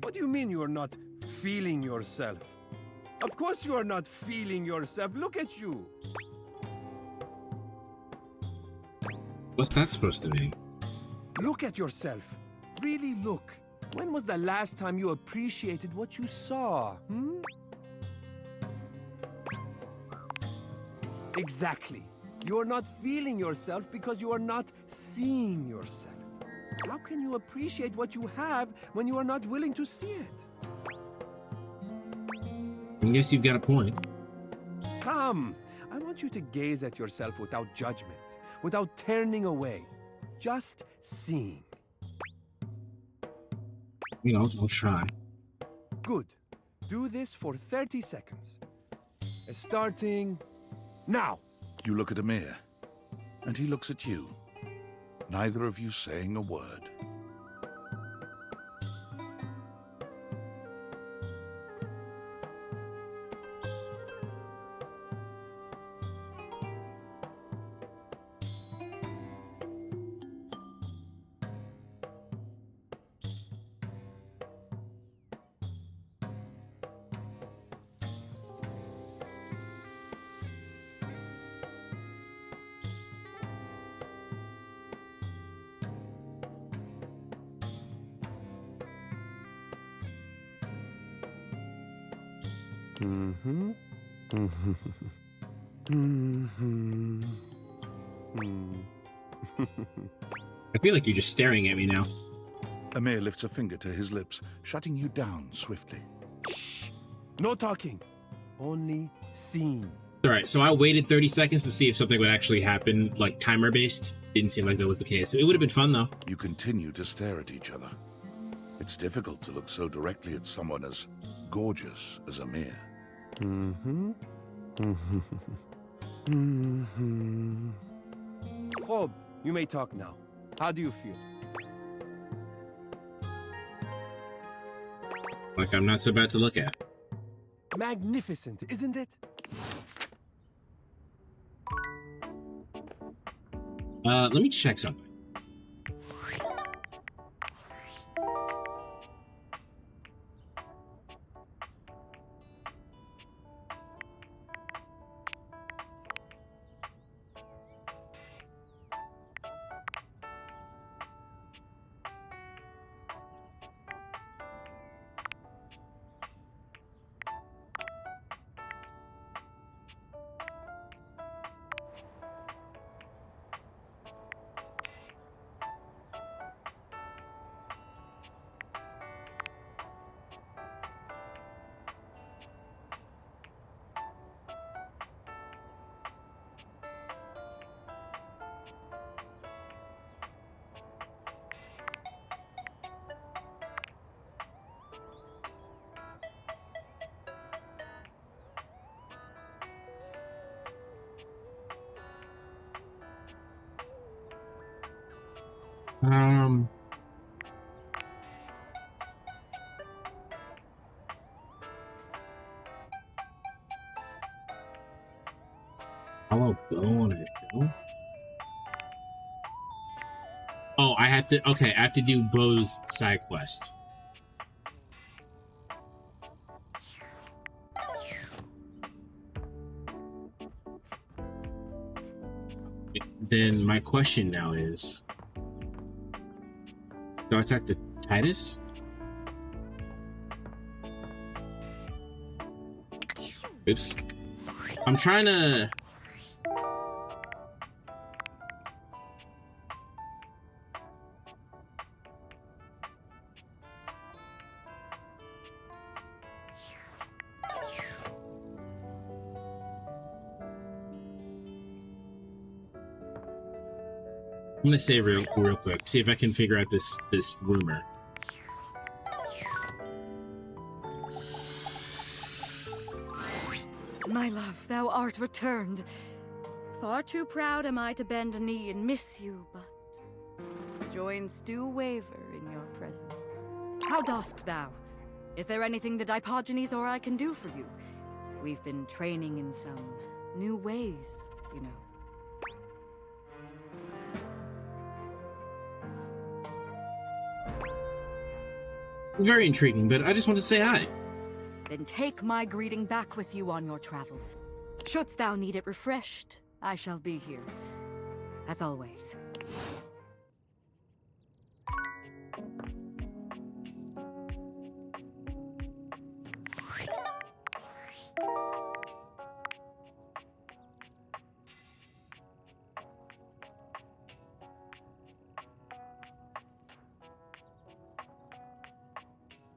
What do you mean you are not feeling yourself? Of course you are not feeling yourself. Look at you. What's that supposed to mean? Look at yourself. Really look. When was the last time you appreciated what you saw? Exactly. You are not feeling yourself because you are not seeing yourself. How can you appreciate what you have when you are not willing to see it? I guess you've got a point. Come. I want you to gaze at yourself without judgment, without turning away. Just seeing. You know, I'll try. Good. Do this for 30 seconds. Starting now. You look at Amir, and he looks at you. Neither of you saying a word. I feel like you're just staring at me now. Amir lifts a finger to his lips, shutting you down swiftly. Shh! No talking. Only seeing. Alright, so I waited 30 seconds to see if something would actually happen, like timer-based. Didn't seem like that was the case. It would have been fun, though. You continue to stare at each other. It's difficult to look so directly at someone as gorgeous as Amir. Rob, you may talk now. How do you feel? Like I'm not so bad to look at. Magnificent, isn't it? Let me check something. I'll go on a show. Oh, I have to. Okay, I have to do Bo's side quest. Then my question now is, do I talk to Titus? Oops. I'm trying to... I'm gonna say real quick, see if I can figure out this rumor. My love, thou art returned. Far too proud am I to bend a knee and miss you, but joints do waver in your presence. How dost thou? Is there anything the Diogenes or I can do for you? We've been training in some new ways, you know. Very intriguing, but I just want to say hi. Then take my greeting back with you on your travels. Shouldst thou need it refreshed, I shall be here, as always.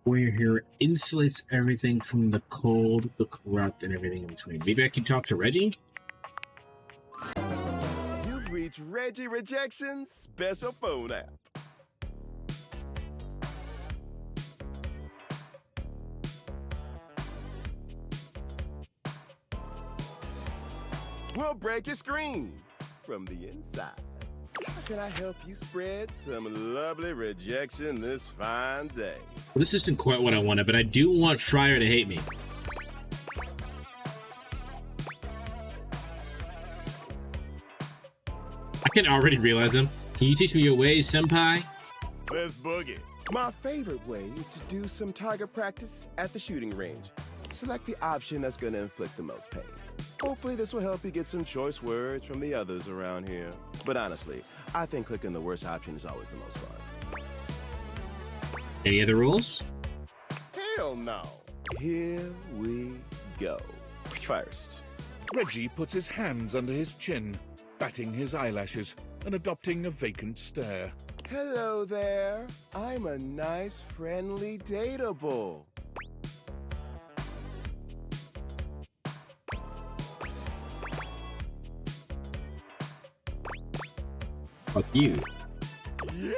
Warrior here insulates everything from the cold, the corrupt, and everything in between. Maybe I can talk to Reggie? You've reached Reggie Rejection's special phone app. We'll break your screen from the inside. How can I help you spread some lovely rejection this fine day? Well, this isn't quite what I wanted, but I do want Fryer to hate me. I can already realize him. Can you teach me your ways, senpai? Let's boogie. My favorite way is to do some target practice at the shooting range. Select the option that's going to inflict the most pain. Hopefully this will help you get some choice words from the others around here. But honestly, I think clicking the worst option is always the most fun. Any other rules? Hell no. Here we go. First, Reggie puts his hands under his chin, batting his eyelashes and adopting a vacant stare. hello there. I'm a nice, friendly datable. Fuck you. Yeah!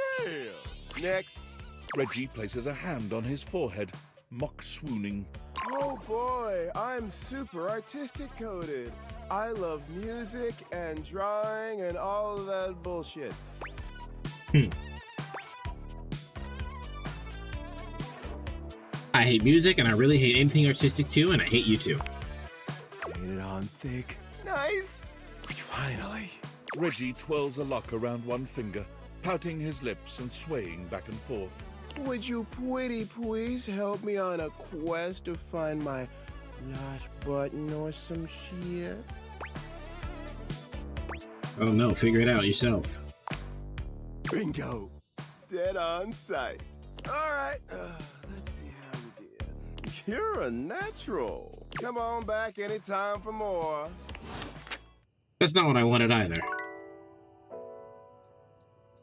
Next. Reggie places a hand on his forehead, mock swooning. Oh boy, I'm super artistic coded. I love music and drawing and all of that bullshit. I hate music, and I really hate anything artistic too, and I hate you too. Get it on thick. Nice! Finally. Reggie twirls a lock around one finger, pouting his lips and swaying back and forth. Would you pretty please help me on a quest to find my lost button or some shit? Oh no, figure it out yourself. Bingo. Dead on sight. Alright, let's see how you did. You're a natural. Come on back anytime for more. That's not what I wanted either.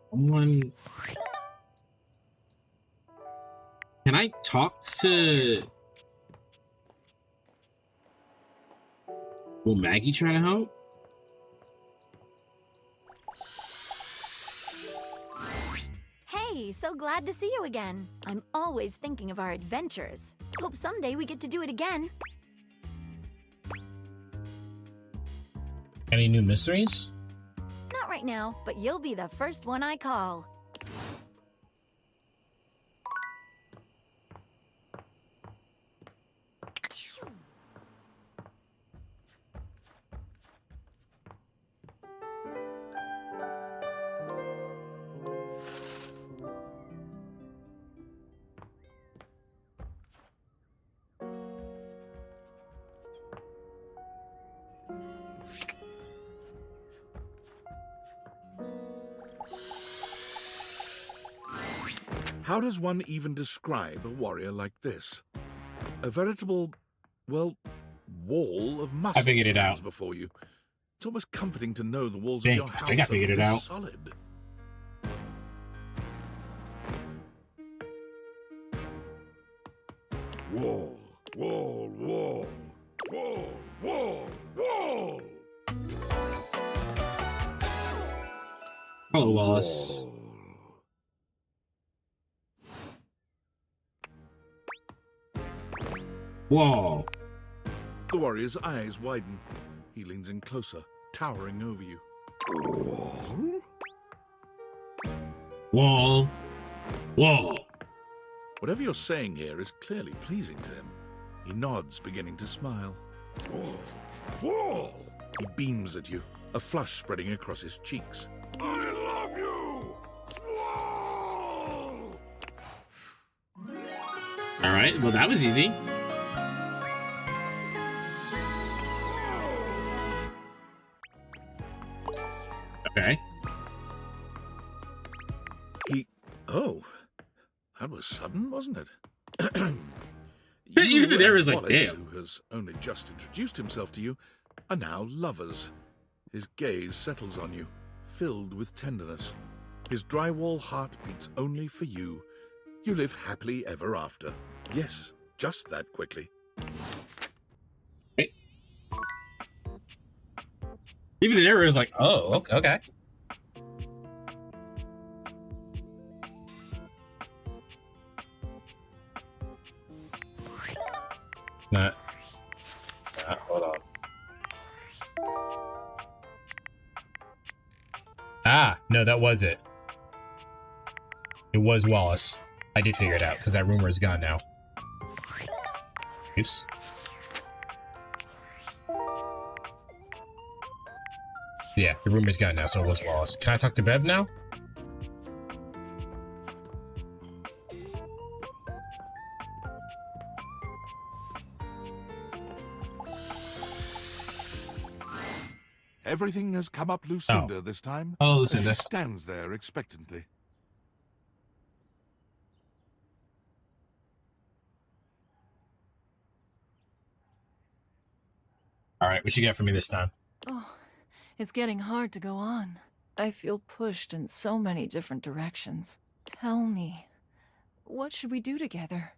Can I talk to... Will Maggie try to help? Hey, so glad to see you again. I'm always thinking of our adventures. Hope someday we get to do it again. Any new mysteries? Not right now, but you'll be the first one I call. How does one even describe a warrior like this? A veritable, well, wall of muscle. I figured it out. Before you. It's almost comforting to know the walls I of your house think I figured it out. solid. Wall, wall, wall, wall, wall, wall. Hello, Wallace. Wall. The warrior's eyes widen. He leans in closer, towering over you. Wall. Wall. Whatever you're saying here is clearly pleasing to him. He nods, beginning to smile. Wall. He beams at you, a flush spreading across his cheeks. I love you. Wall. All right, well, that was easy. Okay. Oh, that was sudden, wasn't it? Even there is like, Wallace, damn. who has only just introduced himself to you, are now lovers. His gaze settles on you, filled with tenderness. His drywall heart beats only for you. You live happily ever after. Yes, just that quickly. Even the arrow is like, oh, okay. Nah, hold on. Ah, no, that was it. It was Wallace. I did figure it out, because that rumor is gone now. Oops. Yeah, the rumor's gone now, so it was Wallace. Can I talk to Bev now? Everything has come up Lucinda this time. Hello, as Lucinda. She stands there expectantly. All right, what you got for me this time? Oh, it's getting hard to go on. I feel pushed in so many different directions. Tell me, what should we do together?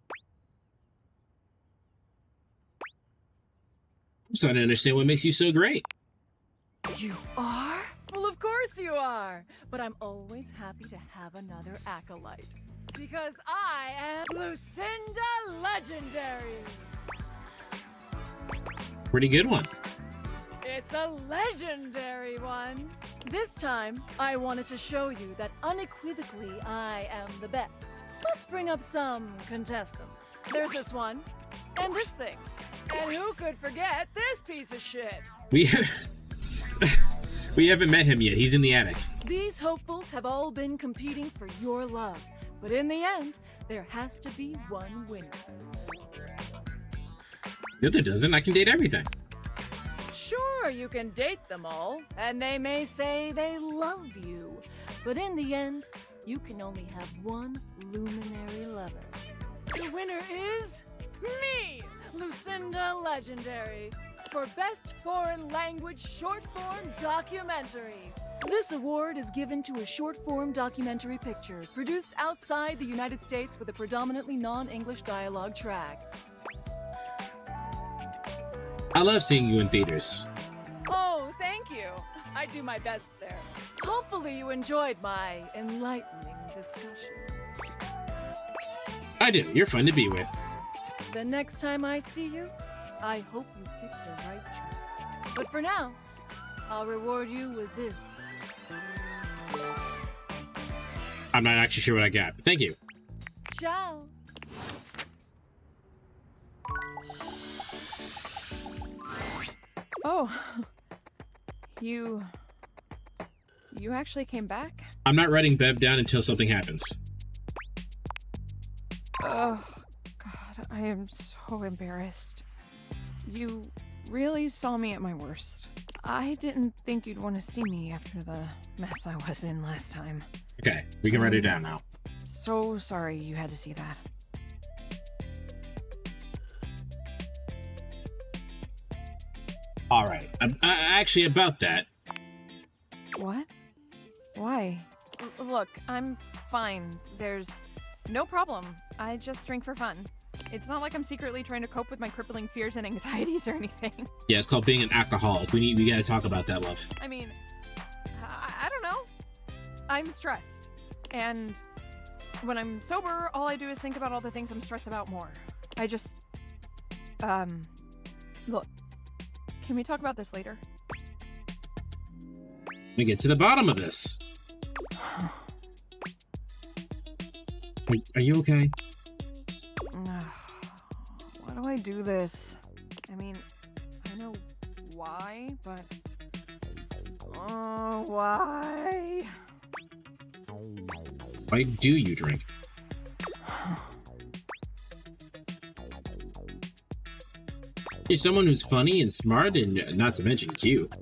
I'm starting to understand what makes you so great. You are? Well, of course you are. But I'm always happy to have another acolyte. Because I am Lucinda Legendary. Pretty good one. It's a legendary one. This time, I wanted to show you that unequivocally I am the best. Let's bring up some contestants. There's this one, and this thing. And who could forget this piece of shit? We haven't met him yet. He's in the attic. These hopefuls have all been competing for your love. But in the end, there has to be one winner. No, there doesn't. I can date everything. Sure, you can date them all, and they may say they love you. But in the end, you can only have one luminary lover. The winner is me, Lucinda Legendary, for Best Foreign Language Short Form Documentary. This award is given to a short-form documentary picture produced outside the United States with a predominantly non-English dialogue track. I love seeing you in theaters. Oh, thank you. I do my best there. Hopefully you enjoyed my enlightening discussions. I do. You're fun to be with. The next time I see you, I hope you pick the right choice. But for now, I'll reward you with this. I'm not actually sure what I got, but thank you. Ciao. Oh, you actually came back? I'm not writing Bev down until something happens. Oh, God, I am so embarrassed. You really saw me at my worst. I didn't think you'd want to see me after the mess I was in last time. Okay, we can write it down now. So sorry you had to see that. All right. Actually, about that. What? Why? Look, I'm fine. There's no problem. I just drink for fun. It's not like I'm secretly trying to cope with my crippling fears and anxieties or anything. Yeah, it's called being an alcoholic. We gotta talk about that, love. I mean, I don't know. I'm stressed. And when I'm sober, all I do is think about all the things I'm stressed about more. I just... Look, can we talk about this later? Let me get to the bottom of this. Are you okay? Why do I do this? I mean, I know why, but... Oh, why? Why do you drink? You're someone who's funny and smart and not to mention cute.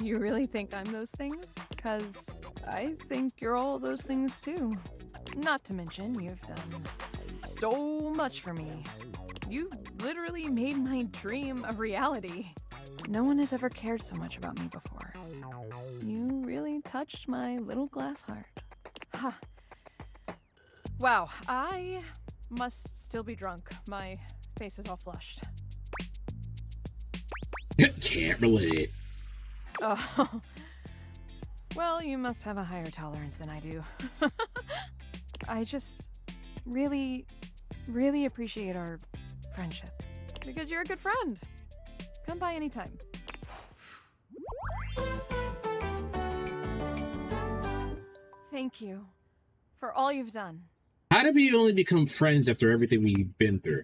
You really think I'm those things? 'Cause I think you're all those things too. Not to mention, you've done so much for me. You literally made my dream a reality. No one has ever cared so much about me before. You really touched my little glass heart. Huh. Wow, I must still be drunk. My face is all flushed. Can't relate. Oh. Well, you must have a higher tolerance than I do. I just really appreciate our friendship. Because you're a good friend. Come by anytime. Thank you for all you've done. How did we only become friends after everything we've been through?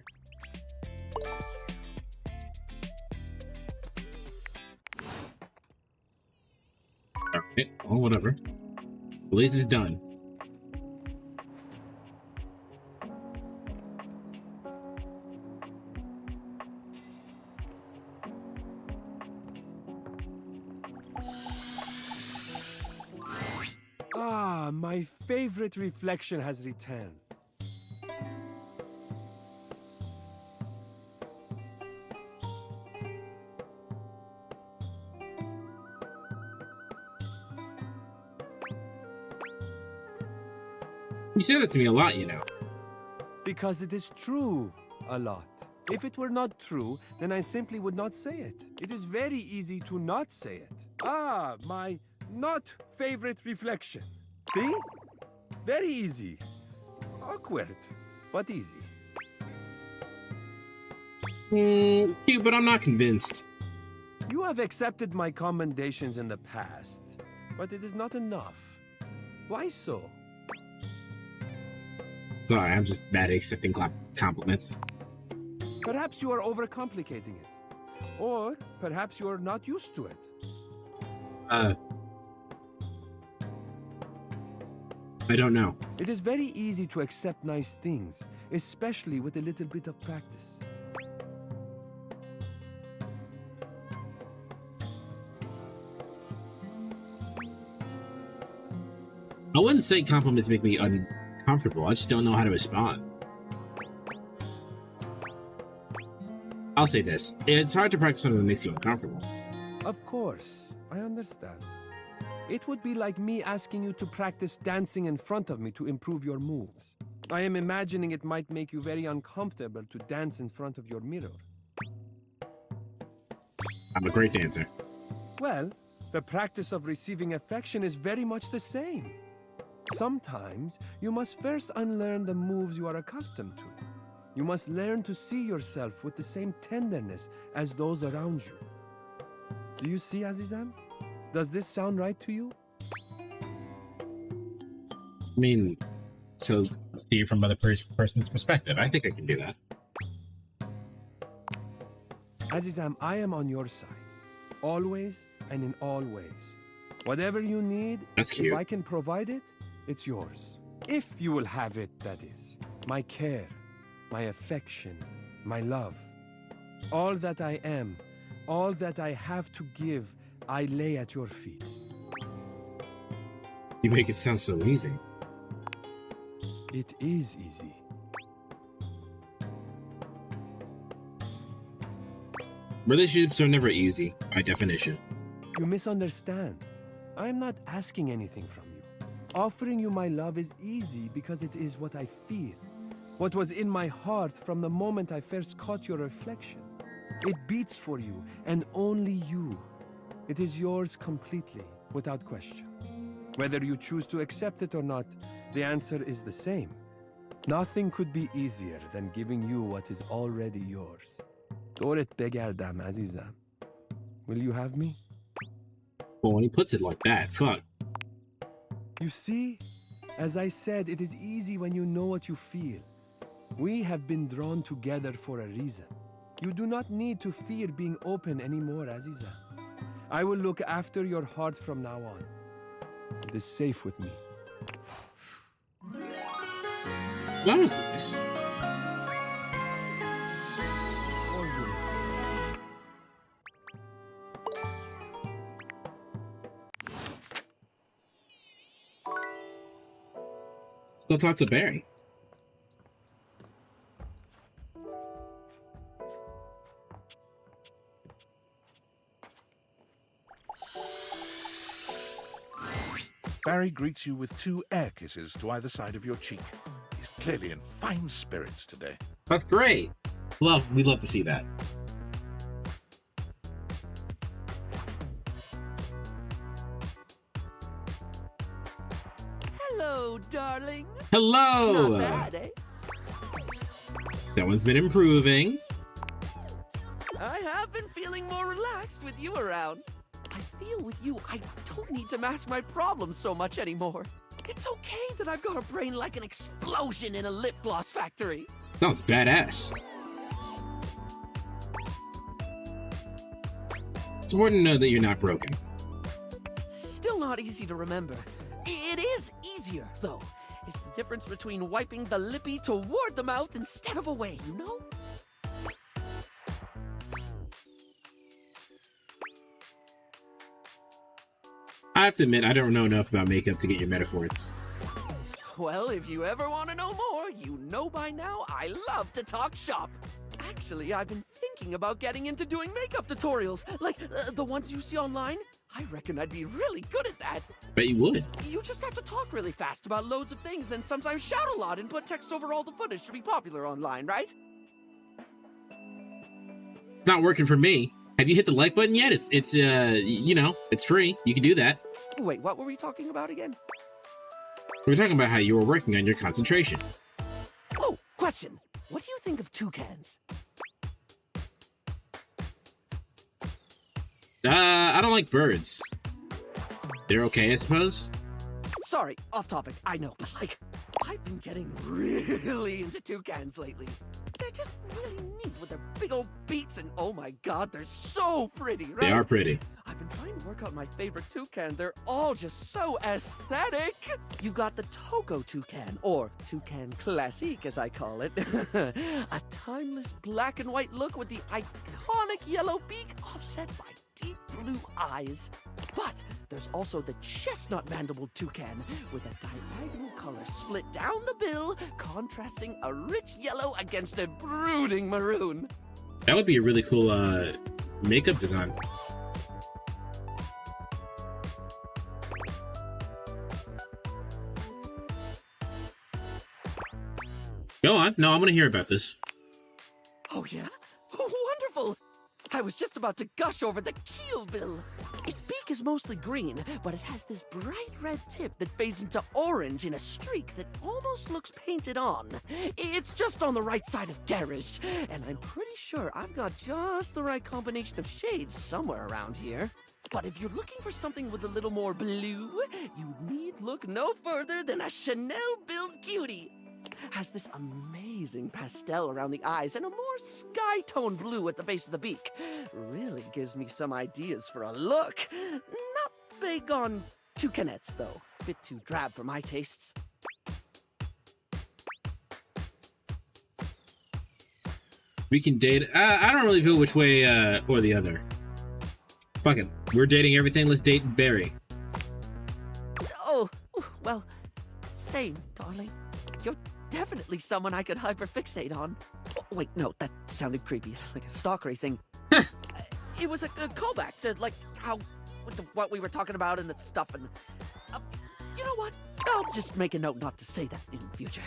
Alright, well, whatever. At least it's done. Ah, my favorite reflection has returned. You say that to me a lot, you know. Because it is true, a lot. If it were not true, then I simply would not say it. It is very easy to not say it. Ah, my not favorite reflection. See? Very easy. Awkward, but easy. Cute, but I'm not convinced. You have accepted my commendations in the past, but it is not enough. Why so? Sorry, I'm just bad at accepting compliments. Perhaps you are overcomplicating it. Or perhaps you are not used to it. I don't know. It is very easy to accept nice things, especially with a little bit of practice. I wouldn't say compliments make me uncomfortable. I just don't know how to respond. I'll say this. It's hard to practice something that makes you uncomfortable. Of course, I understand. It would be like me asking you to practice dancing in front of me to improve your moves. I am imagining it might make you very uncomfortable to dance in front of your mirror. I'm a great dancer. Well, the practice of receiving affection is very much the same. Sometimes you must first unlearn the moves you are accustomed to. You must learn to see yourself with the same tenderness as those around you. Do you see, Azizam? Does this sound right to you? I mean, so see it from another person's perspective. I think I can do that. Azizam, I am on your side. Always and in all ways. Whatever you need, That's cute. if I can provide it, it's yours. If you will have it, that is. My care, my affection, my love. All that I am, all that I have to give, I lay at your feet. You make it sound so easy. It is easy. Relationships are never easy, by definition. You misunderstand. I am not asking anything from you. Offering you my love is easy because it is what I feel. What was in my heart from the moment I first caught your reflection. It beats for you, and only you. It is yours completely, without question. Whether you choose to accept it or not, the answer is the same. Nothing could be easier than giving you what is already yours. Doret begerdam azizam. Will you have me? Well, when he puts it like that, fuck. You see, as I said, it is easy when you know what you feel. We have been drawn together for a reason. You do not need to fear being open anymore, Aziza. I will look after your heart from now on. It is safe with me. That was nice. Let's go talk to Barry. Barry greets you with 2 air kisses to either side of your cheek. He's clearly in fine spirits today. That's great. We love to see that. Hello, darling. Hello. Not bad, eh? That one's been improving. I have been feeling more relaxed with you around. I feel with you, I don't need to mask my problems so much anymore. It's okay that I've got a brain like an explosion in a lip gloss factory. Sounds badass. It's important to know that you're not broken. Still not easy to remember. It is easier, though. It's the difference between wiping the lippy toward the mouth instead of away, you know? I have to admit, I don't know enough about makeup to get your metaphors. Well, if you ever want to know more, you know by now I love to talk shop. Actually, I've been thinking about getting into doing makeup tutorials, like the ones you see online. I reckon I'd be really good at that. Bet you would. You just have to talk really fast about loads of things and sometimes shout a lot and put text over all the footage to be popular online, right? It's not working for me. Have you hit the like button yet? It's you know, it's free. You can do that. Wait, what were we talking about again? We were talking about how you were working on your concentration. Oh, question. What do you think of toucans? I don't like birds. They're okay, I suppose? Sorry, off topic, I know, but like, I've been getting really into toucans lately. They're just really neat with their big old beaks and oh my god, they're so pretty, right? They are pretty. I've been trying to work out my favorite toucan. They're all just so aesthetic. You've got the Togo toucan, or toucan classique as I call it. A timeless black and white look with the iconic yellow beak offset by deep blue eyes. But there's also the chestnut mandible toucan with a diagonal color split down the bill, contrasting a rich yellow against a brooding maroon. That would be a really cool makeup design. Go on. No, I want to hear about this. Oh, yeah? Wonderful! I was just about to gush over the keel bill. Its beak is mostly green, but it has this bright red tip that fades into orange in a streak that almost looks painted on. It's just on the right side of garish, and I'm pretty sure I've got just the right combination of shades somewhere around here. But if you're looking for something with a little more blue, you need look no further than a Chanel-built cutie. Has this amazing pastel around the eyes and a more sky-toned blue at the base of the beak. Really gives me some ideas for a look. Not big on toucanettes, though. Bit too drab for my tastes. We can date. I don't really feel which way or the other. Fuck it. We're dating everything. Let's date Barry. Oh, well, same, darling. You're definitely someone I could hyperfixate on. Oh, wait, no, that sounded creepy, like a stalkery thing. It was a callback to, like, how, what we were talking about and the stuff, and, you know what? I'll just make a note not to say that in the future.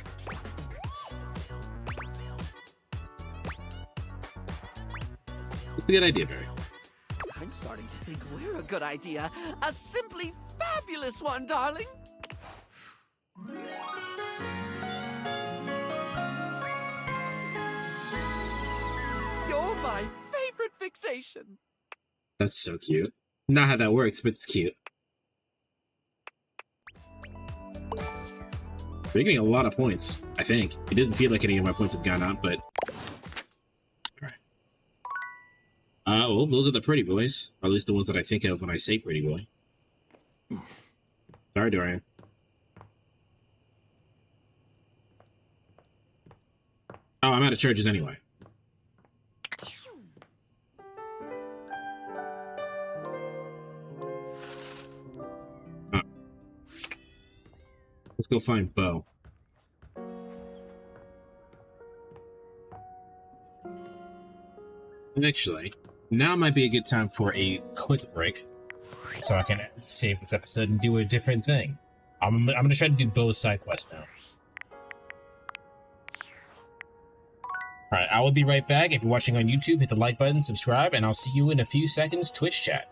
It's a good idea, Barry. I'm starting to think we're a good idea. A simply fabulous one, darling. You're my favorite fixation. That's so cute. Not how that works, but it's cute. We're getting a lot of points, I think. It doesn't feel like any of my points have gone up, but... Alright. Well, those are the pretty boys. Or at least the ones that I think of when I say pretty boy. Sorry, Dorian. Oh, I'm out of charges anyway. Let's go find Bo. And actually, now might be a good time for a quick break, so I can save this episode and do a different thing. I'm gonna try to do Bo's side quest now. Alright, I will be right back. If you're watching on YouTube, hit the like button, subscribe, and I'll see you in a few seconds Twitch chat.